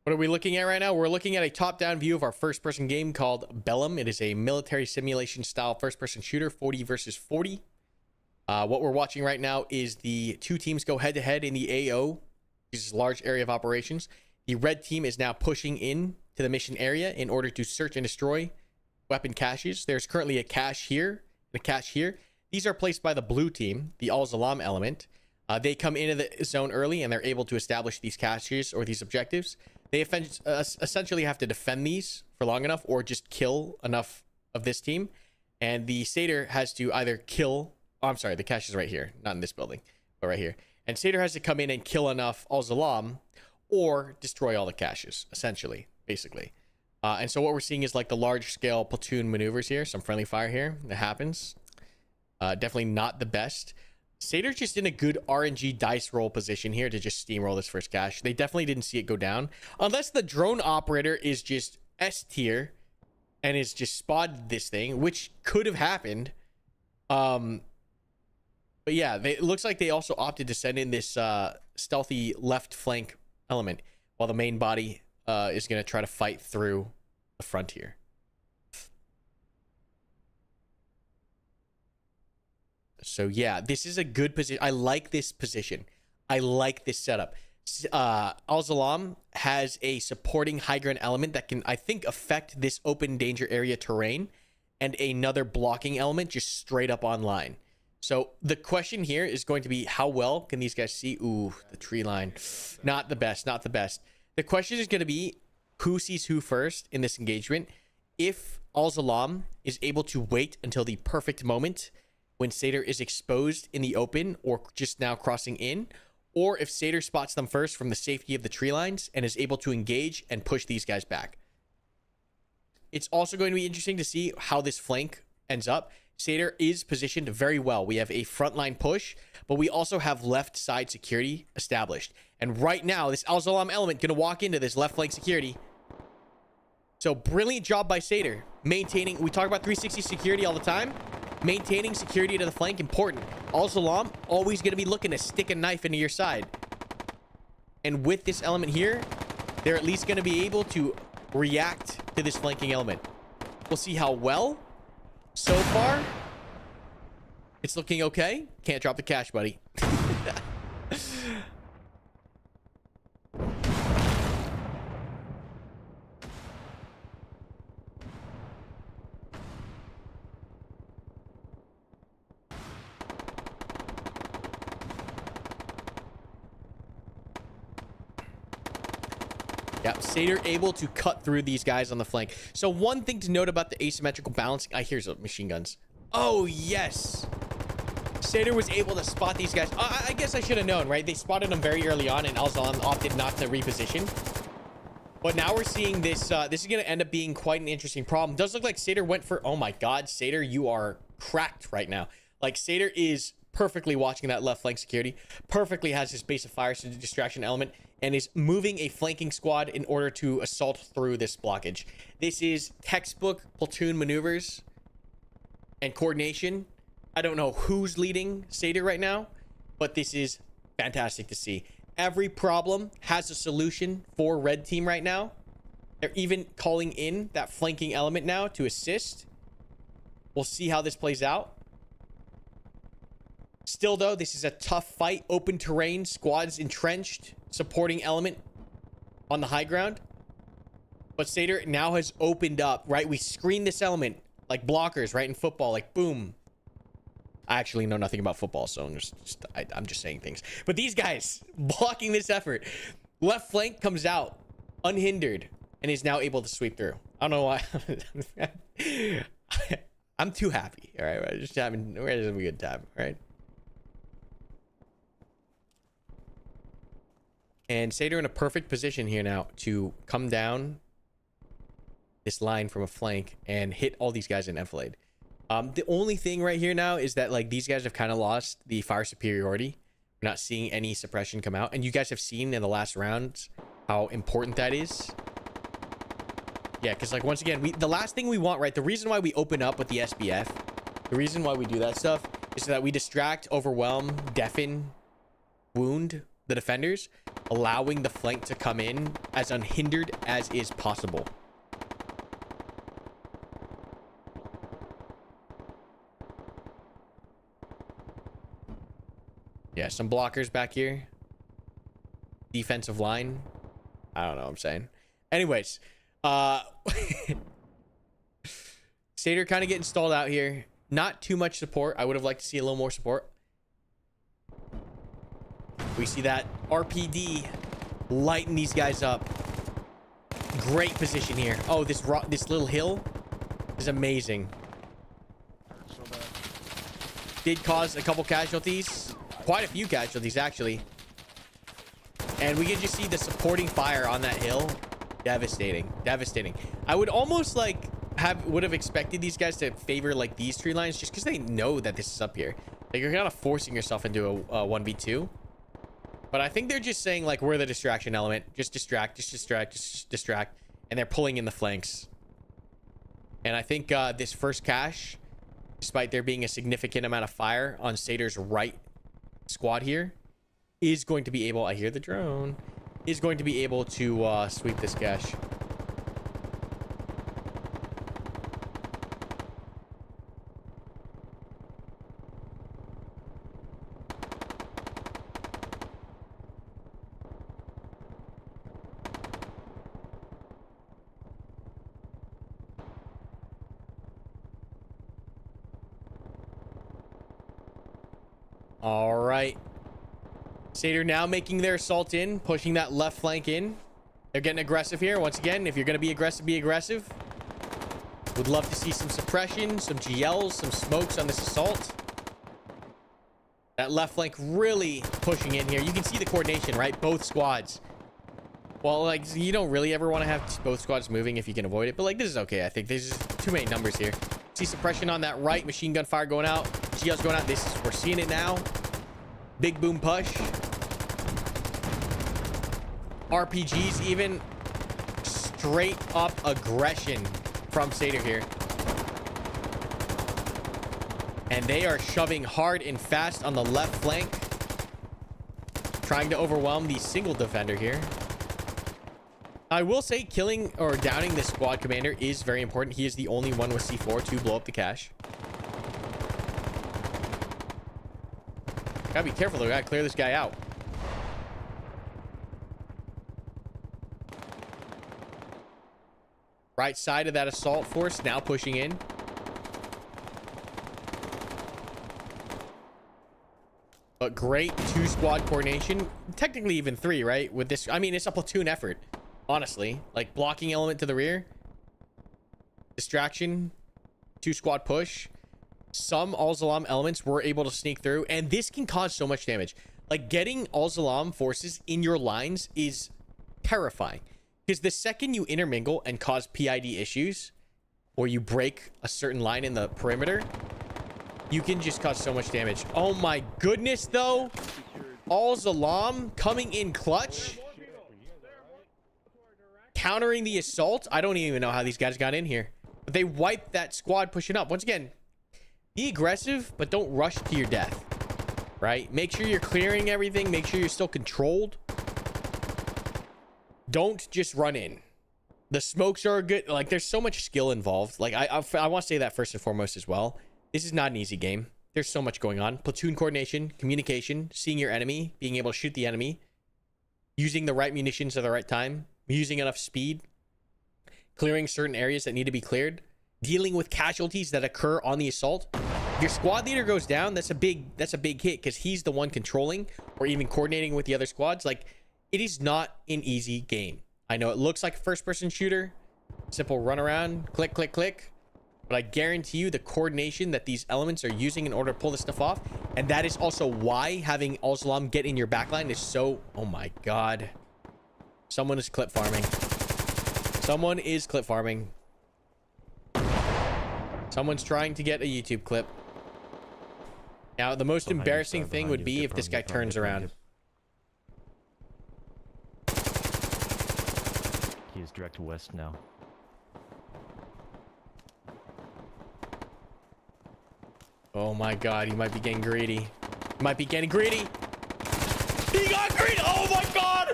What are we looking at right now? We're looking at a top-down view of our first-person game called Bellum. It is a military simulation style first-person shooter, 40 versus 40. What we're watching right now is the two teams go head-to-head in the AO, this large area of operations. The red team is now pushing in to the mission area in order to search and destroy weapon caches. There's currently a cache here and a cache here. These are placed by the blue team, the Al-Zalam element. They come into the zone early and they're able to establish these caches or these objectives. They essentially have to defend these for long enough or just kill enough of this team. And the Satyr has to either kill... Oh, I'm sorry, the cache is right here. Not in this building, but right here. And Satyr has to come in and kill enough Al-Zalam or destroy all the caches, essentially, basically. And so what we're seeing is like the large-scale platoon maneuvers here. Some friendly fire here that happens. Definitely not the best. Satyr's just in a good RNG dice roll position here to just steamroll this first cache. They definitely didn't see it go down. Unless the drone operator is just S tier and is just spotted this thing, which could have happened. But yeah, it looks like they also opted to send in this stealthy left flank element while the main body is going to try to fight through the front here. So yeah, this is a good position. I like this position. I like this setup. Al-Zalam has a supporting high ground element that can, I think, affect this open danger area terrain, and another blocking element just straight up online. So the question here is going to be, how well can these guys see? Ooh, the tree line. Not the best, not the best. The question is going to be, who sees who first in this engagement? If Al-Zalam is able to wait until the perfect moment when Satyr is exposed in the open or just now crossing in, or if Satyr spots them first from the safety of the tree lines and is able to engage and push these guys back. It's also going to be interesting to see how this flank ends up. Satyr is positioned very well. We have a frontline push, but we also have left side security established. And right now, this Al-Zalam element going to walk into this left flank security. So brilliant job by Satyr. Maintaining, we talk about 360 security all the time. Maintaining security to the flank, important. Al-Zalam, always going to be looking to stick a knife into your side. And with this element here, they're at least going to be able to react to this flanking element. We'll see how well. So far, it's looking okay. Can't drop the cash, buddy. Yeah, Satyr able to cut through these guys on the flank. So one thing to note about the asymmetrical balancing. Here's machine guns. Oh, yes. Satyr was able to spot these guys. I guess I should have known, right? They spotted them very early on, and Al-Zalam opted not to reposition. But now we're seeing this. This is going to end up being quite an interesting problem. Does look like Satyr went for... Oh, my God. Satyr, you are cracked right now. Like, Satyr is perfectly watching that left flank security. Perfectly has his base of fire distraction element, and is moving a flanking squad in order to assault through this blockage. This is textbook platoon maneuvers and coordination. I don't know who's leading Satyr right now, but this is fantastic to see. Every problem has a solution for red team right now. They're even calling in that flanking element now to assist. We'll see how this plays out. Still, though, this is a tough fight. Open terrain, squads entrenched, supporting element on the high ground. But Satyr now has opened up, right? We screen this element like blockers, right? In football, like boom. I actually know nothing about football, so I'm just saying things. But these guys blocking this effort. Left flank comes out unhindered and is now able to sweep through. I don't know why. I'm too happy. All right, we're just having a good time, all right? And Satyr in a perfect position here now to come down this line from a flank and hit all these guys in enfilade. The only thing right here now is that like these guys have kind of lost the fire superiority. We're not seeing any suppression come out, and you guys have seen in the last round how important that is. Yeah, because like once again, the last thing we want, right? The reason why we open up with the SBF, the reason why we do that stuff is so that we distract, overwhelm, deafen, wound the defenders, allowing the flank to come in as unhindered as is possible. Yeah, some blockers back here. Defensive line. I don't know what I'm saying. Anyways, Satyr kind of getting stalled out here. Not too much support. I would have liked to see a little more support. We see that RPD lighten these guys up. Great position here. Oh, this little hill is amazing. So bad. Did cause a couple casualties. Quite a few casualties, actually. And we can just see the supporting fire on that hill. Devastating. Devastating. I would almost like would have expected these guys to favor like these tree lines just because they know that this is up here. Like you're kind of forcing yourself into a 1v2. But I think they're just saying like we're the distraction element. Just distract, just distract, just distract. And they're pulling in the flanks. And I think this first cache, despite there being a significant amount of fire on Satyr's right squad here, is going to be able, I hear the drone, is going to be able to sweep this cache. All right. Satyr now making their assault in, pushing that left flank in. They're getting aggressive here. Once again, if you're going to be aggressive, be aggressive. Would love to see some suppression, some GLs, some smokes on this assault. That left flank really pushing in here. You can see the coordination, right? Both squads. Well, like, you don't really ever want to have both squads moving if you can avoid it. But, like, this is okay, I think. There's just too many numbers here. See suppression on that right. Machine gun fire going out. GL's going out. We're seeing it now. Big boom push. RPGs even. Straight up aggression from Satyr here. And they are shoving hard and fast on the left flank. Trying to overwhelm the single defender here. I will say killing or downing this squad commander is very important. He is the only one with C4 to blow up the cache. Gotta be careful though. We gotta clear this guy out. Right side of that assault force now pushing in. But great two squad coordination. Technically even three, right? With this, I mean, it's a platoon effort. Honestly, like blocking element to the rear, distraction, two squad push. Some Al-Zalam elements were able to sneak through, and this can cause so much damage. Like getting Al-Zalam forces in your lines is terrifying, because the second you intermingle and cause PID issues, or you break a certain line in the perimeter, you can just cause so much damage. Oh my goodness, though. Al-Zalam coming in clutch. Countering the assault. I don't even know how these guys got in here. But they wiped that squad pushing up. Once again, be aggressive, but don't rush to your death. Right? Make sure you're clearing everything. Make sure you're still controlled. Don't just run in. The smokes are good. Like, there's so much skill involved. Like, I want to say that first and foremost as well. This is not an easy game. There's so much going on. Platoon coordination, communication, seeing your enemy, being able to shoot the enemy, using the right munitions at the right time, using enough speed, clearing certain areas that need to be cleared, dealing with casualties that occur on the assault. If your squad leader goes down, that's a big hit, because he's the one controlling or even coordinating with the other squads. Like, it is not an easy game. I know it looks like a first-person shooter, simple run around, click, click, click, but I guarantee you the coordination that these elements are using in order to pull this stuff off, and that is also why having Al-Zalam get in your backline is so... Oh my god. Someone is clip farming. Someone is clip farming. Someone's trying to get a YouTube clip. Now, the most embarrassing thing would be if this guy turns around. He is direct west now. Oh my god, he might be getting greedy. He might be getting greedy. He got greedy! Oh my god!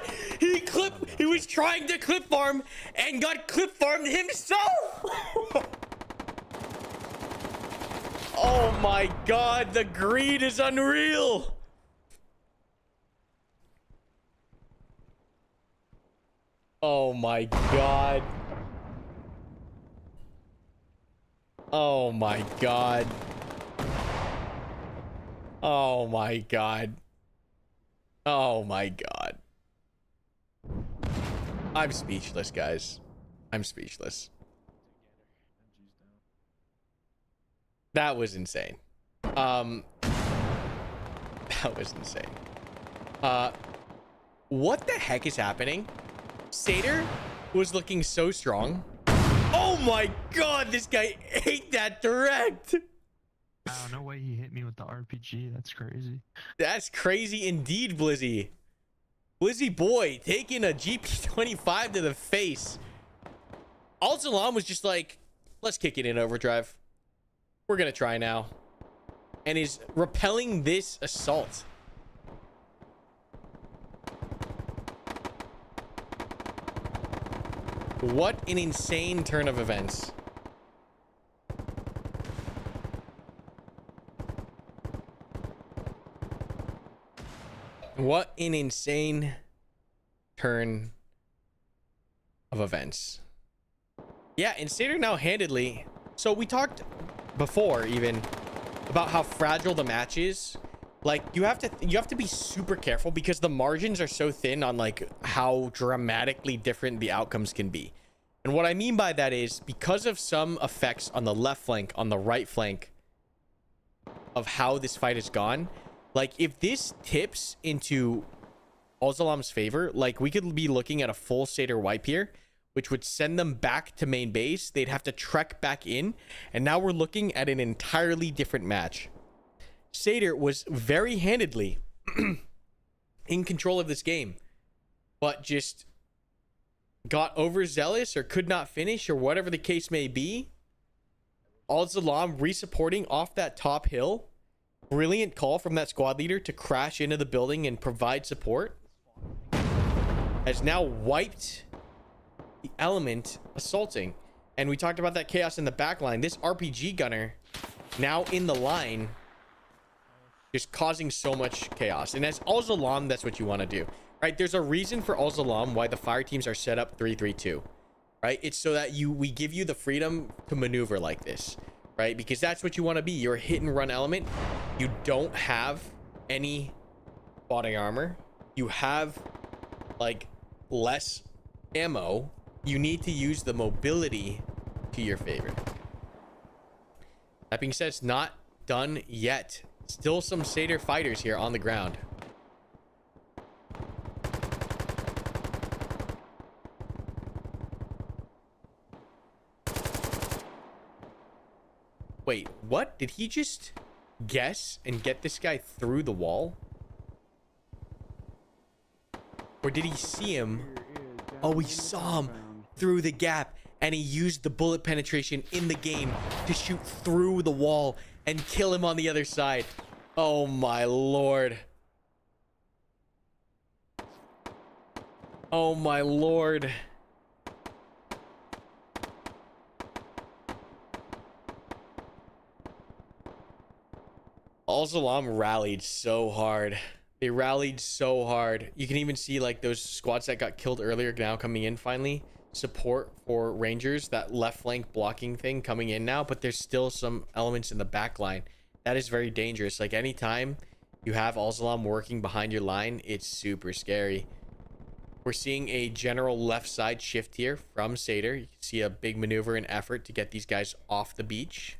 He was trying to clip farm and got clip farmed himself! Oh my god, the greed is unreal! Oh my god. Oh my god. Oh my god. Oh my god. I'm speechless, guys. I'm speechless. That was insane. That was insane. What the heck is happening? Satyr was looking so strong. Oh my god, this guy ate that direct. Wow, no way he hit me with the RPG. That's crazy. That's crazy indeed, Blizzy. Blizzy boy taking a GP25 to the face. Al-Salam was just like, let's kick it in overdrive. We're gonna try now. And is repelling this assault. What an insane turn of events. What an insane turn of events. Yeah, and Satyr now handedly. So we talked before even about how fragile the match is. Like you have to be super careful because the margins are so thin on like how dramatically different the outcomes can be. And what I mean by that is because of some effects on the left flank, on the right flank of how this fight has gone, like if this tips into Al-Salam's favor, like we could be looking at a full Satyr wipe here, which would send them back to main base. They'd have to trek back in. And now we're looking at an entirely different match. Satyr was very handedly in control of this game, but just got overzealous or could not finish or whatever the case may be. Al-Salam resupporting off that top hill. Brilliant call from that squad leader to crash into the building and provide support. Has now wiped the element assaulting. And we talked about that chaos in the back line. This RPG gunner now in the line just causing so much chaos. And as Al-Salam, that's what you want to do, right? There's a reason for Al-Salam why the fire teams are set up 3-3-2, right? It's so that we give you the freedom to maneuver like this, right? Because that's what you want to be. You're a hit and run element. You don't have any body armor. You have like less ammo. You need to use the mobility to your favor. That being said, it's not done yet. Still some Satyr fighters here on the ground. Wait, what? Did he just guess and get this guy through the wall? Or did he see him? Oh, he saw him through the gap and he used the bullet penetration in the game to shoot through the wall and kill him on the other side. Oh my lord. Oh my lord. Al-Salam rallied so hard. They rallied so hard. You can even see like those squads that got killed earlier now coming in finally. Support for Rangers, that left flank blocking thing coming in now, but there's still some elements in the back line. That is very dangerous. Like anytime you have Al-Salam working behind your line, it's super scary. We're seeing a general left side shift here from Satyr. You can see a big maneuver and effort to get these guys off the beach.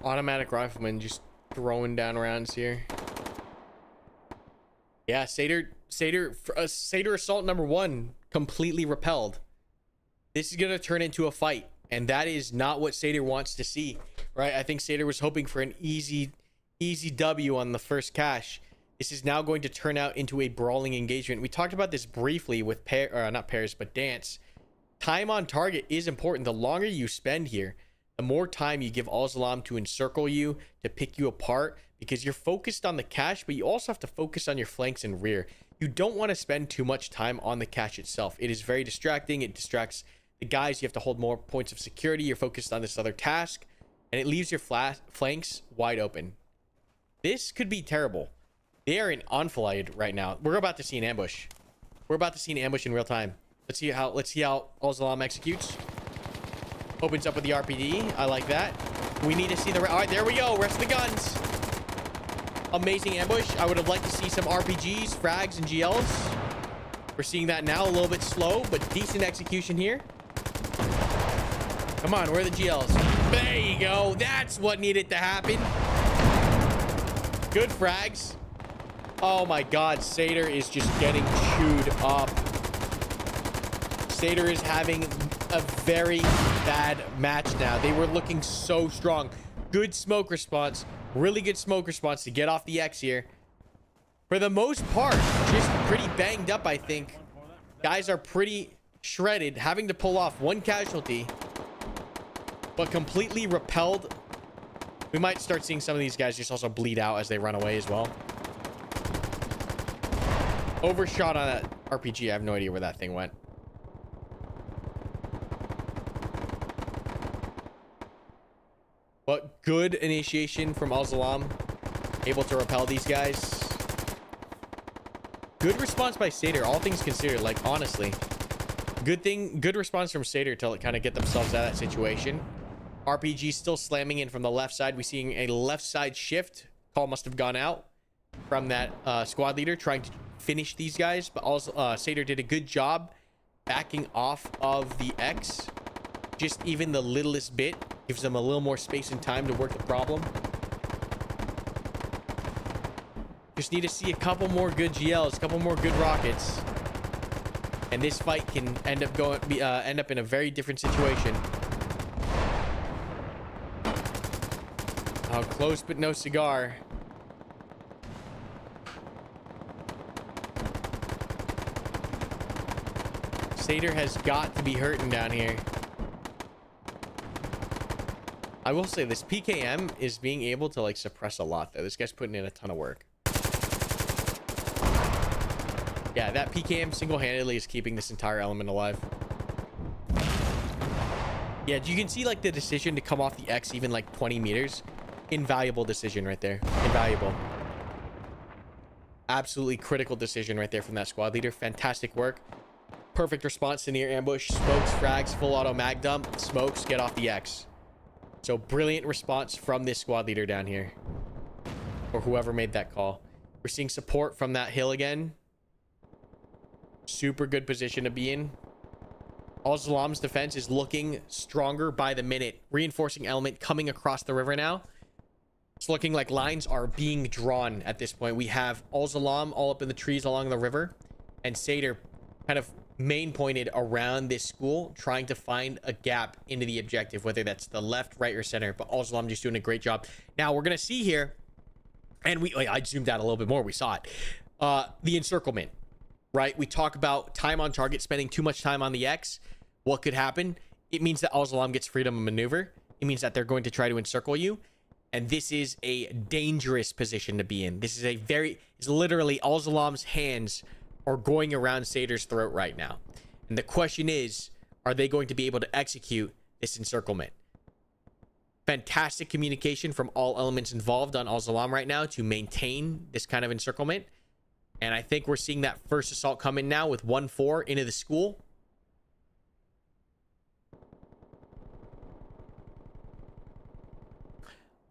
Automatic rifleman just throwing down rounds here. Yeah, Seder assault number 1 completely repelled. This is gonna turn into a fight, and that is not what Seder wants to see, right? I think Seder was hoping for an easy W on the first cache. This is now going to turn out into a brawling engagement. We talked about this briefly with not pairs, but dance. Time on target is important. The longer you spend here, the more time you give Al-Salam to encircle you, to pick you apart, because you're focused on the cache, but you also have to focus on your flanks and rear. You don't want to spend too much time on the cache itself. It is very distracting. It distracts the guys. You have to hold more points of security. You're focused on this other task, and it leaves your flanks wide open. This could be terrible. They are in enfilade right now. We're about to see an ambush. We're about to see an ambush in real time. Let's see how Al-Salam executes. Opens up with the RPD. I like that. We need to see the... All right, there we go. Rest of the guns. Amazing ambush. I would have liked to see some RPGs, frags, and GLs. We're seeing that now. A little bit slow, but decent execution here. Come on, where are the GLs? There you go. That's what needed to happen. Good frags. Oh my god, Seder is just getting chewed up. Seder is having a very bad match now. They were looking so strong. Good smoke response. Really good smoke response to get off the X here. For the most part, just pretty banged up, I think. Guys are pretty shredded, having to pull off one casualty, but completely repelled. We might start seeing some of these guys just also bleed out as they run away as well. Overshot on that RPG. I have no idea where that thing went. But good initiation from Al-Salam. Able to repel these guys. Good response by Seder, all things considered. Like, honestly. Good response from Seder to kind of get themselves out of that situation. RPG still slamming in from the left side. We're seeing a left side shift. Call must have gone out from that squad leader trying to finish these guys. But also, Seder did a good job backing off of the X. Just even the littlest bit gives them a little more space and time to work the problem. Just need to see a couple more good GLs, a couple more good rockets, and this fight can end up in a very different situation. Oh, close but no cigar. Seder has got to be hurting down here. I will say this PKM is being able to like suppress a lot though. This guy's putting in a ton of work. Yeah, that PKM single-handedly is keeping this entire element alive. Yeah, you can see like the decision to come off the X even like 20 meters. Invaluable decision right there. Invaluable. Absolutely critical decision right there from that squad leader. Fantastic work. Perfect response to near ambush. Smokes, frags, full auto mag dump. Smokes, get off the X. So brilliant response from this squad leader down here. Or whoever made that call. We're seeing support from that hill again. Super good position to be in. Al-Salam's defense is looking stronger by the minute. Reinforcing element coming across the river now. It's looking like lines are being drawn at this point. We have Al-Salam all up in the trees along the river. And Seder kind of main pointed around this school, trying to find a gap into the objective, whether that's the left, right, or center. But Al-Salam just doing a great job. Now we're going to see here, and I zoomed out a little bit more. We saw it. The encirclement. Right? We talk about time on target, spending too much time on the X. What could happen? It means that Al-Salam gets freedom of maneuver. It means that they're going to try to encircle you. And this is a dangerous position to be in. This is it's literally Al-Salam's hands are going around Seder's throat right now. And the question is, are they going to be able to execute this encirclement? Fantastic communication from all elements involved on Al-Salam right now to maintain this kind of encirclement. And I think we're seeing that first assault come in now with 1-4 into the school.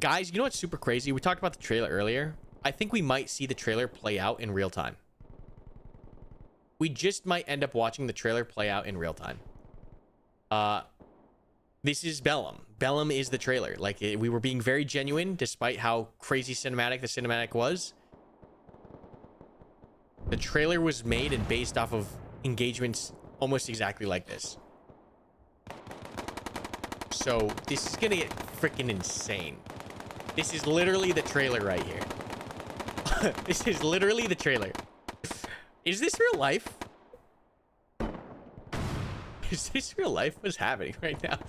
Guys, you know what's super crazy? We talked about the trailer earlier. I think we might see the trailer play out in real time. We just might end up watching the trailer play out in real time. This is Bellum. Bellum is the trailer. Like, we were being very genuine despite how crazy cinematic the cinematic was. The trailer was made and based off of engagements almost exactly like this. So this is gonna get freaking insane. This is literally the trailer right here. This is literally the trailer. Is this real life? Is this real life? What's happening right now?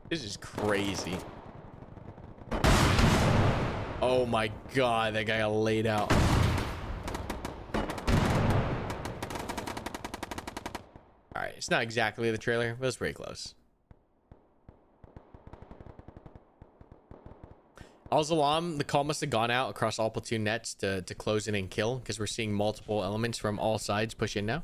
This is crazy. Oh my god, that guy got laid out. Alright, it's not exactly the trailer, but it's pretty close. Al-Zalam, the call must have gone out across all platoon nets to close in and kill, because we're seeing multiple elements from all sides push in now.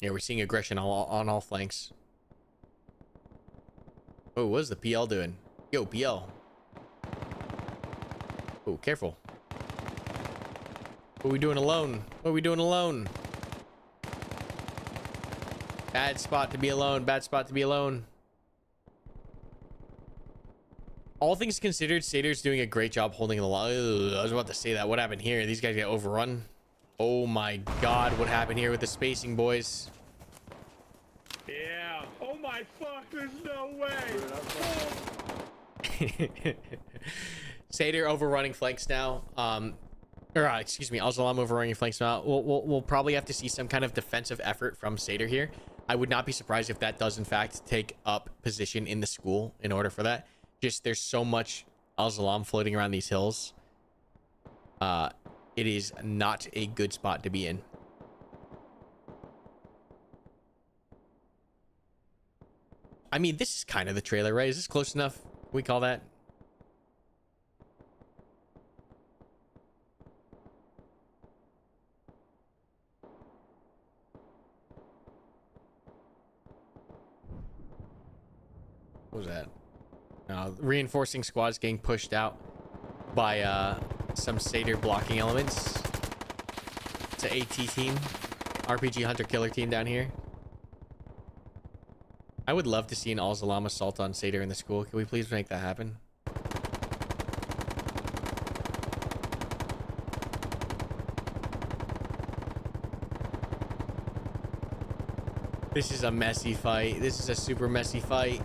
Yeah, we're seeing aggression on all flanks. Oh, what's the PL doing? Yo, PL. Oh, careful. What are we doing alone? What are we doing alone? Bad spot to be alone. Bad spot to be alone. All things considered, Sater's doing a great job holding the line. I was about to say that. What happened here? These guys get overrun. Oh my god, what happened here with the spacing, boys? Yeah. Oh my fuck, there's no way. Sater overrunning flanks now. Excuse me, Al-Zalam overrunning flanks now. We'll probably have to see some kind of defensive effort from Sater here. I would not be surprised if that does in fact take up position in the school in order for that. Just there's so much Al-Zalam floating around these hills. It is not a good spot to be in. I mean, this is kind of the trailer, right? Is this close enough? Can we call that? What was that? Reinforcing squads getting pushed out by some Sater blocking elements. It's an AT team. RPG Hunter Killer team down here. I would love to see an Al-Zalam assault on Sater in the school. Can we please make that happen? This is a messy fight. This is a super messy fight.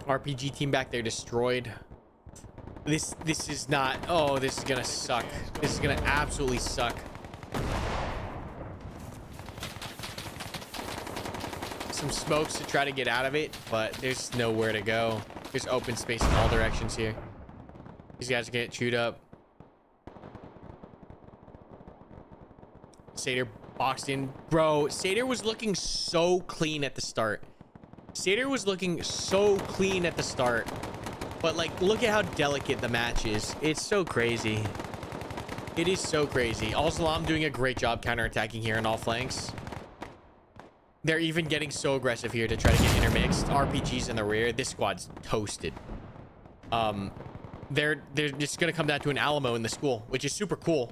RPG team back there destroyed. This is not. Oh, this is gonna suck. This is gonna absolutely suck. Some smokes to try to get out of it, but there's nowhere to go. There's open space in all directions here. These guys are getting chewed up. Sater boxed in. Bro, Sater was looking so clean at the start. Sater was looking so clean at the start, but like, look at how delicate the match is. It's so crazy. It is so crazy. Al-Zalam doing a great job counterattacking here on all flanks. They're even getting so aggressive here to try to get intermixed. RPGs in the rear. This squad's toasted. They're just gonna come down to an Alamo in the school, which is super cool.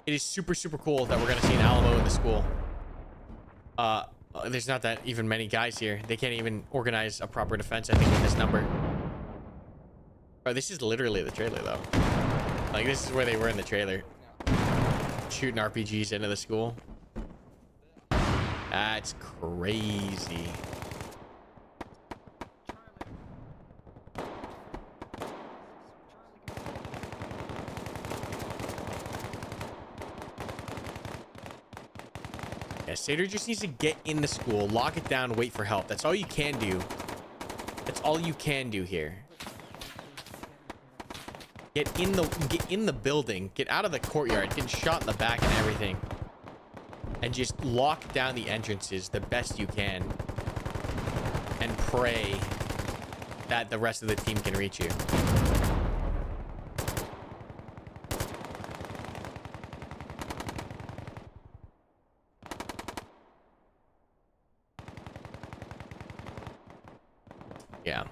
It is super cool that we're gonna see an Alamo in the school. There's not that even many guys here. They can't even organize a proper defense, I think, with this number. Oh, this is literally the trailer, though. Like, this is where they were in the trailer. Shooting RPGs into the school. That's crazy. Yeah, Sater just needs to get in the school, lock it down, wait for help. That's all you can do. That's all you can do here. Get in the building. Get out of the courtyard. Get shot in the back and everything. And just lock down the entrances the best you can. And pray that the rest of the team can reach you. Yeah.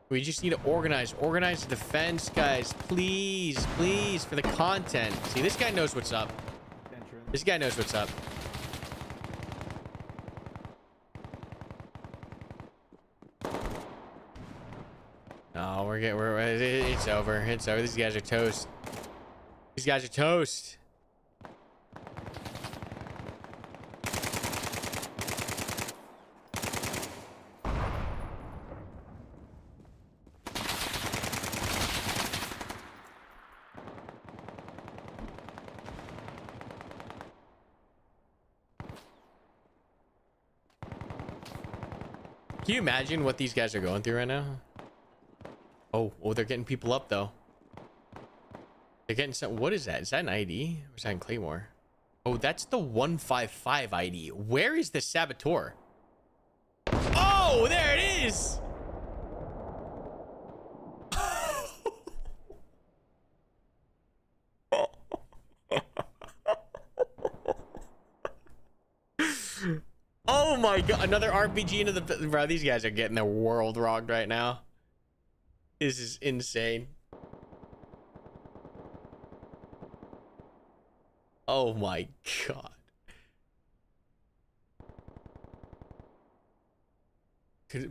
We just need to organize the defense, guys. Please, please, for the content. See, this guy knows what's up. This guy knows what's up. No, it's over. It's over. These guys are toast. These guys are toast. Can you imagine what these guys are going through right now? Oh, they're getting people up though. They're getting some. What is that? Is that an ID? Or is that in Claymore? Oh, that's the 155 ID. Where is the saboteur? Oh, there it is. Oh my god, another RPG into the... Bro, these guys are getting their world rocked right now. This is insane. Oh my god.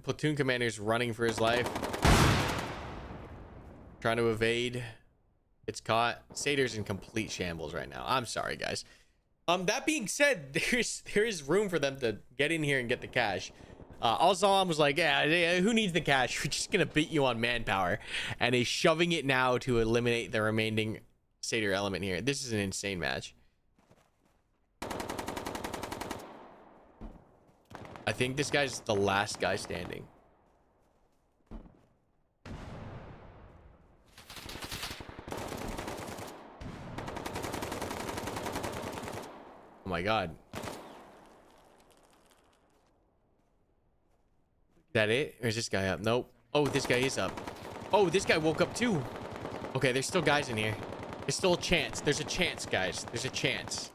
Platoon commander's running for his life. Trying to evade. It's caught. Satyr's in complete shambles right now. I'm sorry, guys. That being said, there is room for them to get in here and get the cash. Al-Salam was like, yeah, who needs the cash? We're just gonna beat you on manpower. And he's shoving it now to eliminate the remaining Satyr element here. This is an insane match. I think this guy's the last guy standing. Oh my god. Is that it? Or is this guy up? Nope. Oh, this guy is up. Oh, this guy woke up too. Okay, there's still guys in here. There's still a chance. There's a chance, guys. There's a chance.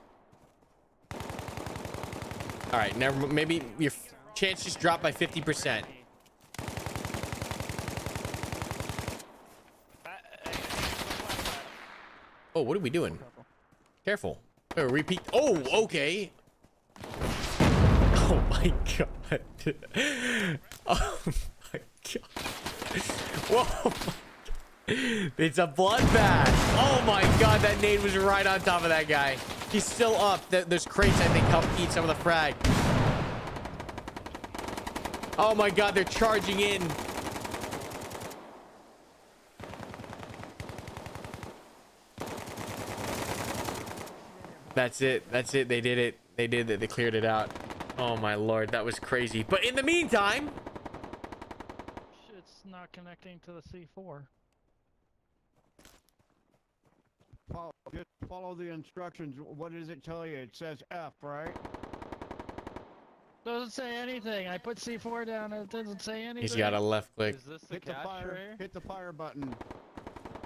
All right, never. Maybe your chance just dropped by 50%. Oh, what are we doing? Careful. Oh, repeat. Oh, okay. Oh my god. Oh my god. Whoa. It's a bloodbath. Oh my god, that nade was right on top of that guy. He's still up. Those crates, I think, help eat some of the frag. Oh my god, they're charging in. That's it. That's it. They did it. They did it. They cleared it out. Oh my lord, that was crazy. But in the meantime, It's not connecting to the C4. Just follow the instructions. What does it tell you? It says F, right? Doesn't say anything. I put C4 down and it doesn't say anything. he's got a left click. Is this the Hit the cash fire. tray? Hit the fire button.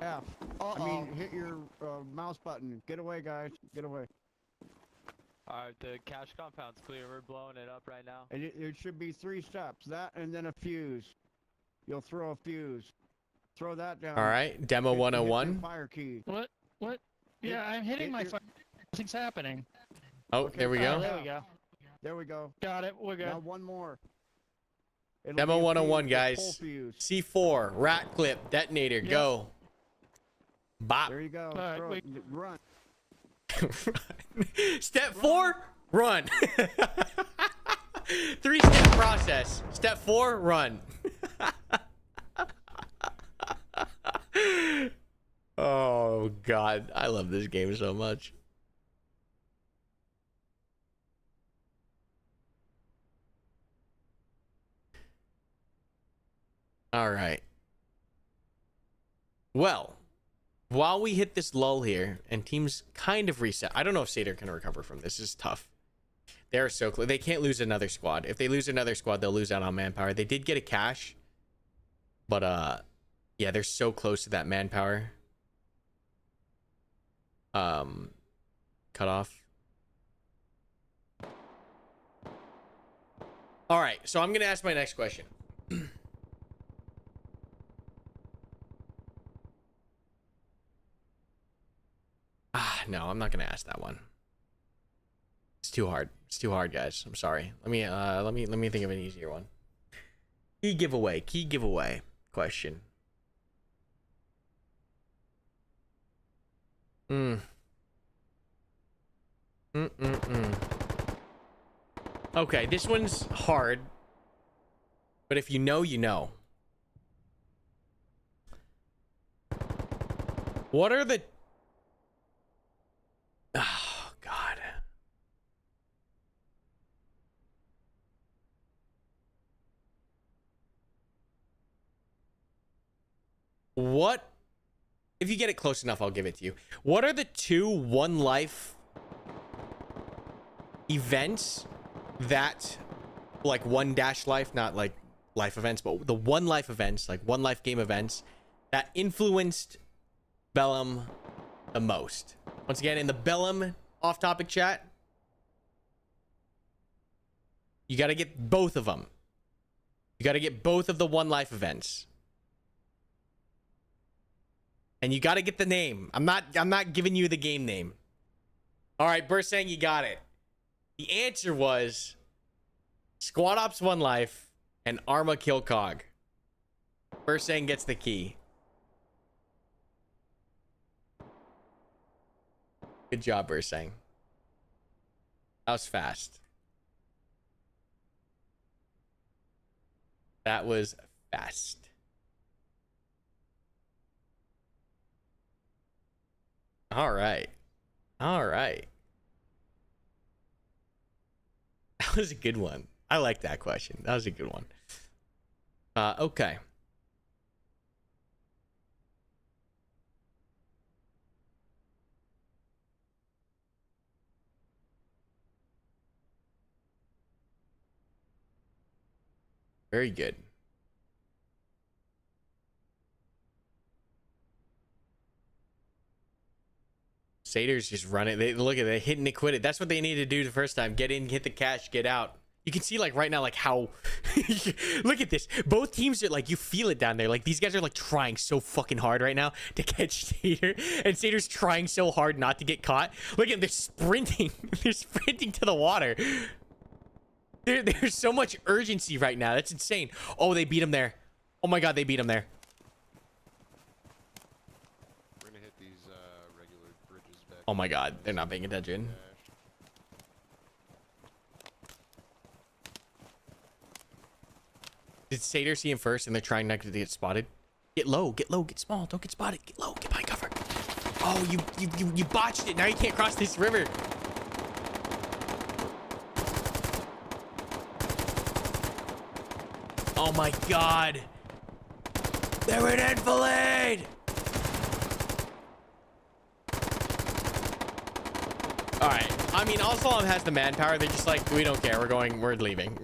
F. I mean, hit your mouse button. Get away, guys. Get away. Alright, the cash compound's clear. We're blowing it up right now. And it should be 3 steps. That and then a fuse. You'll throw a fuse. Throw that down. All right, demo Hit your 101. fire key. What? Yeah, I'm hitting my fire. Nothing's happening. Oh, Okay, there we Oh, go. there we go. There we go. Got it. We're good. Now one more. It'll Demo be a 101, fuse, a guys. pull fuse. C4, rat clip, detonator, Yep. Go. Bop. There you go. All right, Throw it. Run. Step 4, run. 3-step process. Step 4, run. Oh god, I love this game so much. All right. Well, while we hit this lull here and teams kind of reset, I don't know if Satyr can recover from this. This is tough. They're so close. They can't lose another squad. If they lose another squad, they'll lose out on manpower. They did get a cache, but yeah, they're so close to that manpower cut off. All right, so I'm gonna ask my next question. No, I'm not gonna ask that one. It's too hard. It's too hard, guys. I'm sorry. Let me think of an easier one. Key giveaway question. Okay, this one's hard, but if you know, you know. What are the... Oh, God. What... If you get it close enough, I'll give it to you. What are the 2 one life events that, like, one dash life, not like life events, but the one life events, like one life game events that influenced Bellum the most? Once again, in the Bellum off-topic chat, you got to get both of them. You got to get both of the one life events. And you got to get the name. I'm not giving you the game name. All right, Bursang, you got it. The answer was Squad Ops 1 Life and Arma Kill Cog. Bursang gets the key. Good job, Bursang. That was fast. That was fast. All right. All right. That was a good one. I like that question. That was a good one. Okay. Very good. Satyr's just running. They look at it, hit and they quit it. That's what they need to do the first time. Get in, hit the cash, get out. You can see, like, right now, like, how look at this. Both teams are like, you feel it down there. Like, these guys are like trying so fucking hard right now to catch Satyr, and Satyr's trying so hard not to get caught. Look at, they're sprinting. They're sprinting to the water. There's so much urgency right now. That's insane. Oh, they beat him there. Oh my god, they beat him there. We're gonna hit these regular bridges back. Oh my god, they're not paying attention. Did Satyr see him first and they're trying not to get spotted? Get low, get small, don't get spotted. Get low, get behind cover. Oh, you botched it. Now you can't cross this river. Oh my god. They're in enfilade. All right. I mean, Asylum has the manpower. They're just like, we don't care. We're leaving.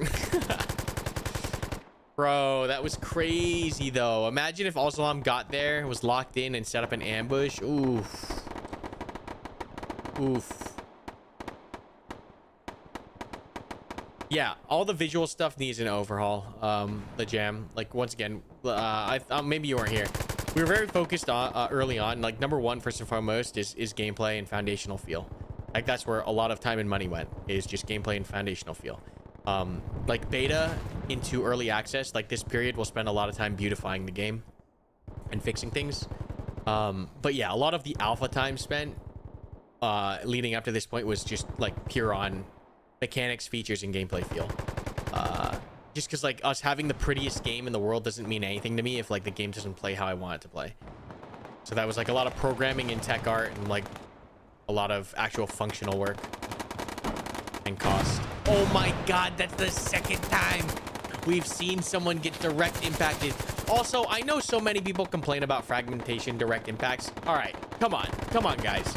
Bro, that was crazy though. Imagine if Asylum got there, was locked in and set up an ambush. Oof. Oof. Yeah, all the visual stuff needs an overhaul. The jam, like, once again, maybe you weren't here. We were very focused on early on. Like, number one, first and foremost, is gameplay and foundational feel. Like, that's where a lot of time and money went, is just gameplay and foundational feel. Like beta into early access, like this period, we'll spend a lot of time beautifying the game and fixing things. But yeah, a lot of the alpha time spent leading up to this point was just like pure on mechanics, features, and gameplay feel. Just because, like, us having the prettiest game in the world doesn't mean anything to me if, like, the game doesn't play how I want it to play. So that was like a lot of programming and tech art and like a lot of actual functional work and cost. Oh my god, that's the second time we've seen someone get direct impacted. Also, I know so many people complain about fragmentation, direct impacts. All right, come on, guys.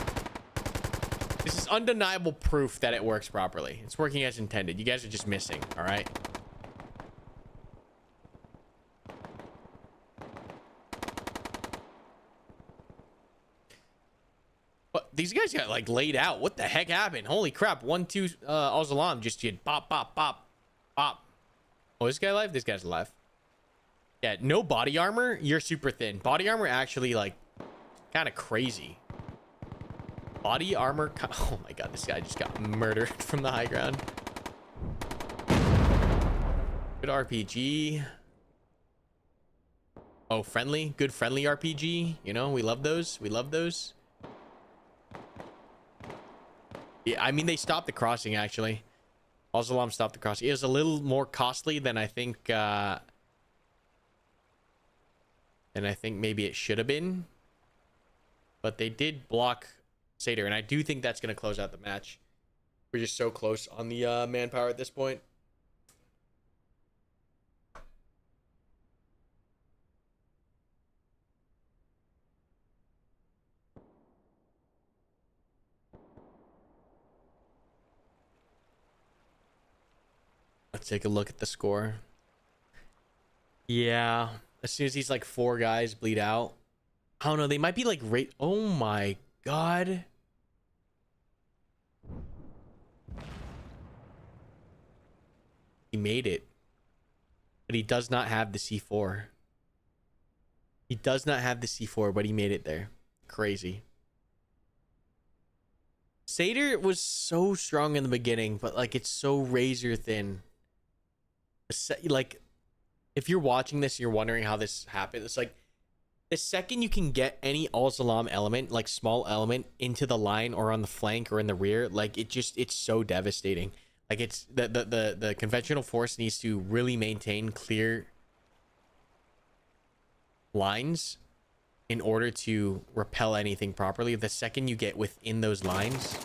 This is undeniable proof that it works properly. It's working as intended. You guys are just missing, all right? But these guys got like laid out. What the heck happened? Holy crap. 1-2 Al-Salam just did bop, bop, bop, bop. Oh, this guy alive? This guy's alive. Yeah, no body armor. You're super thin. Body armor actually like kind of crazy. Body armor. Oh my god, this guy just got murdered from the high ground. Good RPG. Oh, friendly. Good friendly RPG. You know, we love those. We love those. Yeah, I mean, they stopped the crossing, actually. Al-Salam stopped the crossing. It was a little more costly than I think maybe it should have been. But they did block Seder, and I do think that's going to close out the match. We're just so close on the manpower at this point. Let's take a look at the score. Yeah, as soon as these like 4 guys bleed out, I don't know, they might be like oh my god. He made it, but he does not have the C4. He does not have the C4, but he made it there. Crazy. Seder was so strong in the beginning, but like it's so razor thin. Like, if you're watching this and you're wondering how this happened, it's like the second you can get any Al-Salam element, like small element, into the line or on the flank or in the rear, like it's so devastating. Like it's the conventional force needs to really maintain clear lines in order to repel anything properly. The second you get within those lines,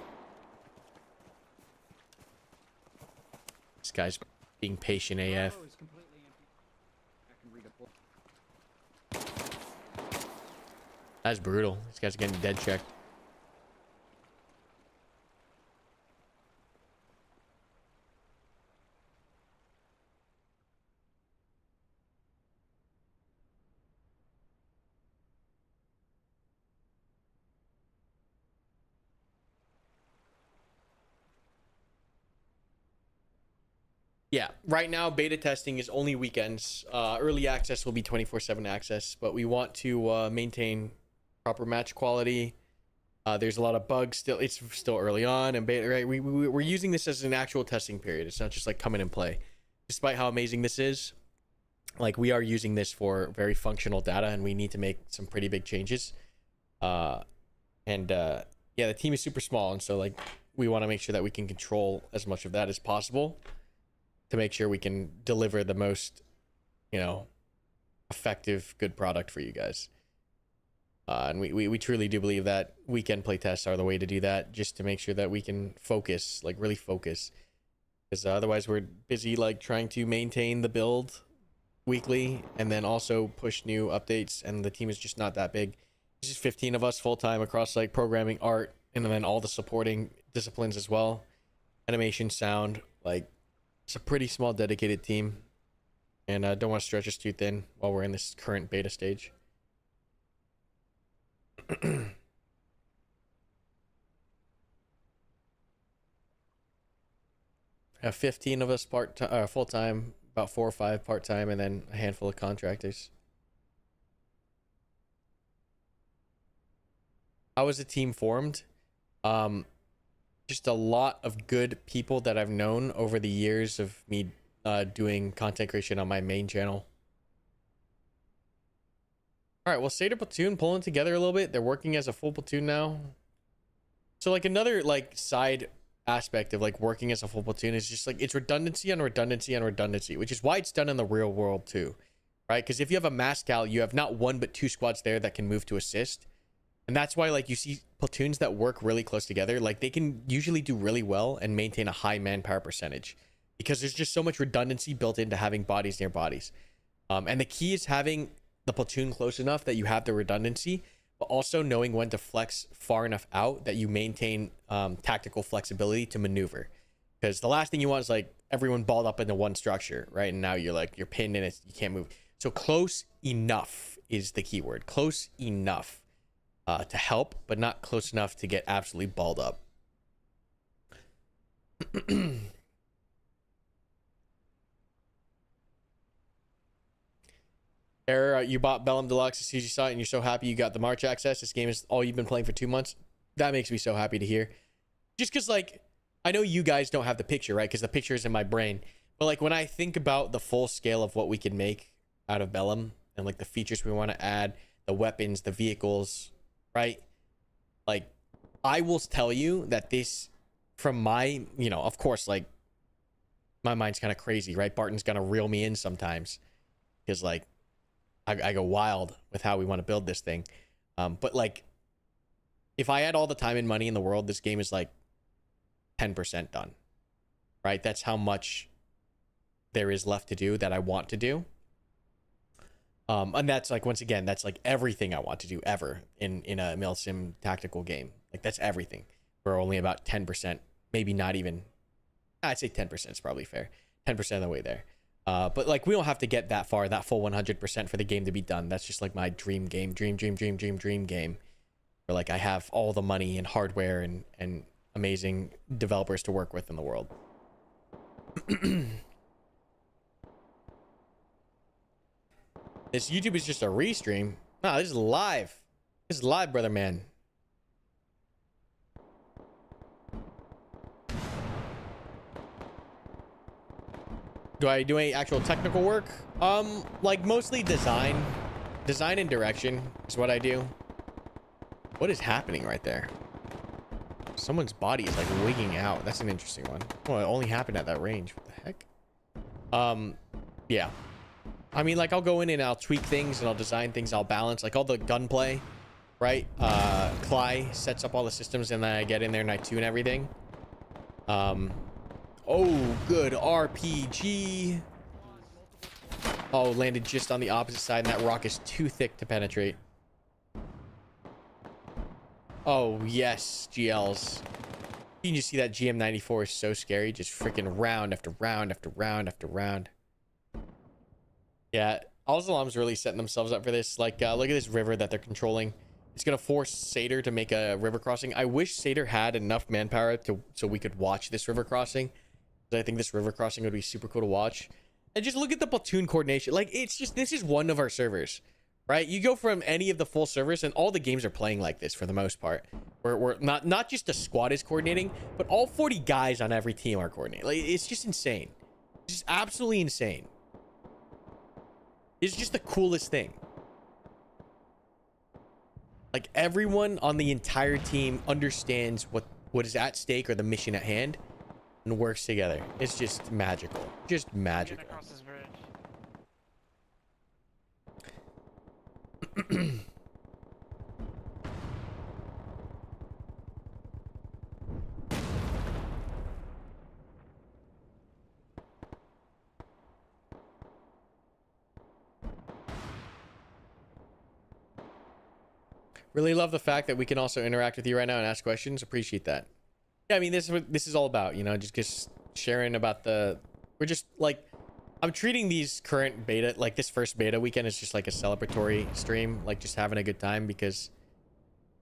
this guy's being patient AF. That's brutal. These guys are getting dead checked. Yeah, right now beta testing is only weekends. Early access will be 24/7 access, but we want to maintain proper match quality. There's a lot of bugs still. It's still early on, and beta, right? We're using this as an actual testing period. It's not just like come in and play. Despite how amazing this is, like we are using this for very functional data, and we need to make some pretty big changes. Yeah, the team is super small, and so like we want to make sure that we can control as much of that as possible to make sure we can deliver the most, effective, good product for you guys. And we truly do believe that weekend playtests are the way to do that, just to make sure that we can focus, like really focus. Because otherwise we're busy like trying to maintain the build weekly and then also push new updates, and the team is just not that big. There's just 15 of us full-time across like programming, art, and then all the supporting disciplines as well. Animation, sound, like it's a pretty small dedicated team, and I don't want to stretch us too thin while we're in this current beta stage. Have 15 of us full-time, about 4 or 5 part-time, and then a handful of contractors. How was the team formed? Just a lot of good people that I've known over the years of me doing content creation on my main channel. All right, well, Seder platoon pulling together a little bit. They're working as a full platoon now. So like another like side aspect of like working as a full platoon is just like it's redundancy on redundancy on redundancy, which is why it's done in the real world too, right? Because if you have a mass cal, you have not 1 but 2 squads there that can move to assist. And that's why like you see platoons that work really close together, like they can usually do really well and maintain a high manpower percentage because there's just so much redundancy built into having bodies near bodies. And the key is having the platoon close enough that you have the redundancy, but also knowing when to flex far enough out that you maintain tactical flexibility to maneuver. Because the last thing you want is like everyone balled up into one structure, right? And now you're pinned and you can't move. So close enough is the key word. Close enough to help, but not close enough to get absolutely balled up. Error, you bought Bellum Deluxe as soon as you saw it and you're so happy you got the March access. This game is all you've been playing for 2 months. That makes me so happy to hear. Just because, like, I know you guys don't have the picture, right? Because the picture is in my brain. But, like, when I think about the full scale of what we can make out of Bellum and, like, the features we want to add, the weapons, the vehicles, right? Like, I will tell you that this, from my, you know, of course, like, my mind's kind of crazy, right? Barton's going to reel me in sometimes. Because, like, I go wild with how we want to build this thing. But like, if I had all the time and money in the world, this game is like 10% done, right? That's how much there is left to do that I want to do. And that's like, once again, that's like everything I want to do ever in a milsim tactical game. Like that's everything. We're only about 10%, maybe not even, I'd say 10% is probably fair. 10% of the way there. But like we don't have to get that far, that full 100% for the game to be done. That's just like my dream game, dream game. Where like I have all the money and hardware and amazing developers to work with in the world. This YouTube is just a restream. No, this is live. This is live, brother man. Do I do any actual technical work? Like mostly design and direction is what I do. What is happening right there? Someone's body is like wigging out. That's an interesting one. Well, it only happened at that range. What the heck? Yeah. I mean, like I'll go in and I'll tweak things and I'll design things. I'll balance like all the gunplay, right? Cly sets up all the systems and then I get in there and I tune everything. Oh, good RPG. Oh, landed just on the opposite side, and that rock is too thick to penetrate. Oh, yes, GLs. You can just see that GM94 is so scary. Just freaking round after round after round after round. Yeah, all the alarms really setting themselves up for this. Like, look at this river that they're controlling. It's going to force Satyr to make a river crossing. I wish Satyr had enough manpower so we could watch this river crossing. I think this river crossing would be super cool to watch. And just look at the platoon coordination. Like, it's just, this is one of our servers, right? You go from any of the full servers and all the games are playing like this for the most part. We're not just the squad is coordinating, but all 40 guys on every team are coordinating. Like, it's just insane. It's just absolutely insane. It's just the coolest thing. Like, everyone on the entire team understands what is at stake or the mission at hand. And works together. It's just magical. Just magical. Across this bridge. Really love the fact that we can also interact with you right now and ask questions. Appreciate that. Yeah, I mean, this is what this is all about, you know, just sharing about we're just like, I'm treating these current beta, like this first beta weekend is just like a celebratory stream, like just having a good time because,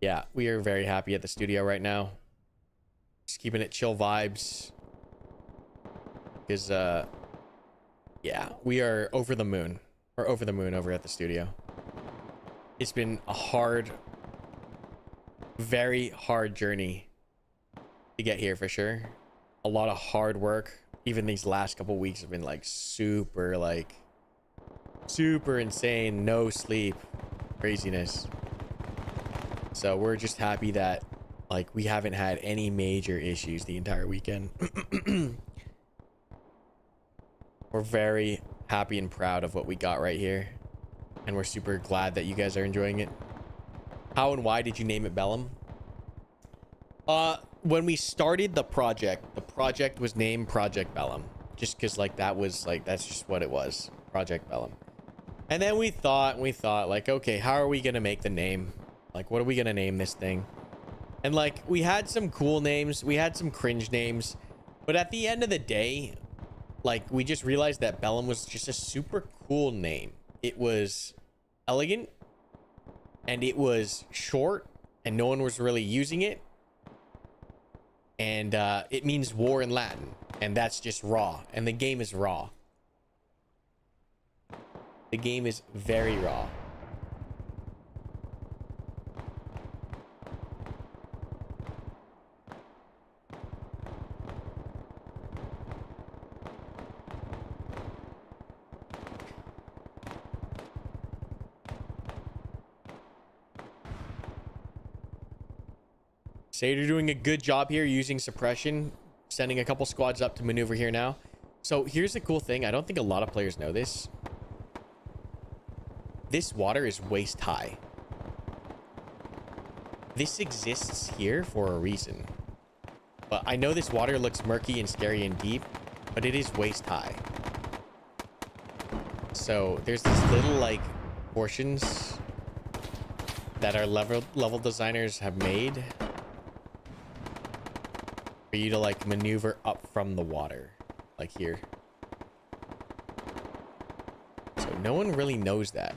yeah, we are very happy at the studio right now. Just keeping it chill vibes. Because, yeah, we are over the moon. We're over the moon over at the studio. It's been a hard, very hard journey to get here for sure. A lot of hard work. Even these last couple weeks have been like super insane. No sleep, craziness. So we're just happy that like we haven't had any major issues the entire weekend. We're very happy and proud of what we got right here, and we're super glad that you guys are enjoying it. How and why did you name it Bellum? When we started the project was named Project Bellum, just because like that was like, that's just what it was, Project Bellum. And then we thought like, okay, how are we gonna make the name? Like, what are we gonna name this thing? And like, we had some cool names, we had some cringe names, but at the end of the day, like, we just realized that Bellum was just a super cool name. It was elegant, and it was short, and no one was really using it. And it means war in Latin, and that's just raw. And the game is raw. The game is very raw. Seder doing a good job here using suppression, sending a couple squads up to maneuver here now. So here's the cool thing. I don't think a lot of players know this. This water is waist high. This exists here for a reason. But I know this water looks murky and scary and deep, but it is waist high. So there's these little like portions that our level designers have made for you to like maneuver up from the water, like here. So no one really knows that.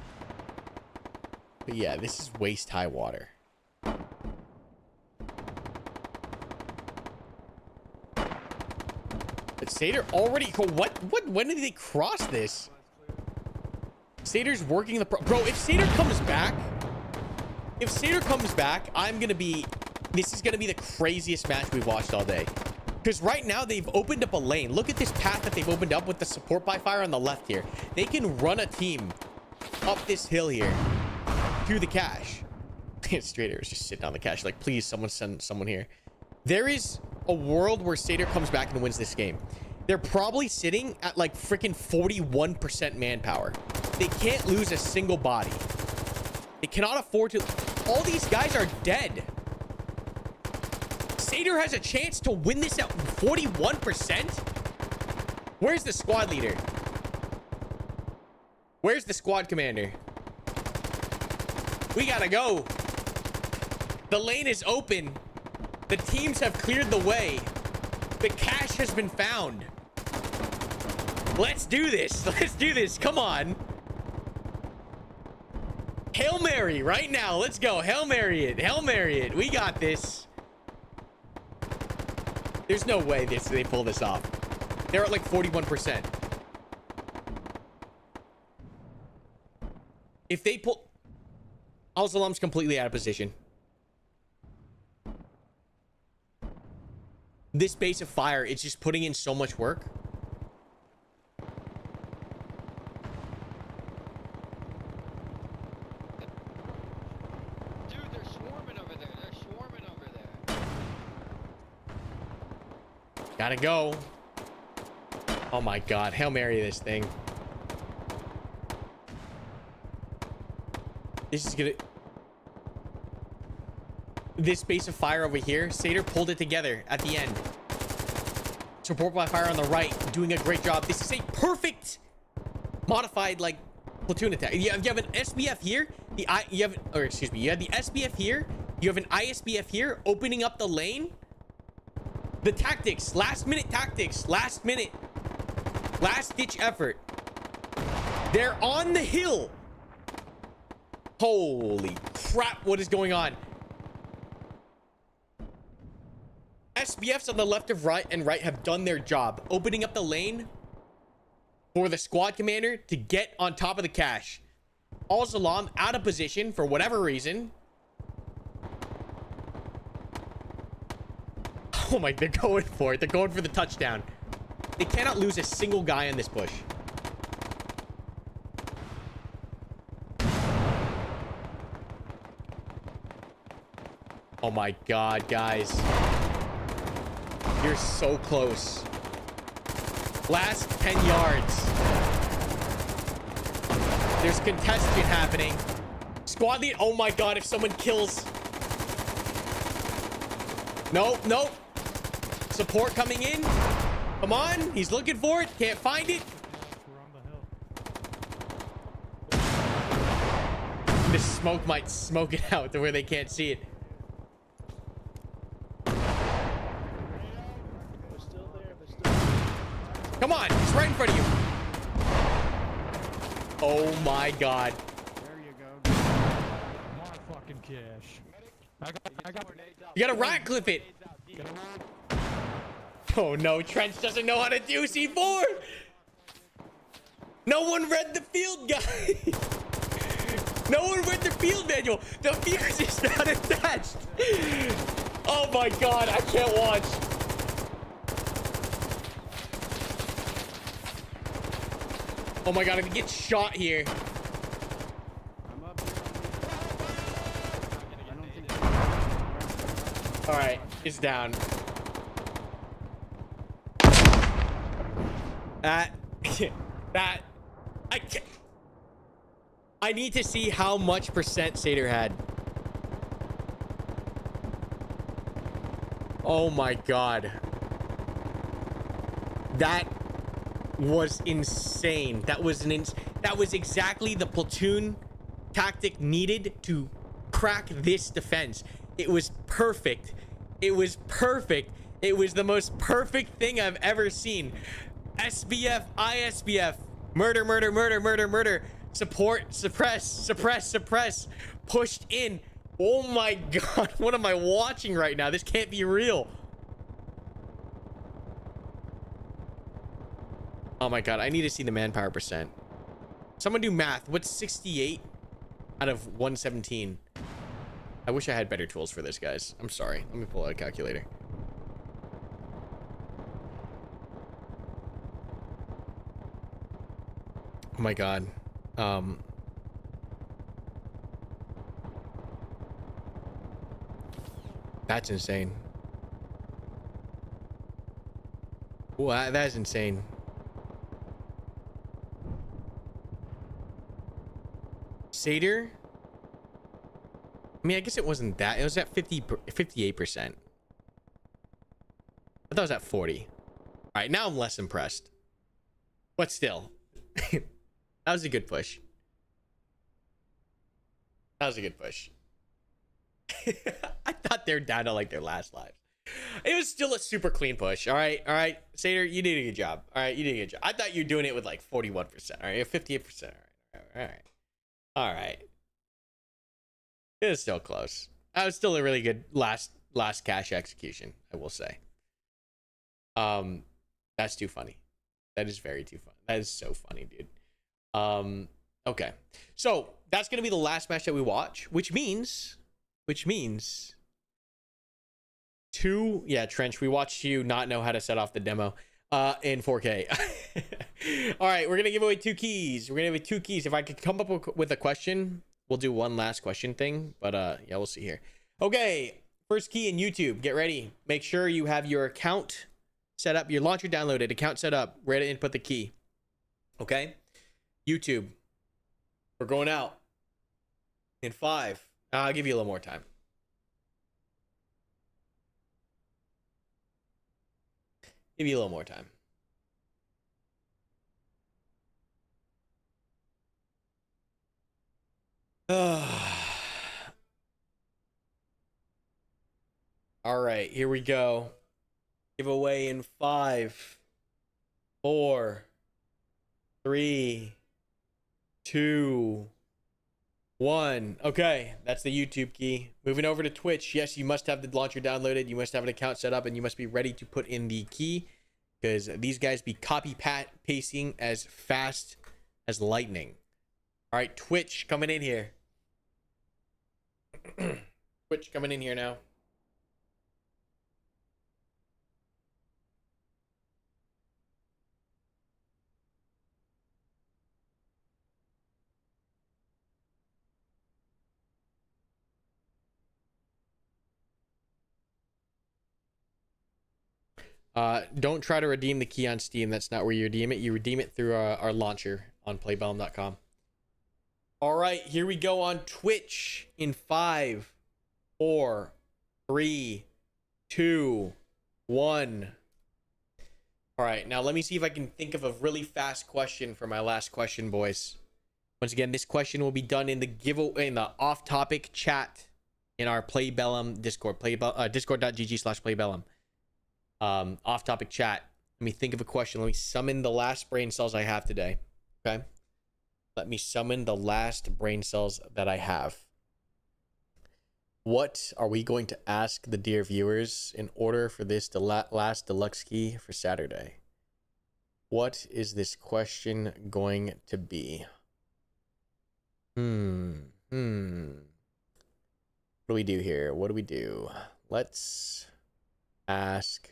But yeah, this is waist high water. But Seder already, when did they cross this? Seder's working the bro, if Seder comes back, I'm gonna be, this is gonna be the craziest match we've watched all day. Because right now they've opened up a lane. Look at this path that they've opened up with the support by fire on the left here. They can run a team up this hill here to the cache. Straighter is just sitting on the cache like, please someone send someone here. There is a world where Seder comes back and wins this game. They're probably sitting at like freaking 41% manpower. They can't lose a single body. They cannot afford to. All these guys are dead. Seder has a chance to win this at 41%. Where's the squad leader? Where's the squad commander? We gotta go. The lane is open. The teams have cleared the way. The cache has been found. Let's do this. Let's do this. Come on. Hail Mary right now. Let's go. Hail Mary it. Hail Mary it. We got this. There's no way they pull this off. They're at like 41%. If they pull... Al-Salam's completely out of position. This base of fire, it's just putting in so much work. Dude, they're swarming over there. They're swarming over there. Gotta go. Oh my god. Hail Mary this thing. This is gonna... This base of fire over here, Seder pulled it together at the end. Support by fire on the right, doing a great job. This is a perfect modified like platoon attack. You have an SBF here. You have the SBF here. You have an ISBF here, opening up the lane. The tactics, last minute tactics, last minute, last ditch effort. They're on the hill. Holy crap! What is going on? SBFs on the left of right and right have done their job, opening up the lane for the squad commander to get on top of the cache. Al-Salam out of position for whatever reason. Oh my, they're going for it. They're going for the touchdown. They cannot lose a single guy in this push. Oh my god, guys. You're so close. Last 10 yards. There's congestion happening. Squad lead. Oh my god, if someone kills. Nope, nope. Support coming in. Come on. He's looking for it. Can't find it. We're on the hill. this smoke might smoke it out to where they can't see it. Come on, it's right in front of you. Oh my god. There you go. My fucking cash. You gotta right clip it. Oh no, Trench doesn't know how to do C4. No one read the field guide. No one read the field manual. The fuse is not attached. Oh my god, I can't watch. Oh my god, if he gets shot here. I'm up here. I don't think. All right, it's down. That I can't. I need to see how much percent Satyr had. Oh my god. That was insane. That was that was exactly the platoon tactic needed to crack this defense. It was perfect. It was perfect. It was the most perfect thing I've ever seen. SBF, ISBF, murder, murder, murder, murder, murder, support, suppress, suppress, suppress, pushed in. Oh my god, what am I watching right now? This can't be real. Oh my god, I need to see the manpower percent. Someone do math. What's 68 out of 117? I wish I had better tools for this, guys. I'm sorry. Let me pull out a calculator. Oh my god. That's insane. Ooh, that is insane. Satyr? I mean, I guess it wasn't that. It was at 58%. I thought it was at 40. All right, now I'm less impressed. But still. That was a good push. That was a good push. I thought they were down to like their last lives. It was still a super clean push. All right. All right. Satyr, you did a good job. All right. You did a good job. I thought you were doing it with like 41%. All right. 58%. All right. All right. All right. It was still close. That was still a really good last cash execution, I will say. That's too funny. That is very too funny. That is so funny, dude. Okay. So that's gonna be the last match that we watch, which means Trench, we watched you not know how to set off the demo in 4K. All right, we're gonna give away 2 keys. We're gonna give away 2 keys. If I could come up with a question, we'll do one last question thing, but yeah, we'll see here. Okay, first key in YouTube. Get ready. Make sure you have your account set up, your launcher downloaded, account set up, ready to input the key. Okay, YouTube. We're going out in 5. I'll give you a little more time. Give you a little more time. All right, here we go. Giveaway in 5, 4, 3, 2, 1. Okay, that's the YouTube key. Moving over to Twitch. Yes, you must have the launcher downloaded. You must have an account set up, and you must be ready to put in the key, because these guys be copy pasting as fast as lightning. All right, Twitch coming in here. Twitch coming in here now. Don't try to redeem the key on Steam. That's not where you redeem it. You redeem it through our launcher on playbellum.com. All right, here we go on Twitch in 5, 4, 3, 2, 1. All right, now let me see if I can think of a really fast question for my last question, boys. Once again, this question will be done in the giveaway in the off-topic chat in our Play Bellum Discord, discord.gg/playbellum. Off-topic chat. Let me think of a question. Let me summon the last brain cells I have today. Okay. Let me summon the last brain cells that I have. What are we going to ask the dear viewers in order for this last deluxe key for Saturday? What is this question going to be? What do we do here? What do we do? Let's ask.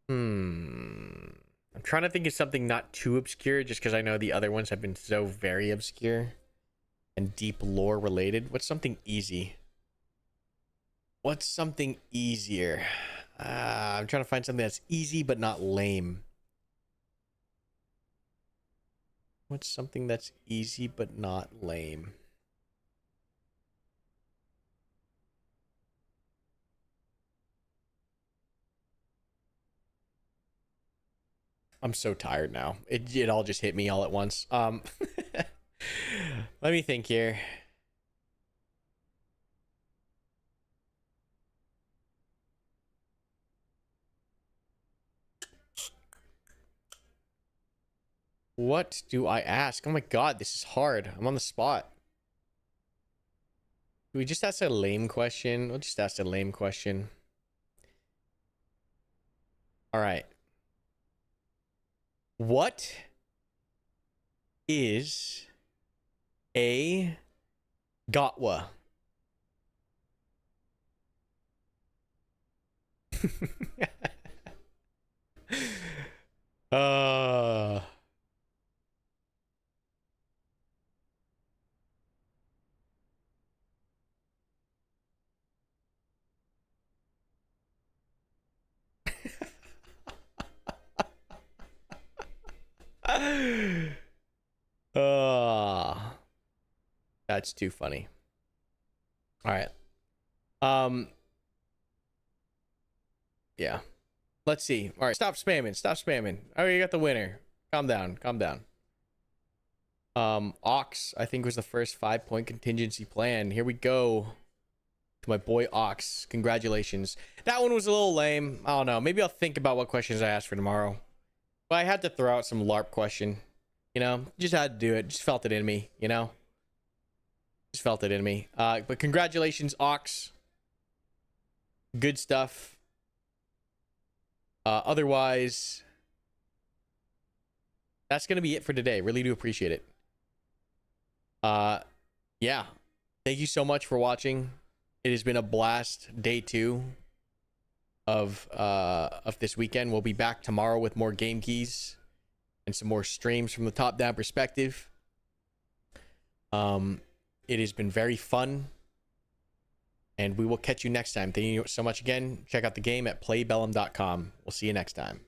I'm trying to think of something not too obscure, just because I know the other ones have been so very obscure and deep lore related. What's something easy? What's something easier? I'm trying to find something that's easy but not lame. What's something that's easy but not lame? I'm so tired now. It all just hit me all at once. Let me think here. What do I ask? Oh my god, this is hard. I'm on the spot. Do we just ask a lame question? We'll just ask a lame question. All right. What is a Gatwa? uh That's too funny. All right. Yeah. Let's see. All right, stop spamming. Stop spamming. Oh, you got the winner. Calm down. Calm down. Ox, I think, was the first 5-point contingency plan. Here we go. To my boy Ox. Congratulations. That one was a little lame. I don't know. Maybe I'll think about what questions I asked for tomorrow. But I had to throw out some LARP question. You know, just had to do it. Just felt it in me, you know? Just felt it in me. But congratulations, Ox. Good stuff. Otherwise, that's going to be it for today. Really do appreciate it. Yeah. Thank you so much for watching. It has been a blast. Day 2 of this weekend. We'll be back tomorrow with more game keys and some more streams from the top-down perspective. It has been very fun. And we will catch you next time. Thank you so much again. Check out the game at playbellum.com. We'll see you next time.